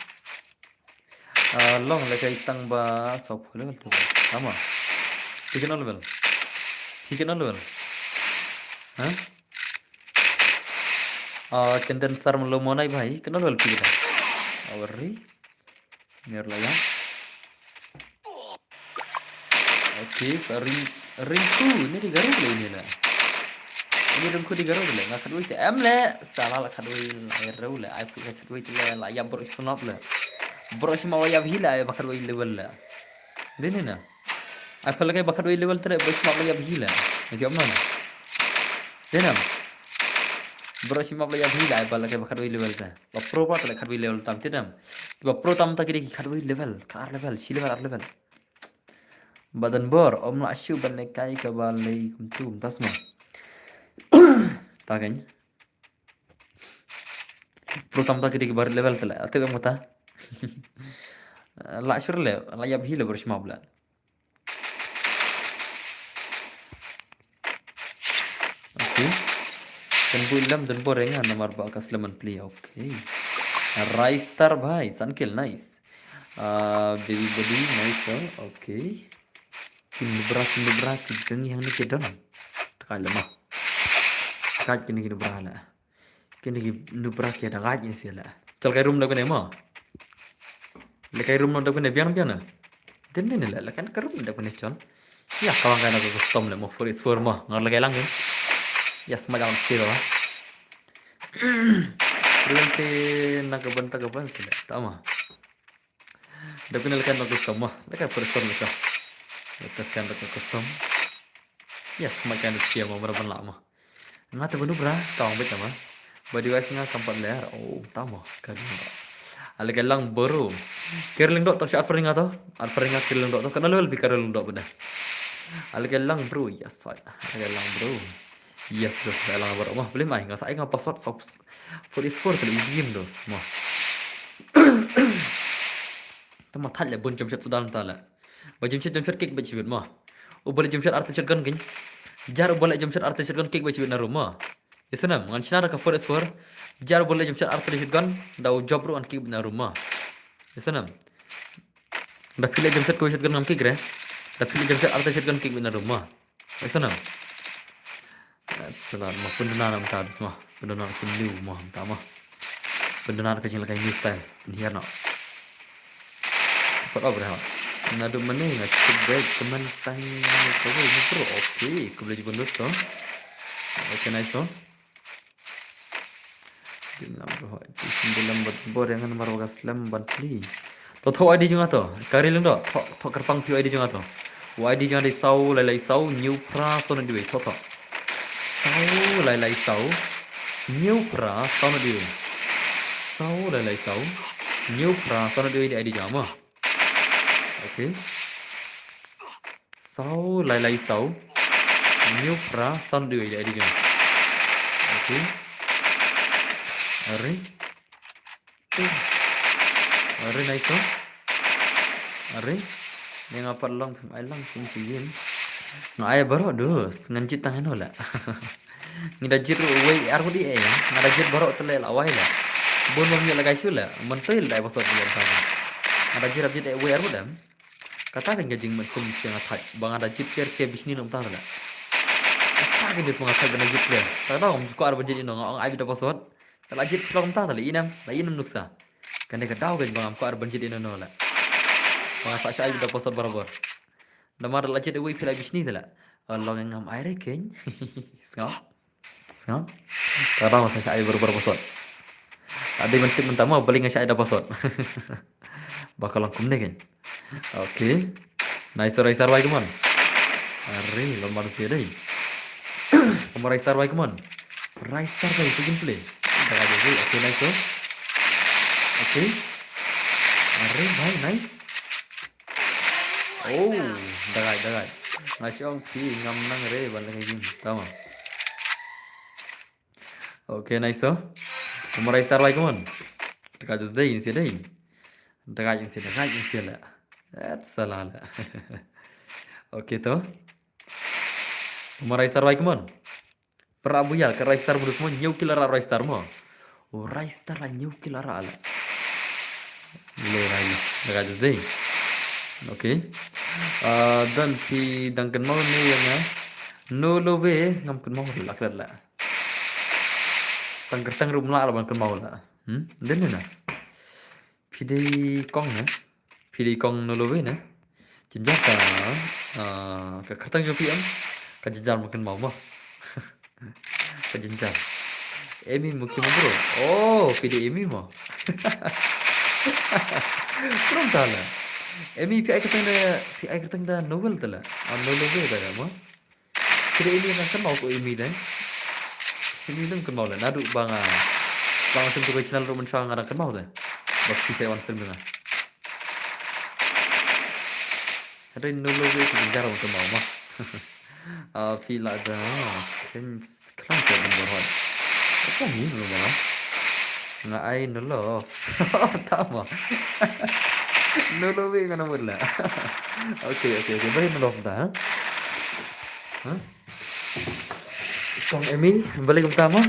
Long lekai tang ba sop level tu. Sama. Tiga level. Hah? Condenser melomonai भाई kenal level tiga. Awari. Biar lah ya. Okay, ring tu ini digaruk lah ini lah. Ini ringku digaruk lah. Nggak kedua itu lah. Salah lah kedua air rau lah. Air kedua itu lah. Ya baru sunap lah. Baru cuma wajah hila ya bakar wajah level lah. Ini na. Apa lagi bakar wajah level terus baru cuma wajah hila. Nanti apa mana? Ini na. Baru cuma wajah hila ya lagi bakar wajah level tu. Pro apa tak bakar wajah level tam tidak. Pro tam tak kiri bakar wajah level. Car level, si level. Badan bor, om nak syu banekai ke balai kumtum tasma. Tagan. Pro tam tak kiri bar level tu lah. Atau kamu ta? La syur le, la yab hila baru cuma bela. Okay. Dan bu rengan nomor bakas lemon play. Okay. Rice star bhai, Sunkill nice. Baby body nice though. Okay. Kinubra kini yang ni kedon. Takkan lemah. Kaj kini kinubra lah. Kini kinubra kena kaj ini sih lah. Cal kai room dah kena mah. Lekai room dah kena biang. Dan ni lah kan kai room dah kena cal. Ya kawan kan aku custom lah mau for it for mah ngar lekai lang kan. Ya semacam siro lah. Berhenti nak kebentak lah. Tak mah. Dah kena lekai nak custom mah. Lekai for it for mah. Lepaskan dekat custom. Yes, makan itu siapa merapan lama. Ngata benu bra, kawang bet nama. Badi wise nga kampat leher. Oh, tama. Kadang. Alage lang baru. Kerling dok to si offering ato. Offering at kerling dok to. Kana level bi kerling dok benda. Alage lang bro. Yes, alage lang bro. Yes, dos lang baru. Mah boleh mai. Ngasa ai nga password sop. For is for tadi game dos. Mah. Tama thal le bun jam chat sudan tala. Jumshot kick baca bit mah. Boleh jumshot arti shotgun kan? Jar boleh jumshot arti shotgun kick baca bit na rumah. Itu nam. Ngan sinar ka for eswar. Jar boleh jumshot arti shotgun. Dah job ru an kick na rumah. Itu nam. Dah pilih jumshot ko shotgun ngam kick re. Tapi ni jangkat arta shotgun kick bina rumah. Sana. Salah mah pendengar nam ta semua. Pendengar kini mah ta mah. Pendengar kecil kayak new style. Hiar nak. Apa berapa? Nadu mana yang cukup baik teman tanya kau ini pro. Okey, kau boleh jumpa dosto. Okay, nice oh. Gimana bro? Sembilan bor yang nomor bagas lemban pli. Tho ID juga to. Kari lung do. Tho kerpang pi ID juga to. ID jangan risau lai sau new pra so na diwe tho. Sau lai sau new pra so na diwe. Sau lai sau new pra so na diwe di ID jama. Okay. Sau lai sau new pra so na diwe di ID jama. Okay. Are nice oh. Are yang apa long film ai long film cium. No ai baru dus nganci tangan ola. Ngida jiru wei arko di ai. Ngada jir baru tele la wai la. Bon mom ya lagai sula. Mentel dai pasot dia ta. Ngada jir abjit ai wei arko dam. Kata kan gajing macam yang atai. Bang ada jip ke bisni nom ta la. Kata kan dia semua atai bena jip le. Tak tahu om ko arbo jadi no ai bida pasot. Kalau jip long ta la inam nuksa. Kan dia kau kan bang ko arbo jadi no la. Bang sa ai bida pasot barabar. Namar la jip wei pila bisni la. Long yang ngam air ken. Skap. Kadang saya ai barabar pasot. Ada mentik mentama balik ngasih ada pasot. Bakal langkum ni kan. Okay. Nice racer baik mon. Are lomar sih deh. Lomar racer baik mon. Racer baik segini play. Dah ada je. Okay nice oh. Okay. Are baik nice. Oh, dah. Nice ong pi ngam nang re balik lagi. Tama. Okay nice oh. Lomar racer baik mon. Dekat deh ini sih deh. Dekat yang sih lah. That's salah lah. Okay toh. Lomar racer baik mon. Prabu ya ke racer burus mon new killer racer mo. Oh racer lah new killer ala. Le lagi. Dekat deh. Okay. Dan si Duncan mau ni yang no love ngam kun mau lah kira lah. Tang rumah lah ban kun mau lah. Dan ni na. Pidei kong no love na. Jenjaka ke kertang jopi am. Ka jenjar makan mau mah. Ka jenjar. Emi mungkin bro. Oh, pidei Emi mah. Kurang tala. Emi pi ai kertang da novel tala. No love da mah. Pidei Emi nak mau ko Emi dan. Emi dum kan mau lah. Nadu banga. Bang sentuh channel roman sang arang kan mau dah. Bakti saya wan sembunga. Ada nulu we kejar untuk mau mah. Feel ada kan saya berbuat. Apa ni nulu mah? Nggak ai nulu. Tama. Nulu we kan mula. Okay. Baik nulu dah. Kong Emi balik utama.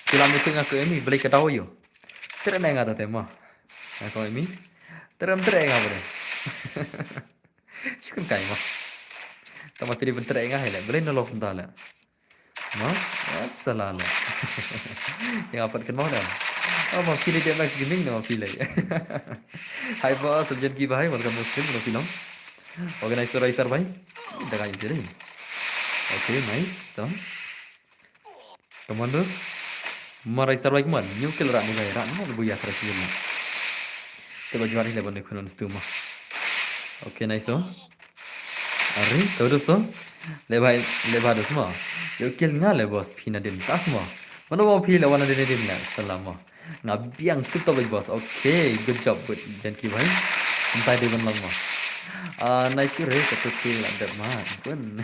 Kilam itu ngaku Emi balik ke tahu yo. Tidak nengar ada tema. Kau ini teram enggak boleh. Syukur kai mah. Tama pilih bentar enggak hele. Boleh nolok entah lah. Mah, salah lah. Yang apa kan mau dah. Oh, mau pilih dia max gaming mau pilih. Hai bos, subjek ki bahai, welcome muslim mau film. Organizer racer bahai. Dah kain sini. Okay, nice. Toh. Commandos. Racer baik man, new killer rak mulai rak mana buaya kerasi ni. Coba jual ni lepas ni kunon setuma. Okay, nice oh. Ari, tahu dosto? Lepas tu semua. Yo kill ngale bos pina din tas semua. Mana mau pilih lawan din lah. Selama. Ngabiang tu tahu bos. Okay, good job buat janki baik. Entah dia pun lama. Nice re ketutil ada mah. Pun.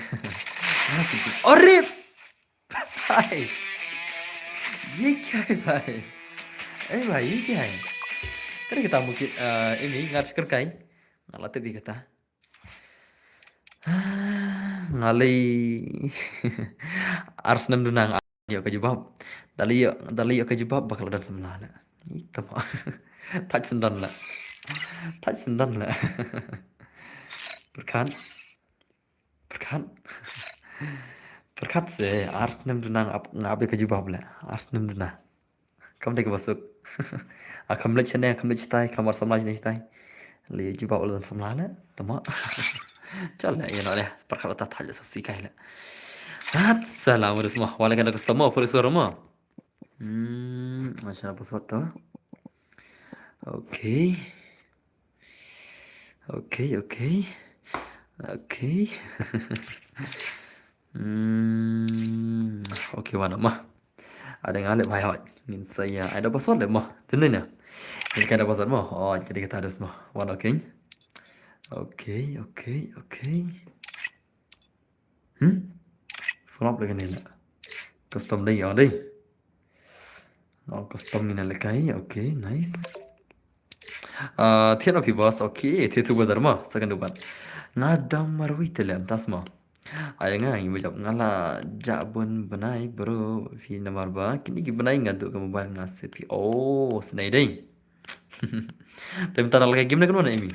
Orip. Hai. ये क्या है भाई? भाई ये क्या है? Kan kita mungkin ini nggak sekerkai ngalat tadi kata ngalai Arsenal dunang yo kejebab dali yo kejebab bakal dan semnala itu pak touch sendan lah Berkat. Berkat. Berkat sih. Ars nem dunang ngabe ke jubah bela. Ars nem dunang. Kamu dek masuk. Akan melihat channel, akan melihat citai, kamar samlaj ni citai. Li jubah ulan samlala. Tama. Chal ya no deh. Berkat otak thaja sosial kaila. Assalamualaikum semua. Waalaikumsalam customer for suara mo. Macam apa suatu? Okay. Okay, okay. Okay. Okay, mana mah? Ada yang alih bayar. Min saya ada password deh mah. Tentu ni. Ini kan ada password mah. Oh, jadi kita harus mah. One okay. Okay, okay, okay. Flop lagi ni lah. Custom đây ở đây. Nó custom ni là cái okay, nice. Thiết là boss okay, thiết tu benar mah. Second depan. Ngadam marwai telam tasma. Ayah ngai macam ngala jabun benai bro. Fi nomor ba. Kini ki benai ngadu ke mobile ngasih pi. Oh, senai deh. Tapi tak lagi game nak mana ini?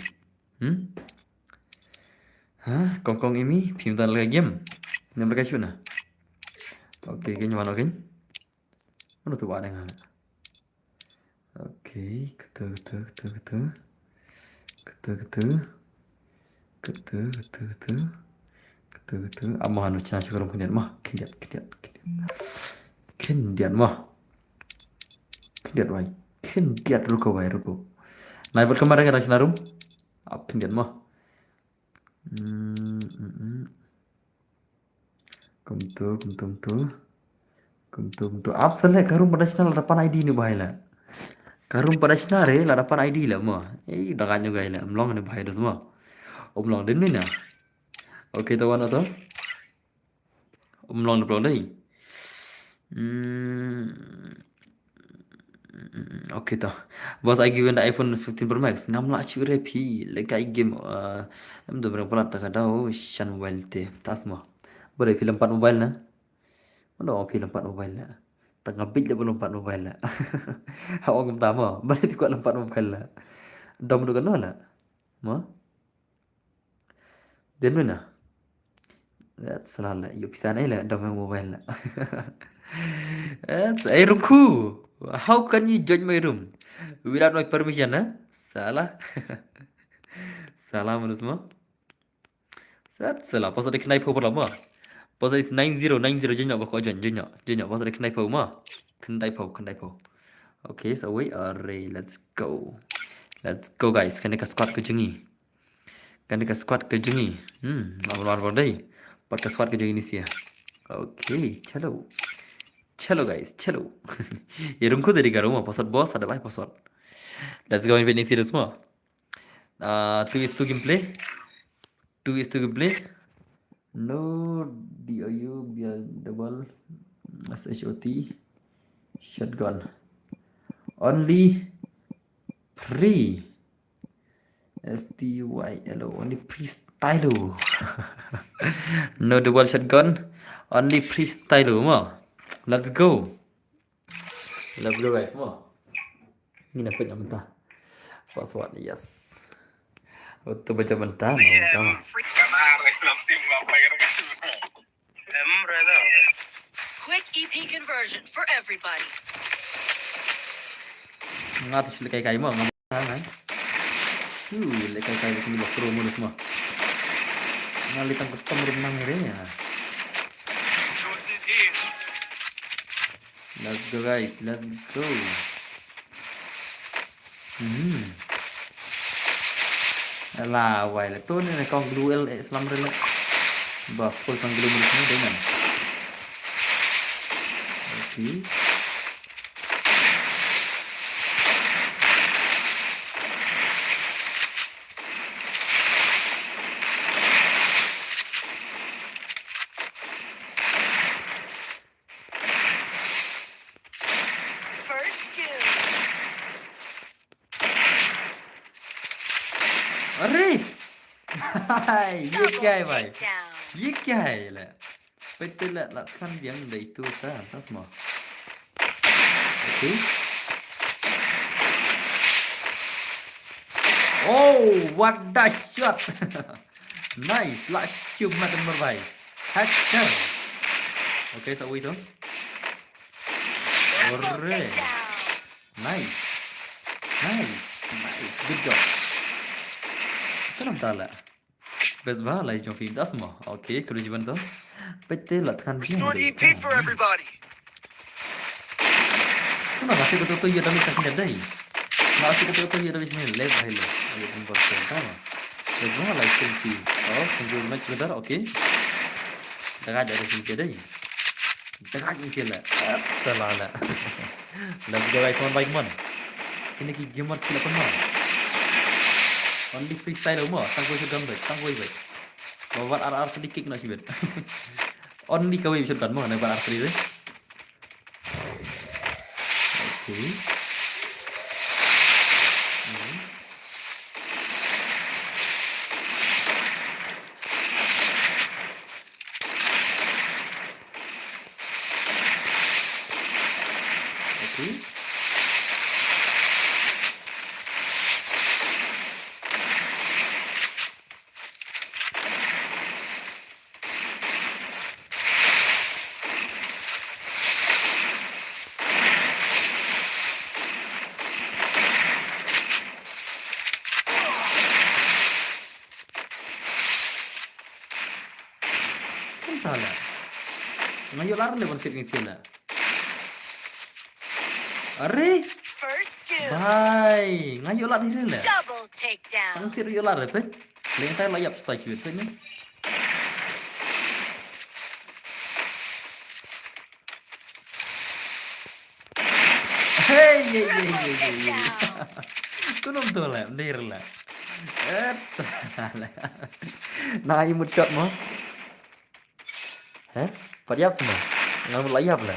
Hah? Kong ini? Film tak lagi game? Yang mereka cuna? Okay, kini mana kan? Mana tu ada yang Okay, kata. Amah anu cina syukur kendian mah. Kendian mah. Kendian wai. Kendian ruko. Naik buat kemarin kata cina rum. Apa kendian mah. Kumtu. Absen le karum pada cina ladapan ID ni bahaya lah. Karum pada cina re ladapan ID lah mah. Dah kan juga lah. Melong ni bahaya tu semua. Melong din ni na. Okay, tahu mana tu? Melong ni pelong dah. Okay tau. Bos I given the iPhone 15 Pro Max. Ngam lah cure pi. Lekai game. Em tu berapa pelat tak ada. Shan mobile te. Tas mah. Boleh film 4 mobile na. Mana orang film 4 mobile na. Tengah bit je belum 4 mobile na. Awak pertama. Boleh pikut 4 mobile na. Dom tu kena lah. Mah. Dan mana? That's salah lah. You bisa ni lah. Dom mobile na. That's roomku. How can you judge my room without my permission? Huh? Salah. Salah mana semua? Salah. Pasal dia kena iPhone berapa? Pasal is 9090 je nak bakal jenyak. Pasal dia kena iPhone mah. Kena iPhone. Okay, so we are ready. Let's go guys. Kena ke squad ke jengi. Apa day? Pakai squad ke jengi ni sia. Okay, chalo guys, chalo. Ye room ko dari garuma password boss ada password. Let's go in Vietnamese series semua. 2:2 gameplay. No DOU biar double SHOT shotgun. Only free STYLO. Only free stylo. No double shotgun. Only free stylo mah. Let's go guys semua. Ini nampak yang mentah. Password yes. Betul baca mentah. Quick EP conversion for everybody. Ngatus lekai mah ngomong kan. Lekai ini bakro mo semua. Ngalitang custom rumah merenya. Sources here. Let's go guys, let's go. Alah, why lah tu ni kau glue Islam rela. Bah, full sang glue ni semua dengan. Okay. अरे ये क्या है भाई ये क्या है ले betul lah kan yang dari itu sah tas mah okay oh what the shot Nice, lại chụp mặt number 7. Hacker. Ok, sao vui thôi. Triple Alright. takedown. Nice. Nice. Nice. Good job. Kenapa lah? Best banget lah trong phim đó semua. Ok, kerujukan tu. PT latihan dia. Restored EP for everybody. Kenapa sih betul-betul ya tapi sakit dari? Masih betul-betul ya tapi sini left hai lo. Ayo tempat pertama. Best banget lah selfie. Oh, tunggu match bentar. Ok. Dekat dari sini dari. Dekat ini lah. Salah lah. Let's go guys, one by one. Ini ki gamer skill apa mah? Only freestyle mah. Tangguh shotgun baik, tangguh baik. Bawa RR sedikit nak sibet. Only kau yang shotgun mah, nak RR sedikit. Okay. Okay. Entahlah. Ngayon lari le konsep ni sila. Are? First doom. Bye. Ngayon lari le. Double takedown. Ang siro yo lari pe. Lain tayo layap stay sibet pe ni. Hey, hey, hey, hey, hey. Kunum tu lah, dir lah. Salah. Nah, imut shot mo. Hah? Pariap semua. Ngambil layap lah.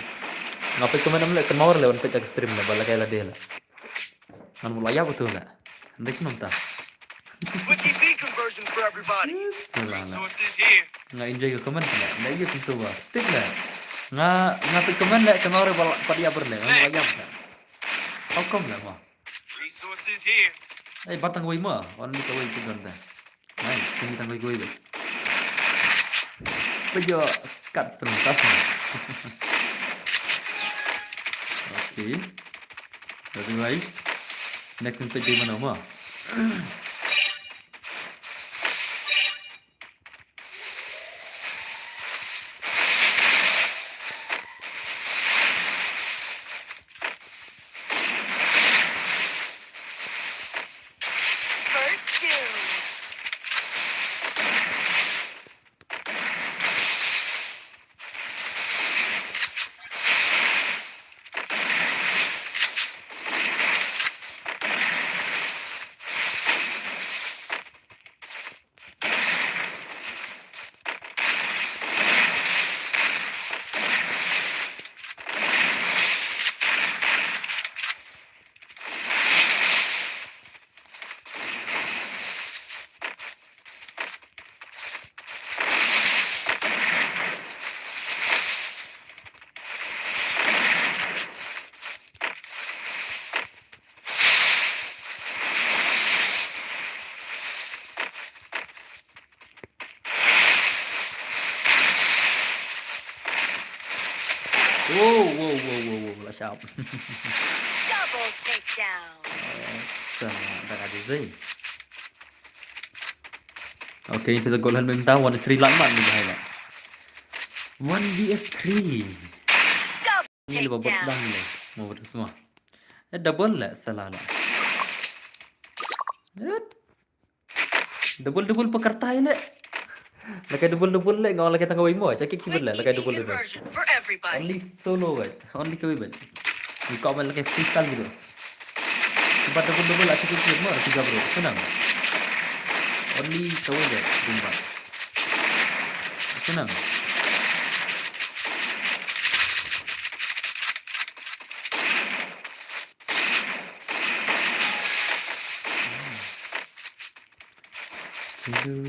Ngapai kemana mana kenor lah untuk ekstrim lah. Bala kayak lah dia lah. Ngambil layap betul lah. Nanti kunum tak. Quick EP conversion for everybody. Salah lah. Resources here. Nggak enjoy ke komen lah. Nggak iya tentu bah. Tik lah. Ngapai komen lah kenor pariap berlah. Ngambil layap lah. Hukum lah mah. Resources here. Batang gue mah. Orang ni kau itu kan dah. Nice. Tinggi tanggai gue itu. Pejo cut pentas. Okay. That's right. Next untuk di mana mah? First doom. Wow, lah siap. Double takedown. Dah ada zai. Okay, kita golan minta 1-3 laman ni bahaya lah. 1vs3. Double Ini lebih sedang takedown. ni. Mau betul semua. Double lah salah lah. Double pekertai le. Lakai double le ngau lakai tangga wimo. Cakik Quick sibet lah lakai EP double. conversion for everybody. Only solo kan. Only kau ibel. Kau main lakai freestyle gitu. Cepat double lah cakik sibet mah 3 bro. Senang. Only kau je jumpa. Senang.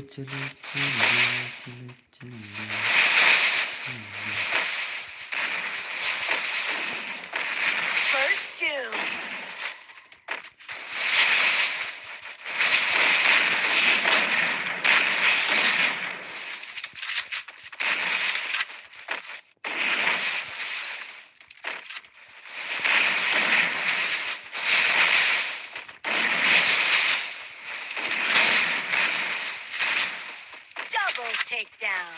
Culu. First doom. takedown.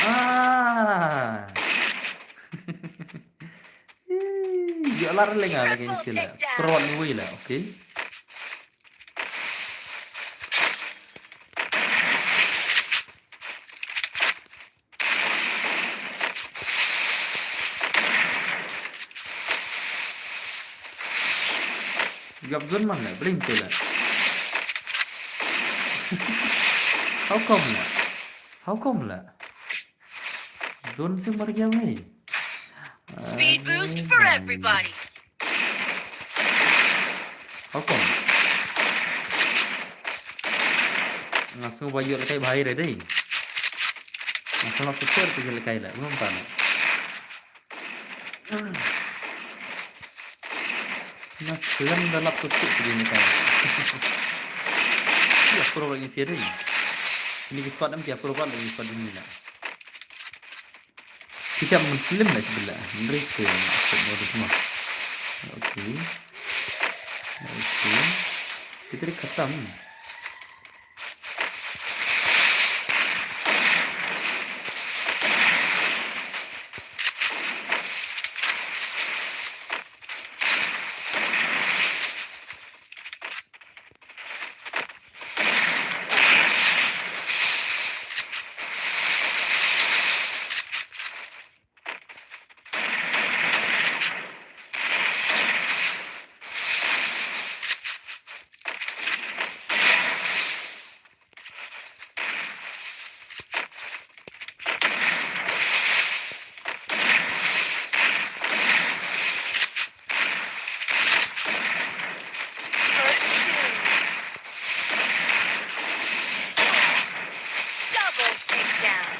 Ah. Dia lar lenga lagi ni sila. Perwan ni wila, okay? Gặp zone mana? Bring sila. How come lah? How come lah? Zone se mar gaya bhai. Speed boost for everybody. How come? Langsung bayar lekai bahaya dah deh. Langsung lapsu ter pergi lekai lah, belum tahu. Nak kelam dah lapsu ter pergi lekai. Ya, pro lagi sih deh. Ini kisah nam kia pro lagi kisah dunia lah. Kita film lah sebelah. Mereka modus semua. Okay. Okay. Kita dah khatam. First doom. Double takedown.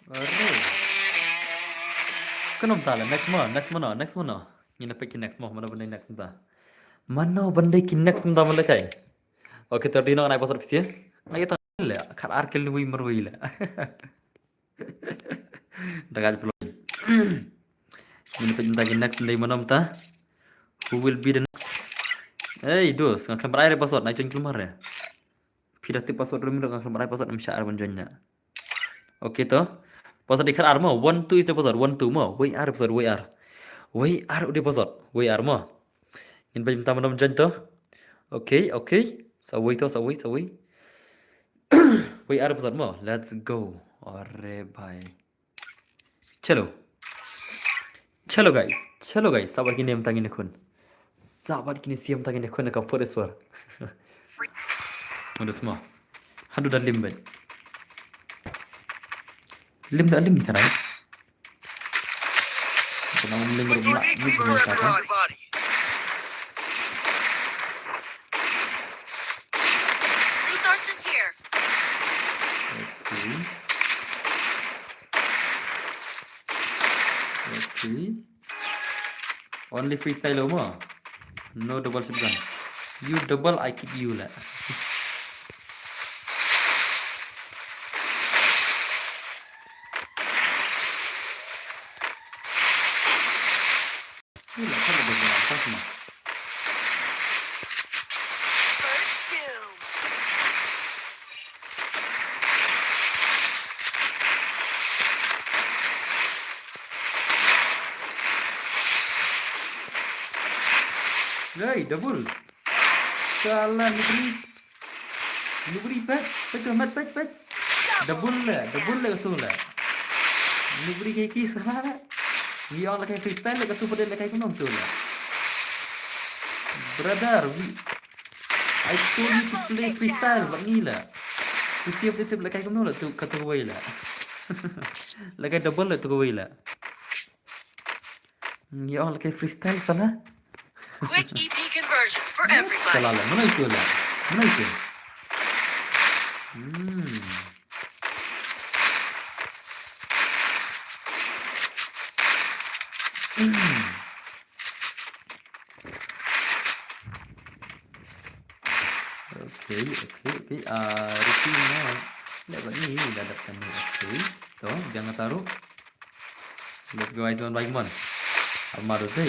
Alright. Kenapa tak lah? Next mana? Ini apa ki next mana benda next entah. Mana benda ki next entah mana kai? Okay, tadi nak naik pasal kesian. Naik tak lah. Kat arkel ni merui lah. Dah kali flow. Ini apa entah ki next dari mana entah. Who will be the next? Hey, dos, ngak kelamar air pasal naik jeng kelamar ya. Pidah ti pasal rumit ngak kelamar air pasal msyaar bonjanya. Okay toh. Pasal di kar arma 1 2 is the pasal 1 2 mo. Wei ar pasal wei ar. Wei ar udah pasal. Wei ar mo. In baju tamu nama janto. Okay. Sawai. Wei ar pasal mo. Let's go. Arre bhai. Chalo guys. Sabar kini am tangin kun. Sabar kini siam tangin kun ka foreswar. Udah semua. Hadu dah limbat. Lim cara. Kenapa lim With rumah unique ni for bukan cara. everybody. Resources here. Okay. Only freestyle oma. No double shotgun. You double, I kick you lah. Ini lah kalau berjalan pas mah. First doom. Hey, double. Salah Nubri pet. Double lah tu lah. Nubri kayak kisah. Dia orang kayak freestyle lah tu pada kayak kunom tu lah. Brother, I told you to play freestyle begini lah. Tu siap dia tu kayak kunom lah tu kata gue lah. Lagi double lah tu gue lah. Dia orang kayak freestyle salah. Quick EP conversion. conversion for everybody. Salah. Mana itu lah? Mana itu? Oke. Rutinnya dapat ni dah dapat ni. Oke. Tuh, jangan taruh. Let's go guys one by one. Almaro teh.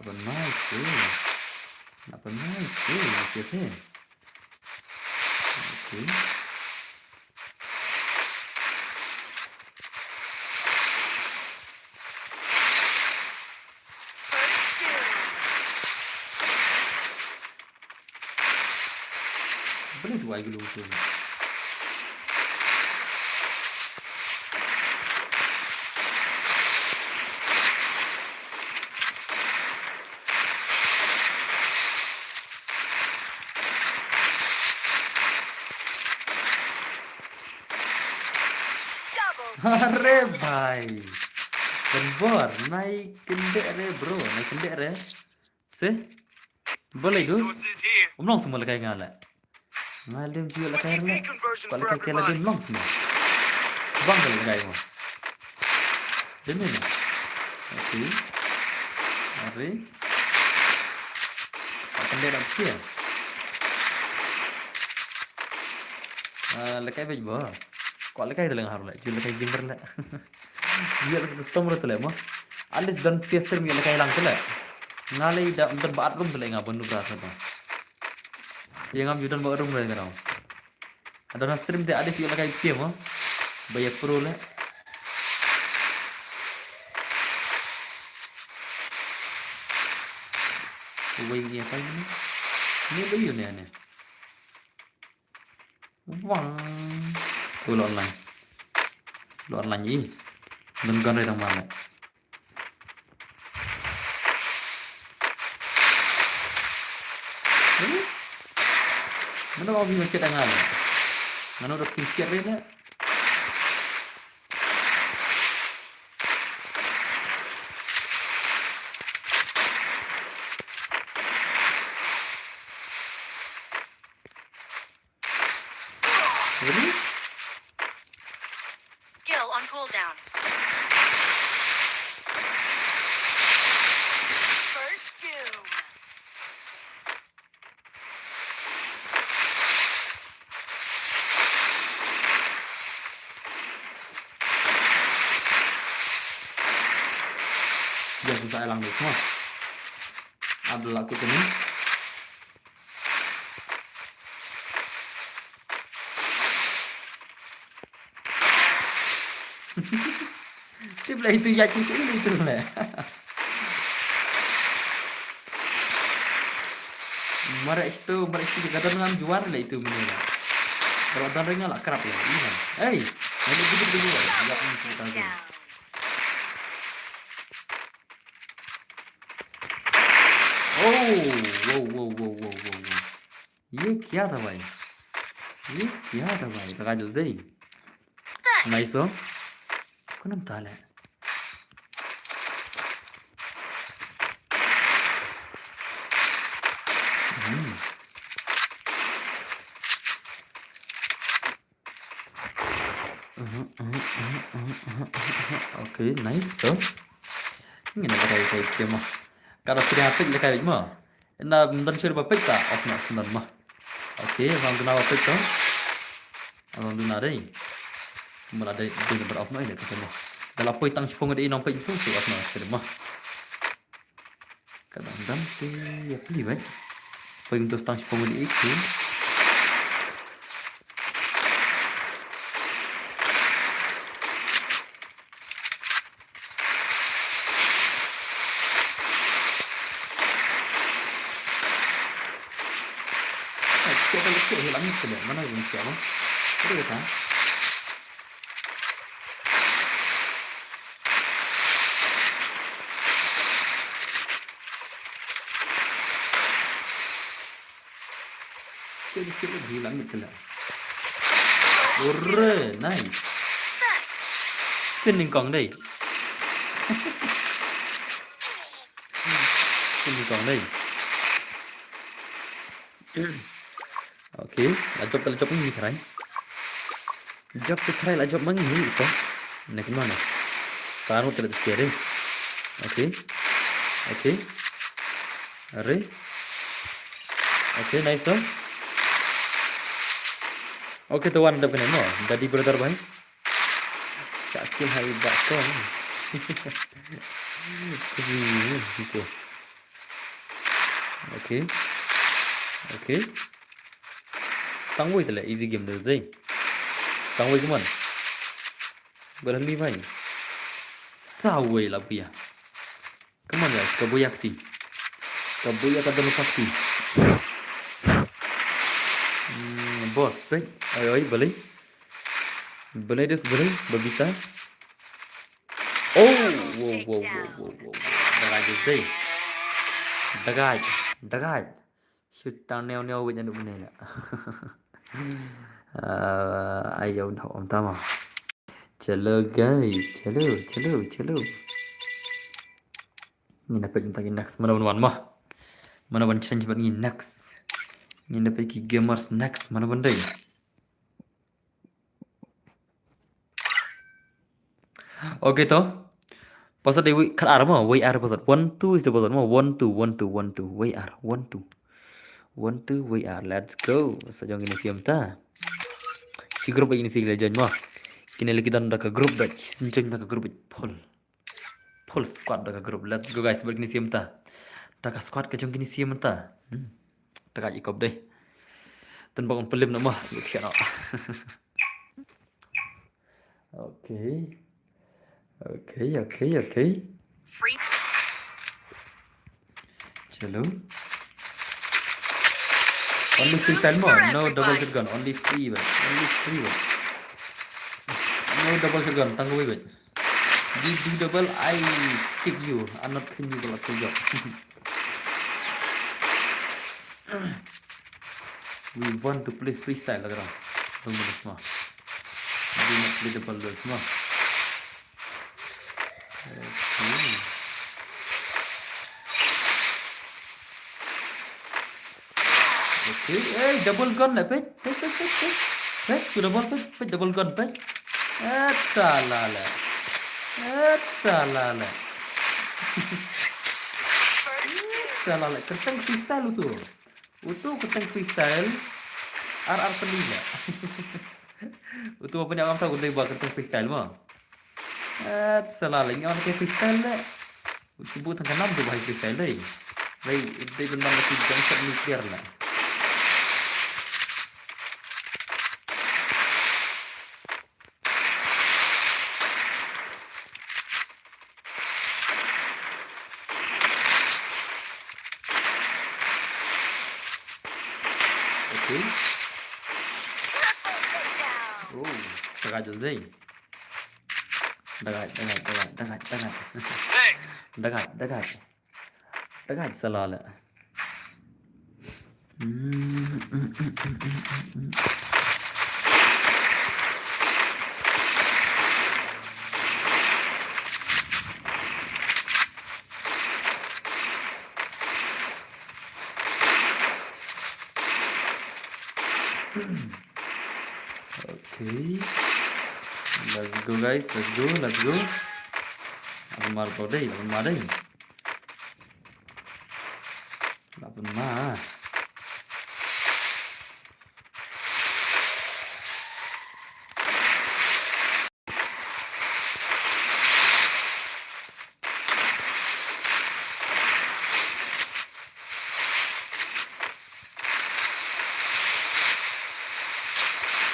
Apa nice. Masih teh. Oke. First doom. Boleh tu ai dulu tu. Double Are bhai. Kenbor naik kendek re bro, naik kendek re. Se. Boleh dus. Resources here. Umlong semua lekai ngala. Ngalim juga lekai Quick re. EV conversion Kalau for lekai lagi everybody. umlong semua. Bang kalau lekai mo. Demi na. Okey. Are. Kendek dah siap. Lekai bej bos. Kok lekai tu lengan harulai. Jual lekai jimber lah. Dia custom tu lah mo. Alis dan fiester mi lekai lang tu lah. Ngalai dah untuk bathroom tu lah ngabun tu berasa tu. Yang am judan bathroom lah ngau. Ada na stream dia ada sih lekai siap mo. Bayar pro lah. Wing ni apa ini? Ni bayu ni ane. Wang. Tu lo online. Lo online ni. Nunggan dari mana? Mana mau bikin cerita ngala? Mana udah pincir ni lah. Really? skill on cooldown. First doom. Dia susah elang ni semua. Abdul aku tu ni. Dia pula itu yakin sekali itu lah. Mereka itu kata dengan juara lah itu benar. Kalau dan ringan lah kerap ya. Iya. Hey, ada begitu juga. Ya pun cerita tu. Down. Wow. ये क्या था भाई? ये क्या था भाई? लगा जो दे. Nice oh. Kau nampak lah. Okay, nice tuh. Ini nak kayak siapa? Kalau sudah apik le kayak mah. Ina bentar sudah apik tak? Off nak senar mah. Okay, orang tu nak apik tuh. Orang tu nak deh. Mula ada dia ber off nak ini tu mah. Dalam apik tang sepung dia nampak itu tu off nak senar mah. Kadang-kadang tu ya pilih baik. Apik untuk tang sepung dia itu. Siapa lekuk hilang itu dah. Mana yang siapa? Ada kata? Siapa hilang itu lah. Ure, nice. Thanks. Sini kong deh. Sini kong deh. Okay, là job tala job ni krai. Job tu krai la job mangi ni ko. Nek mana? Taru tala tiare. Okay. Okay. Are. Okay, nice one. Okay, tu one ada kena mo. Jadi brother bhai. Sakit hai bakko. Gitu. Okay. Okay. Tangwai tala easy game tu zai. Tangwai kuman. Berhenti bhai. Sawai lah pia. Come on guys, kaboyakti. Kaboyak ada sakti. Boss, baik. Ayo, boleh. Boleh des, boleh. Babita. Oh, wow. Dagaj deh. Dagaj. Shoot down neo với nhận định này nè. Ai dâu thọ ông ta mà. Chalo guys, chalo. Ini dapat kita next mana mah. Mana change buat ini next. Ini dapat gamers next mana deh. Okay toh. Pasal dia kat arah mah, way arah pasal. 1 2 is the pasal mah. 1 2 way arah. 1 2 way arah. Let's go. Sajong ini siam ta. Si grup ini si legend mah. Kini lagi dan dah ke grup dah. Sinjeng dah ke grup full squad dah ke grup. Let's go guys. Begini siam ta. Dah ke squad ke jong kini siam ta. Dah ke ikop deh. Tanpa orang pelim nak mah. Lihat nak. Okay. Free. Chalo. Only freestyle more. No double shotgun. Only free. No double shotgun. Tangguh wait. You do double, I kick you. I'm not kidding you kalau aku jawab. We want to play freestyle lah korang. Tunggu semua. We not play double semua. Okay. Hey, double gun lah, pet. Tu double gun, pet. Salah lah. Salah lah. Keteng freestyle tu. Utu keteng freestyle. RR penila. Utu apa ni orang tahu dia buat keteng freestyle mah. Salah lah. Ini orang kayak freestyle lah. Sebut tanggal 6 tu bahaya freestyle lah. Baik, dia benar lagi jangkau nuklir lah. Okay. Oh, Dagaj Zay. Dagaj. Thanks. Dagaj salah lah. Okay. Let's go guys, let's go. Lapan mar deh. Lapan mar.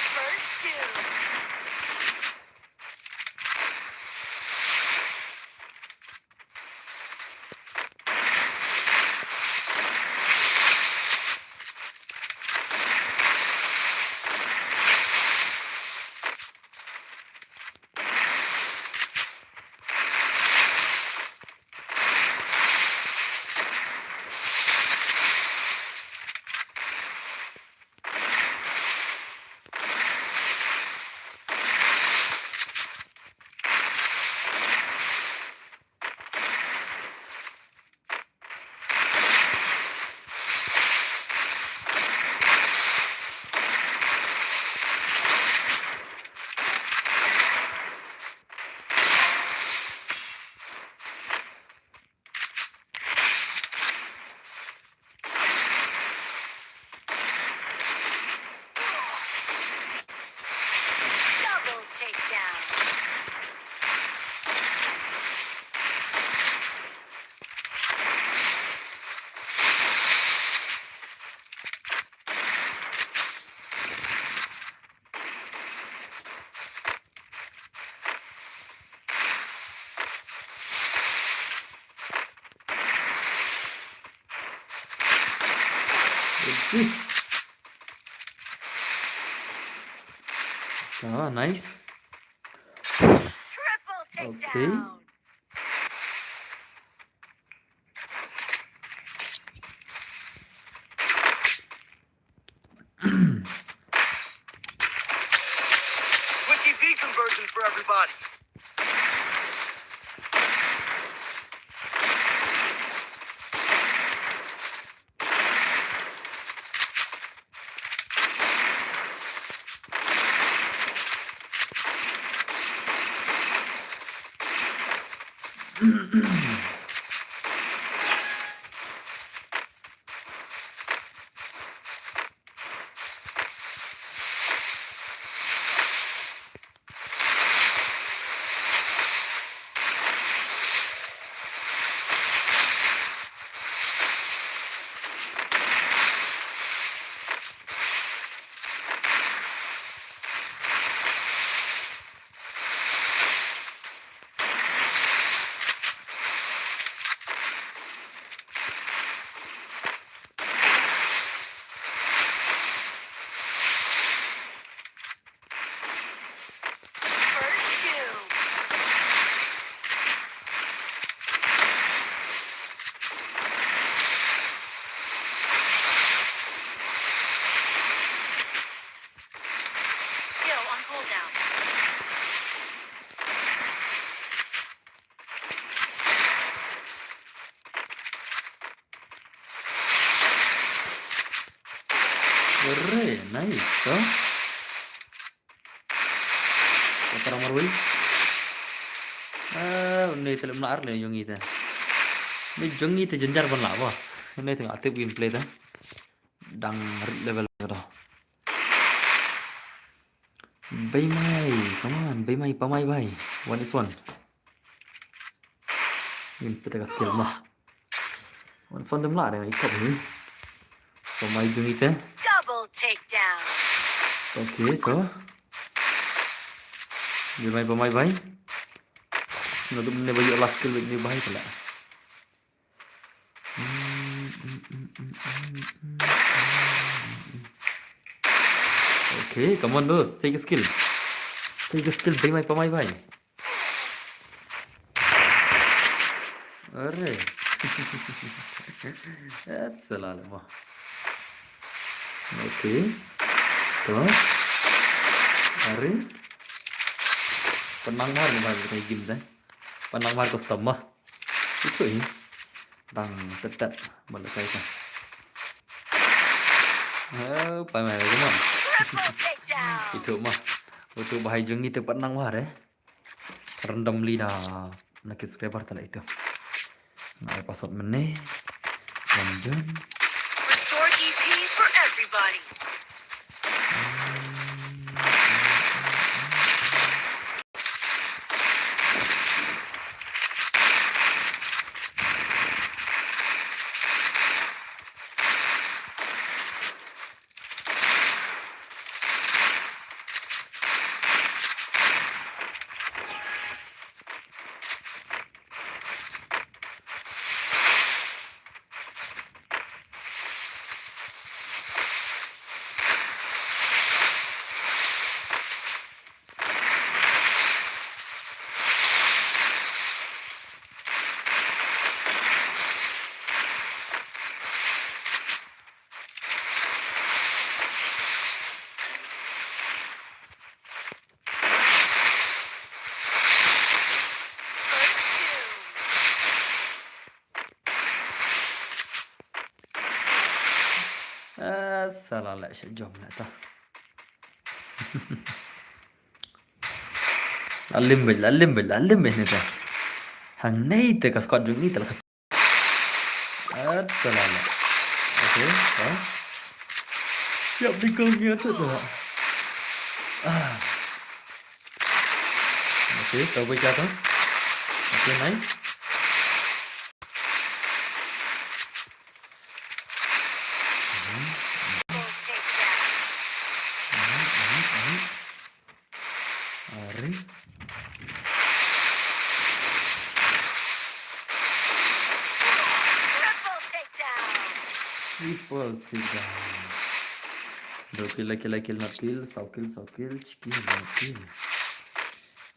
First two. Wih. Nice. Triple Okay. takedown. Quickie V conversion for everybody. First two. Skill on cooldown. Keren, nice toh. Kata Marwil. Ini film lar nih yung ita. Ini jong ita jenjar ban lah wah. Ini tengah aktif gameplay ta. Dang level đó. Bay mai, come on, bay mai, pamai bay. One is one. Gameplay tengah skill mah. One is one dem lah dengan ikut ni. Pamai jong ita. Double takedown. Okay, toh. Bay mai, pamai bay. Nado ne bayu last skill ni bay pula. Okay, come on dos, take a skill. Take a skill, bay mai, pamai bay. Arre. That's a lot of. Okay. Tuh. Arre. Penang mar ni bagi kayak game dah. Penang mar custom mah. Itu ini. Bang tetap balik kayak kan. Pamai come on. Triple takedown. Itu mah. Untuk bahaya jeng itu penang mar Rendam lidah. Nak subscriber telah itu. Nah, password meneh. Lanjut. Restore EP for everybody. Salah lah jom nak tahu. Alim bel ni dah. Hang nei te ka squad ni telah. Salah lah. Okay, siap dikongnya tu dah. Okay, tahu baca tu. Okay, nice. Double takedown. Ari. Triple takedown. Triple takedown. दो किल किल किल not kill 100 kill chikki not kill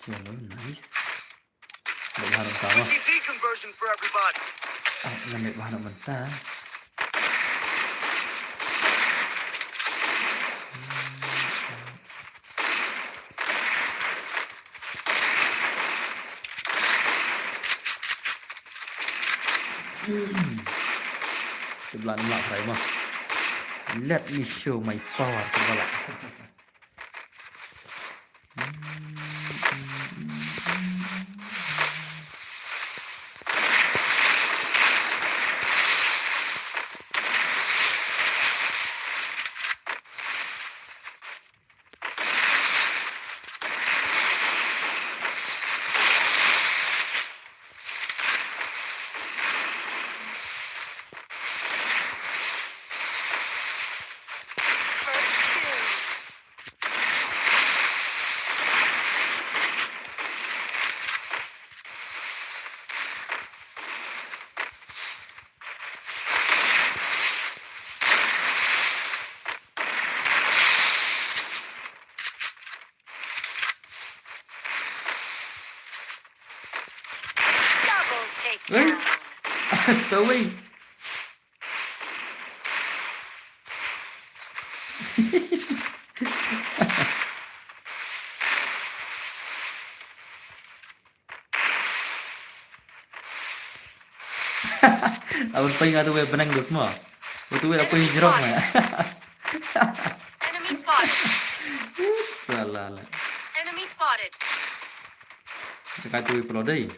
चलो nice bahan utama Quick EP conversion for everybody. ngambil bahan mentah sebelah ni mak saya mah let me show my power coba lah Double takedown. tahu weh abang paling atau weh benang tu semua betul weh aku hijrah mah Enemy spotted. salah lah Enemy spotted. dekat tu weh pulau deh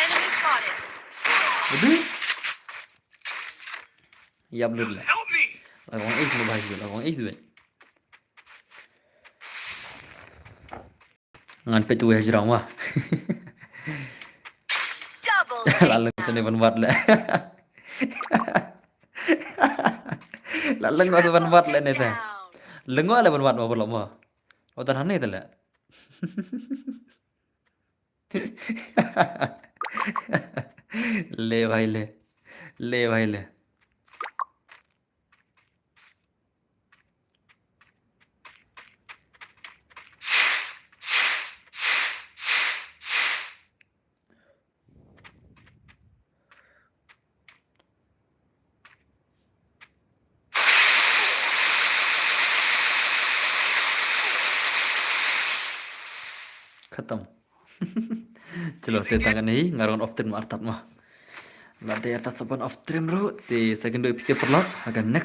Enemy spotted. betul ya betul lah Help me! Lawang X mo bahaya lawang X weh ngan petu weh hijrah mah Double lalu takedown. sana buat lah lalu nggak seban buat lah ni teh Takedown. lengo ada buat mau belum mah oh tanah ni lah ले भाई ले भाई ले खत्म चलो ते tangan ni ngaron off stream artat mah. Lade atas saban off stream bro. Te second episode perlak akan next